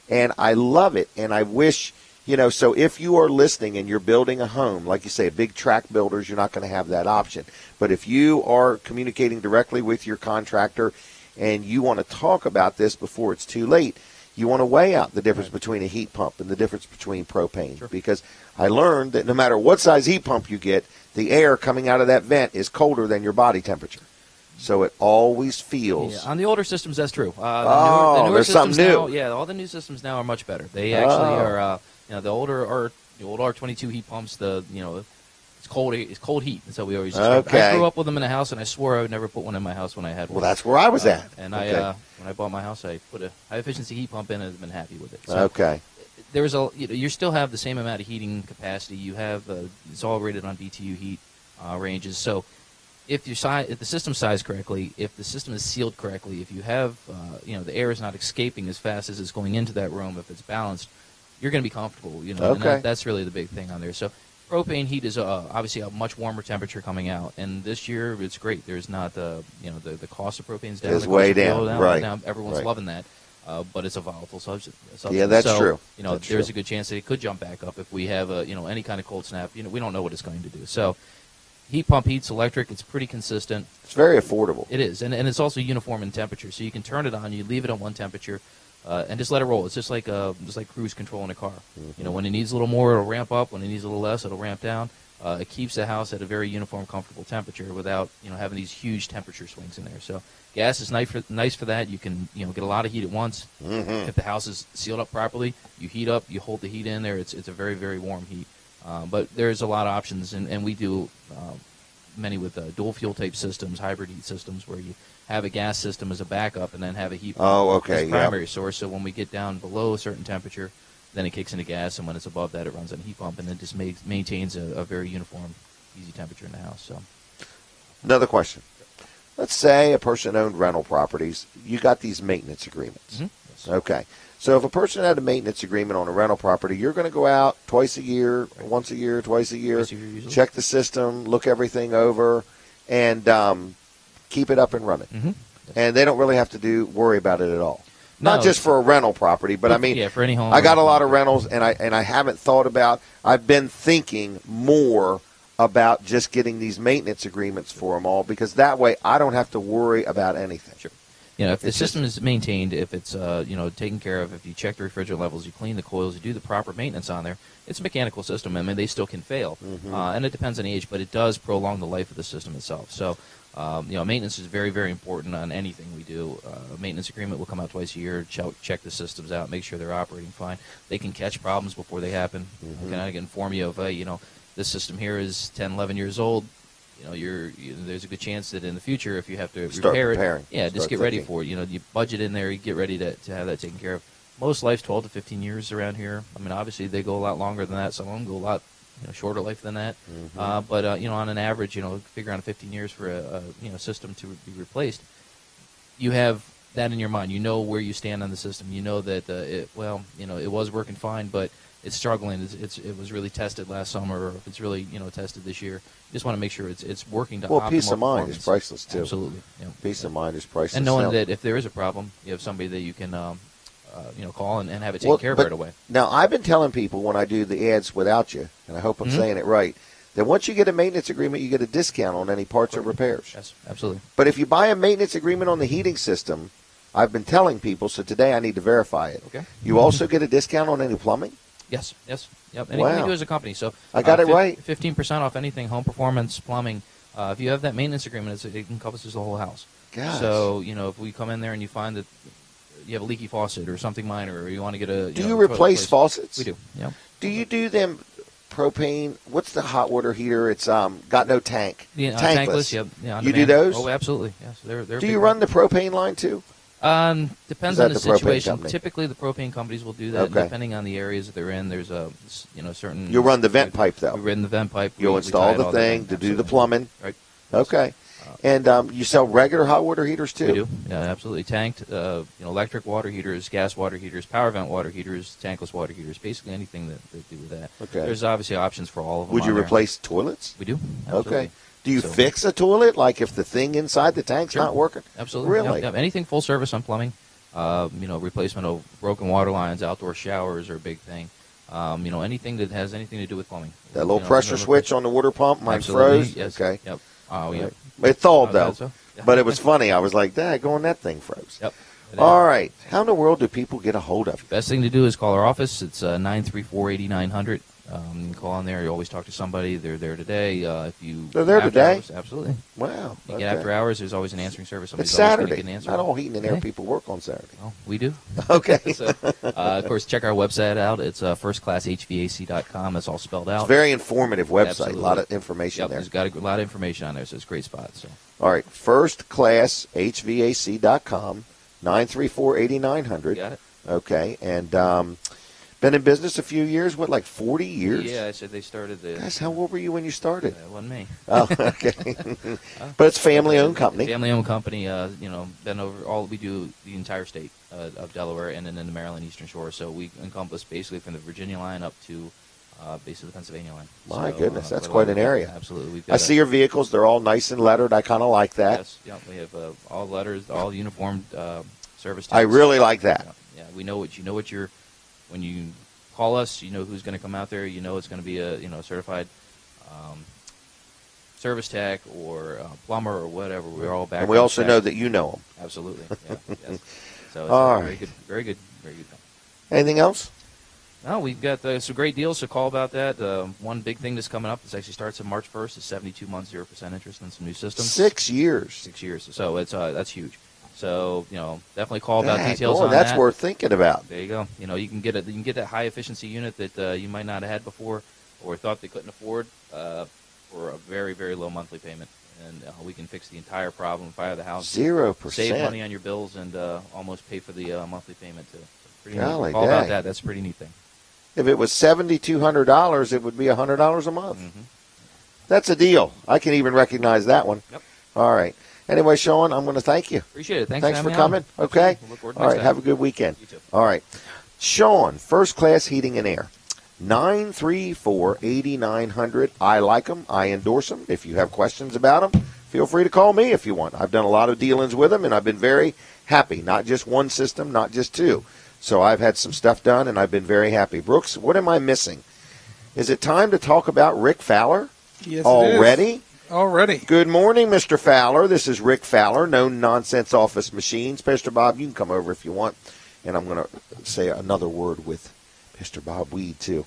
and I love it, and I wish, so if you are listening and you're building a home, like you say, big tract builders, you're not going to have that option. But if you are communicating directly with your contractor and you want to talk about this before it's too late, you want to weigh out the difference between a heat pump and the difference between propane. Sure. Because I learned that no matter what size heat pump you get, the air coming out of that vent is colder than your body temperature. So it always feels. Yeah, on the older systems, that's true. The newer there's something new. Now, all the new systems now are much better. They actually are. The old R22 heat pumps. It's cold heat, and so we always. I grew up with them in the house, and I swore I would never put one in my house when I had one. Well, that's where I was at. And when I bought my house, I put a high efficiency heat pump in, and I've been happy with it. So okay. There's you still have the same amount of heating capacity. You have it's all rated on BTU heat ranges. So if the system's sized correctly, if the system is sealed correctly, if you have the air is not escaping as fast as it's going into that room, if it's balanced, you're going to be comfortable. And that's really the big thing on there. So propane heat is obviously a much warmer temperature coming out, and this year it's great. There's not the cost of propane's down. It's way down. Right. Now everyone's loving that. but it's a volatile substance. Yeah, that's so, true. There's a good chance that it could jump back up if we have any kind of cold snap. We don't know what it's going to do. So heat pump heats electric. It's pretty consistent. It's very affordable. It is, and it's also uniform in temperature. So you can turn it on, you leave it on one temperature, and just let it roll. It's just like cruise control in a car. Mm-hmm. When it needs a little more, it'll ramp up. When it needs a little less, it'll ramp down. It keeps the house at a very uniform, comfortable temperature without having these huge temperature swings in there. So gas is nice for that. You can get a lot of heat at once. Mm-hmm. If the house is sealed up properly, you heat up, you hold the heat in there. It's a very, very warm heat. But there's a lot of options, and we do many with dual fuel type systems, hybrid heat systems, where you have a gas system as a backup and then have a heat pump as a primary source. So when we get down below a certain temperature, then it kicks into gas, and when it's above that, it runs on a heat pump, and then just maintains a very uniform, easy temperature in the house. So, another question. Let's say a person owned rental properties. You got these maintenance agreements. Mm-hmm. Yes. Okay. So if a person had a maintenance agreement on a rental property, you're going to go out twice a year, once a year, twice a year, check the system, look everything over, and keep it up and running. Mm-hmm. Yes. And they don't really have to worry about it at all. Not just for a rental property, but I mean, for any home. I got a lot of rentals, and I haven't thought about. I've been thinking more about just getting these maintenance agreements for them all, because that way I don't have to worry about anything. Sure. If the system is maintained, if it's taken care of, if you check the refrigerant levels, you clean the coils, you do the proper maintenance on there, it's a mechanical system. I mean, they still can fail, and it depends on age, but it does prolong the life of the system itself. So. Maintenance is very, very important on anything we do. A maintenance agreement will come out twice a year, check the systems out, make sure they're operating fine. They can catch problems before they happen. Can I inform you of, this system here is 10, 11 years old. There's a good chance that in the future, if you have to repair it, just get ready for it. You budget in there, you get ready to have that taken care of. Most life's 12 to 15 years around here. I mean, obviously they go a lot longer than that. Some of them go a lot shorter life than that. But on an average, figure on 15 years for a system to be replaced. You have that in your mind. You know where you stand on the system. You know that it was working fine, but it's struggling. It was really tested last summer, or if it's really tested this year. You just want to make sure it's working to optimal peace of mind performance. is priceless too. Absolutely. Peace of mind is priceless. And knowing that if there is a problem, you have somebody that you can call and have it taken care of right away. Now, I've been telling people when I do the ads without you, and I hope I'm saying it right, that once you get a maintenance agreement, you get a discount on any parts or repairs. Yes, absolutely. But if you buy a maintenance agreement on the heating system, I've been telling people, so today I need to verify it. Okay. You also get a discount on any plumbing? Yes. Yep. Anything we do as a company. So I got it right. 15% off anything, home performance, plumbing. If you have that maintenance agreement, it encompasses the whole house. Gosh. So, if we come in there and you find that you have a leaky faucet or something minor, or you want to get a... Do you replace faucets? We do, yeah. Do you do them propane? What's the hot water heater? It's got no tank. Yeah, tankless. Yep. Yeah, you do those? Oh, absolutely. Yes, they're do you run the propane line too? Depends on the situation. Company? Typically, the propane companies will do that. Okay. Depending on the areas that they're in, there's a certain... You run the vent pipe, though. We run the vent pipe. You'll install the thing to do the plumbing. Right. Okay. And you sell regular hot water heaters, too? We do. Yeah, absolutely. Tanked, electric water heaters, gas water heaters, power vent water heaters, tankless water heaters, basically anything that do with that. Okay. There's obviously options for all of them. Would you replace toilets? We do. Absolutely. Okay. Do you fix a toilet, like if the thing inside the tank's not working? Absolutely. Really? Yep. Anything full service on plumbing. Replacement of broken water lines, outdoor showers are a big thing. Anything that has anything to do with plumbing. That little pressure switch on the water pump, mine froze? Yes. Okay. Yep. Oh, yeah. It thawed, though. So. Yeah. But it was funny. I was like, daggone, that thing froze. Yep. All right. How in the world do people get a hold of you? Best thing to do is call our office. It's 934-8900. You can call in there. You always talk to somebody. They're there today. They're there today? Hours, absolutely. Wow. You get after hours, there's always an answering service. It's Somebody's Saturday. Always get an answer. Not all heating and air people work on Saturday. Well, we do. Okay. So, of course, check our website out. It's firstclasshvac.com. It's all spelled out. It's a very informative website. Absolutely. A lot of information there. There's got a lot of information on there, so it's a great spot. So. All right. Firstclasshvac.com, 934-8900. Got it. Okay. And been in business a few years, like 40 years? Yeah, I said they started the... Guys, how old were you when you started? It wasn't me. Oh, okay. But it's family-owned company. Family-owned company, been over we do the entire state of Delaware and then in the Maryland Eastern Shore. So we encompass basically from the Virginia line up to basically the Pennsylvania line. My goodness, that's quite an area. Absolutely. I see your vehicles. They're all nice and lettered. I kind of like that. Yes, yeah, we have all letters, all uniformed Service techs. I really like that. Yeah, we know what you're. When you call us, you know who's going to come out there. You know it's going to be a certified service tech or plumber or whatever. We're all back. And we also know that you know them. Absolutely. Yeah, yes. So it's all very right. good, very good, very good thing. Anything else? No, we've got some great deals, so call about that. One big thing that's coming up, this actually starts on March 1st, is 72 months, 0% interest in some new systems. 6 years. 6 years. So it's that's huge. So, definitely call about details on that's that. worth thinking about. There you go. You can get that high efficiency unit that you might not have had before or thought they couldn't afford for a very, very low monthly payment. And we can fix the entire problem, fire the house. 0%. Save money on your bills and almost pay for the monthly payment too. Pretty neat. Golly Call about dang. that. That's a pretty neat thing. If it was $7,200, it would be $100 a month. Mm-hmm. That's a deal. I can even recognize that one. Yep. All right. Anyway, Sean, I'm going to thank you. Appreciate it. Thanks for for having coming. me on. Okay. We'll look forward to All next right. time. Have a good weekend. You too. All right. Sean, First Class Heating and Air. 934-8900. I like them. I endorse them. If you have questions about them, feel free to call me if you want. I've done a lot of dealings with them, and I've been very happy. Not just one system, not just two. So I've had some stuff done, and I've been very happy. Brooks, what am I missing? Is it time to talk about Rick Fowler? Yes, already? It is. Already. Good morning, Mr. Fowler. This is Rick Fowler, No Nonsense Office Machines. Pastor Bob, you can come over if you want. And I'm going to say another word with Mr. Bob Weed, too.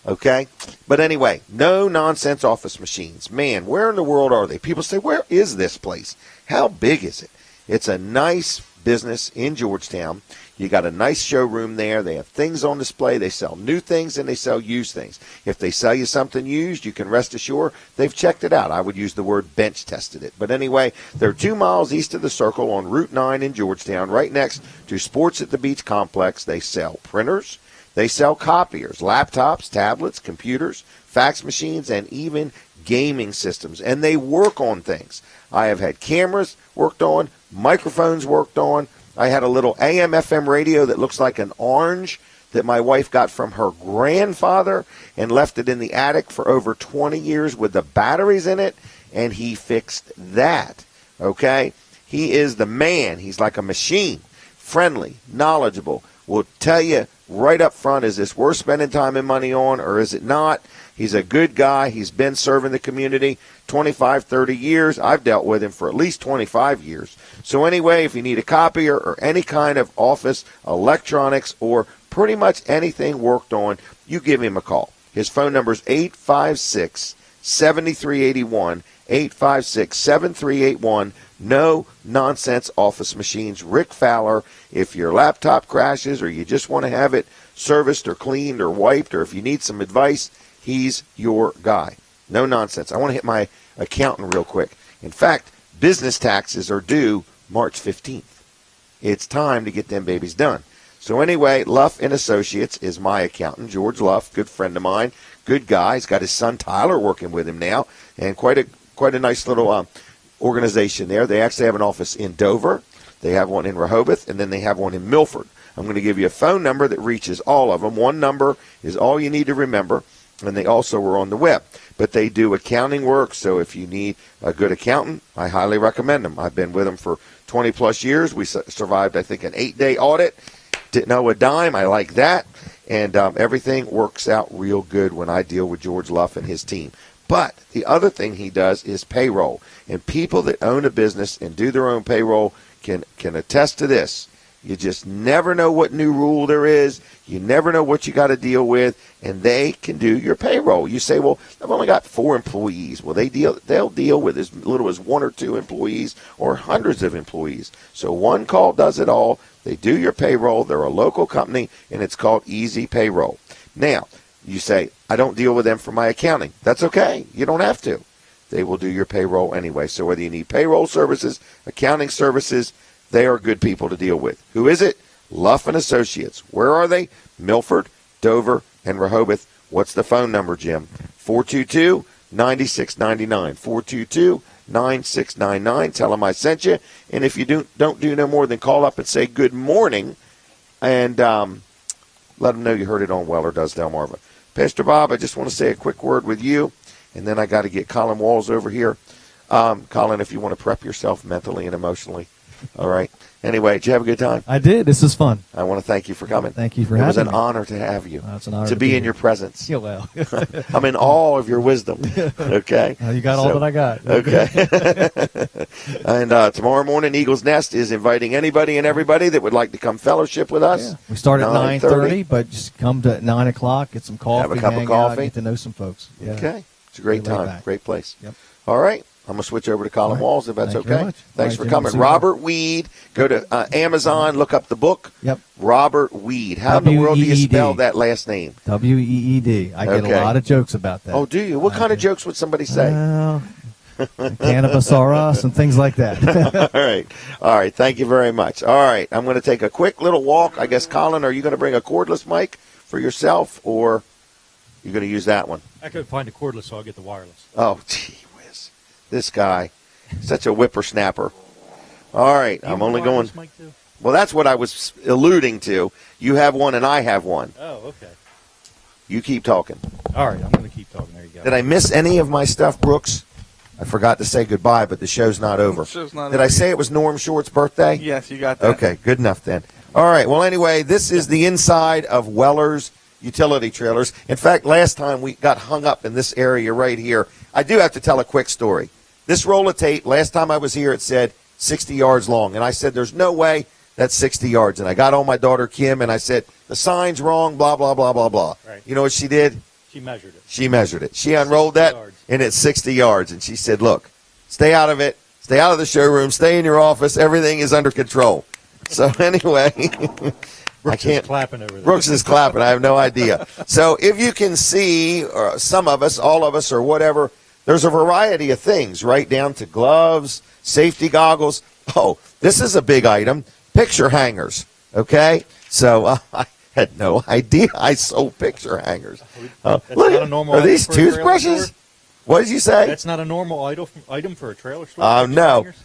Okay? But anyway, No Nonsense Office Machines. Man, where in the world are they? People say, where is this place? How big is it? It's a nice business in Georgetown. You got a nice showroom there. They have things on display. They sell new things and they sell used things. If they sell you something used, you can rest assured they've checked it out. I would use the word bench tested it. But anyway, they're 2 miles east of the Circle on Route 9 in Georgetown, right next to Sports at the Beach Complex. They sell printers. They sell copiers, laptops, tablets, computers, fax machines, and even gaming systems. And they work on things. I have had cameras worked on, microphones worked on. I had a little AM/FM radio that looks like an orange that my wife got from her grandfather and left it in the attic for over 20 years with the batteries in it, and he fixed that. Okay? He is the man. He's like a machine. Friendly, knowledgeable. Will tell you right up front, is this worth spending time and money on or is it not? He's a good guy. He's been serving the community 25, 30 years. I've dealt with him for at least 25 years. So anyway, if you need a copier or any kind of office, electronics, or pretty much anything worked on, you give him a call. His phone number is 856-7381, 856-7381. No Nonsense Office Machines. Rick Fowler. If your laptop crashes or you just want to have it serviced or cleaned or wiped, or if you need some advice, he's your guy. No nonsense. I want to hit my accountant real quick. In fact, business taxes are due March 15th. It's time to get them babies done. So anyway, Luff and Associates is my accountant, George Luff, good friend of mine, good guy. He's got his son Tyler working with him now, and quite a nice little organization there. They actually have an office in Dover. They have one in Rehoboth, and then they have one in Milford. I'm going to give you a phone number that reaches all of them. One number is all you need to remember, and they also are on the web. But they do accounting work, so if you need a good accountant, I highly recommend them. I've been with them for 20-plus years. We survived, I think, an 8-day audit. Didn't owe a dime. I like that. And everything works out real good when I deal with George Luff and his team. But the other thing he does is payroll. And people that own a business and do their own payroll can attest to this. You just never know what new rule there is. You never know what you got to deal with, and they can do your payroll. You say, well, I've only got 4 employees. Well, they'll deal with as little as 1 or 2 employees or hundreds of employees. So one call does it all. They do your payroll. They're a local company, and it's called Easy Payroll. Now, you say, I don't deal with them for my accounting. That's okay. You don't have to. They will do your payroll anyway. So whether you need payroll services, accounting services, they are good people to deal with. Who is it? Luff and Associates. Where are they? Milford, Dover, and Rehoboth. What's the phone number, Jim? 422-9699. 422-9699. Tell them I sent you. And if you don't do no more than call up and say good morning and let them know you heard it on Weller Does Delmarva. Pastor Bob, I just want to say a quick word with you, and then I got to get Colin Walls over here. Colin, if you want to prep yourself mentally and emotionally, All right. Anyway, did you have a good time? I did. This is fun. I want to thank you for coming. Thank you for having me. It was an honor to have you. It's an honor to be in your presence. Yeah, well. I'm in awe of your wisdom. Okay. You got all that I got. Okay. And tomorrow morning, Eagles Nest is inviting anybody and everybody that would like to come fellowship with us. Yeah. We start at 9:30, but just come to 9 o'clock, get some coffee, have a cup of coffee, get to know some folks. Yeah. Okay. It's a great time. Great place. Yep. All right. I'm going to switch over to Colin Walls, if that's Thank you okay. very much. Thanks All right, for Jim, coming. Robert Weed. Go to Amazon, look up the book. Yep. Robert Weed. How in the world do you spell that last name? W-E-E-D. I get a lot of jokes about that. Oh, do you? What kind of jokes would somebody say? Cannabis R Us and things like that. All right. Thank you very much. All right. I'm going to take a quick little walk. I guess, Colin, are you going to bring a cordless mic for yourself, or you're going to use that one? I could find a cordless, so I'll get the wireless. Oh, gee whiz. This guy, such a whippersnapper. All right. I'm only going. Well, that's what I was alluding to. You have one and I have one. Oh, okay. You keep talking. All right. I'm going to keep talking. There you go. Did I miss any of my stuff, Brooks? I forgot to say goodbye, but the show's not over. Did I say it was Norm Short's birthday? Yes, you got that. Okay, good enough then. All right, well, anyway, this is the inside of Weller's utility trailers. In fact, last time we got hung up in this area right here. I do have to tell a quick story. This roll of tape, last time I was here, it said 60 yards long. And I said, there's no way that's 60 yards. And I got on my daughter, Kim, and I said, the sign's wrong, blah, blah, blah, blah, blah. Right. You know what she did? She measured it. She measured it. She unrolled that, and it's 60 yards. And she said, look, stay out of it. Stay out of the showroom. Stay in your office. Everything is under control. So anyway, Brooks is clapping over there. Brooks is clapping. I have no idea. So if you can see, or some of us, all of us, or whatever, there's a variety of things, right down to gloves, safety goggles. Oh, this is a big item. Picture hangers. Okay? So I had no idea I sold picture hangers. That's Look, not a normal are item these for a trailer toothbrushes? store? What did you say? That's not a normal item for a trailer store? Picture No. hangers?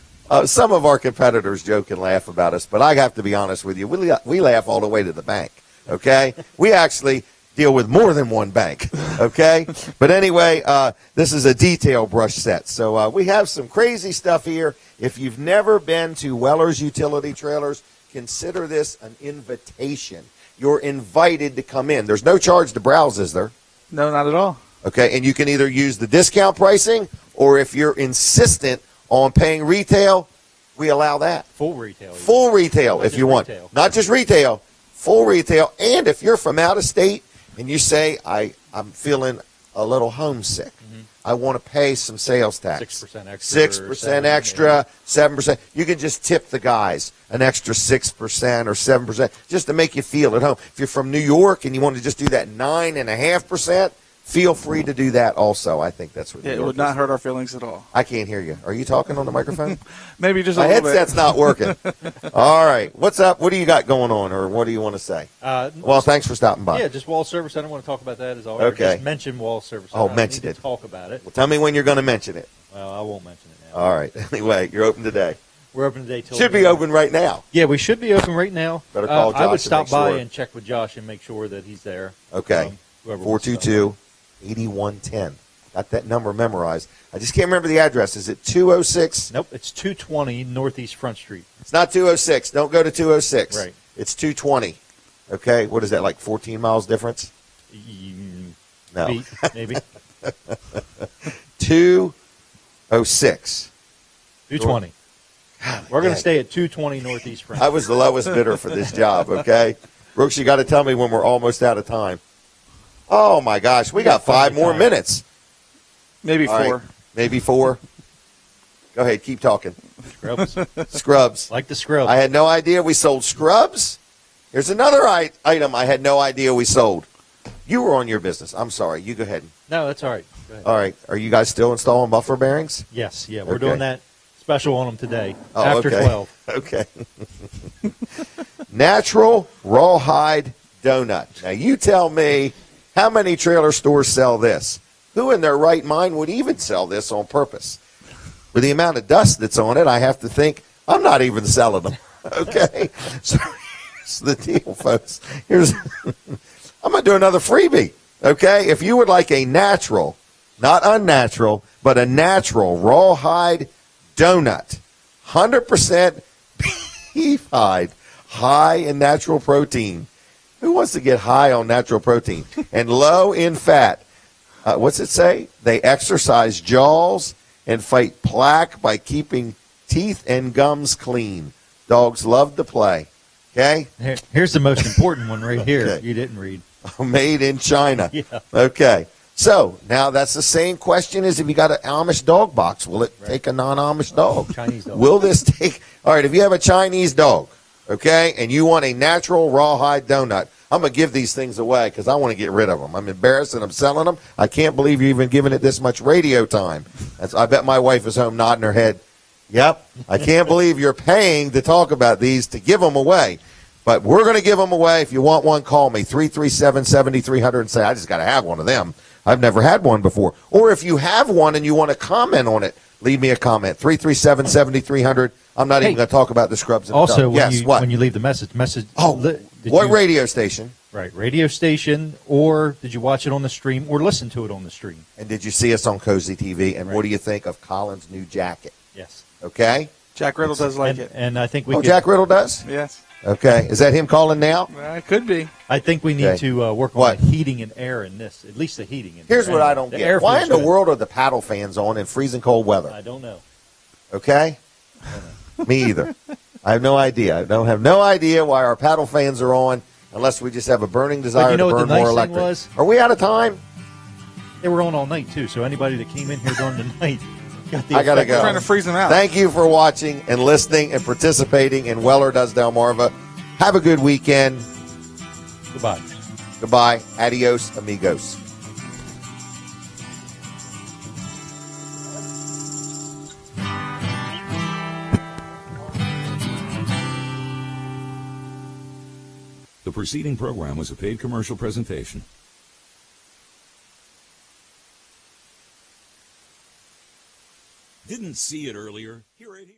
Some of our competitors joke and laugh about us, but I have to be honest with you. We laugh all the way to the bank, okay? We actually deal with more than one bank, okay? But anyway, this is a detail brush set. So we have some crazy stuff here. If you've never been to Weller's Utility Trailers, consider this an invitation. You're invited to come in. There's no charge to browse, is there? No, not at all. Okay, and you can either use the discount pricing, or if you're insistent on paying retail, we allow that. Full retail. Full retail if you want. Retail. Not just retail, full retail. And if you're from out of state and you say, I'm feeling a little homesick, I want to pay some sales tax. 6% extra. 6% extra, 7%. You can just tip the guys an extra 6% or 7% just to make you feel at home. If you're from New York and you want to just do that 9.5%, feel free to do that also. I think that's what it would not hurt our feelings at all. I can't hear you. Are you talking on the microphone? Maybe just a My little bit. headset's not working. All right. What's up? What do you got going on, or what do you want to say? Well, thanks for stopping by. Yeah, just Wall Service. I don't want to talk about that as always. Okay. Just mention Wall Service. Oh, I don't mention need it. to talk about it. Well, tell me when you're going to mention it. Well, I won't mention it now. All right. Anyway, you're open today. We're open today till Should be open right now. Yeah, we should be open right now. Better call Josh I would and stop make by sure. and check with Josh and make sure that he's there. Okay. 422-8110. Got that number memorized. I just can't remember the address. Is it 206? Nope, it's 220 Northeast Front Street. It's not 206. Don't go to 206. Right. It's 220. Okay. What is that, like 14 miles difference? No. Maybe. 206. 220. We're going to stay at 220 Northeast Front Street. I was the lowest bidder for this job, okay? Brooks, you got to tell me when we're almost out of time. Oh, my gosh. We got 5 more minutes. Maybe All 4. right. Maybe 4. Go ahead. Keep talking. Scrubs. Scrubs. Like the scrubs. I had no idea we sold scrubs. Here's another item I had no idea we sold. You were on your business. I'm sorry. You go ahead. No, that's all right. Go ahead. All right. Are you guys still installing buffer bearings? Yes, yeah. We're Okay. doing that special on them today Oh, after okay. 12. Okay. Natural rawhide donut. Now, you tell me, how many trailer stores sell this? Who in their right mind would even sell this on purpose? With the amount of dust that's on it, I have to think, I'm not even selling them. Okay? So here's the deal, folks. I'm going to do another freebie. Okay? If you would like a natural, not unnatural, but a natural rawhide donut, 100% beef hide, high in natural protein. Who wants to get high on natural protein? And low in fat. What's it say? They exercise jaws and fight plaque by keeping teeth and gums clean. Dogs love to play. Okay? Here's the most important one right here. Okay. You didn't read. Made in China. Yeah. Okay. So now that's the same question as if you got an Amish dog box. Will it take a non-Amish dog? Chinese dog. Will this take? All right, if you have a Chinese dog, okay, and you want a natural rawhide donut, I'm going to give these things away because I want to get rid of them. I'm embarrassed that I'm selling them. I can't believe you're even giving it this much radio time. I bet my wife is home nodding her head. Yep. I can't believe you're paying to talk about these to give them away. But we're going to give them away. If you want one, call me, 337-7300, and say, I just got to have one of them. I've never had one before. Or if you have one and you want to comment on it, leave me a comment, 337-7300. I'm not even going to talk about the scrubs. Also, when when you leave the message. What radio station? Right, radio station, or did you watch it on the stream, or listen to it on the stream? And did you see us on Cozy TV? And what do you think of Colin's new jacket? Yes. Okay. Jack Riddle does like it. And I think we could, Jack Riddle does? Yes. Okay. Is that him calling now? It could be. I think we need Okay. to work on the heating and air in this, at least the heating. Here's what I don't The get. air Why feels in the good. world are the paddle fans on in freezing cold weather? I don't know. Okay? Me either. I have no idea. I don't have no idea why our paddle fans are on unless we just have a burning desire know to what burn the nice more thing electric. was? Are we out of time? They were on all night, too, so anybody that came in here during the night got the I got to effect. go. Trying to freeze them out. Thank you for watching and listening and participating in Weller Does Delmarva. Have a good weekend. Goodbye. Goodbye. Adios, amigos. The preceding program was a paid commercial presentation. Didn't see it earlier? Hear it here.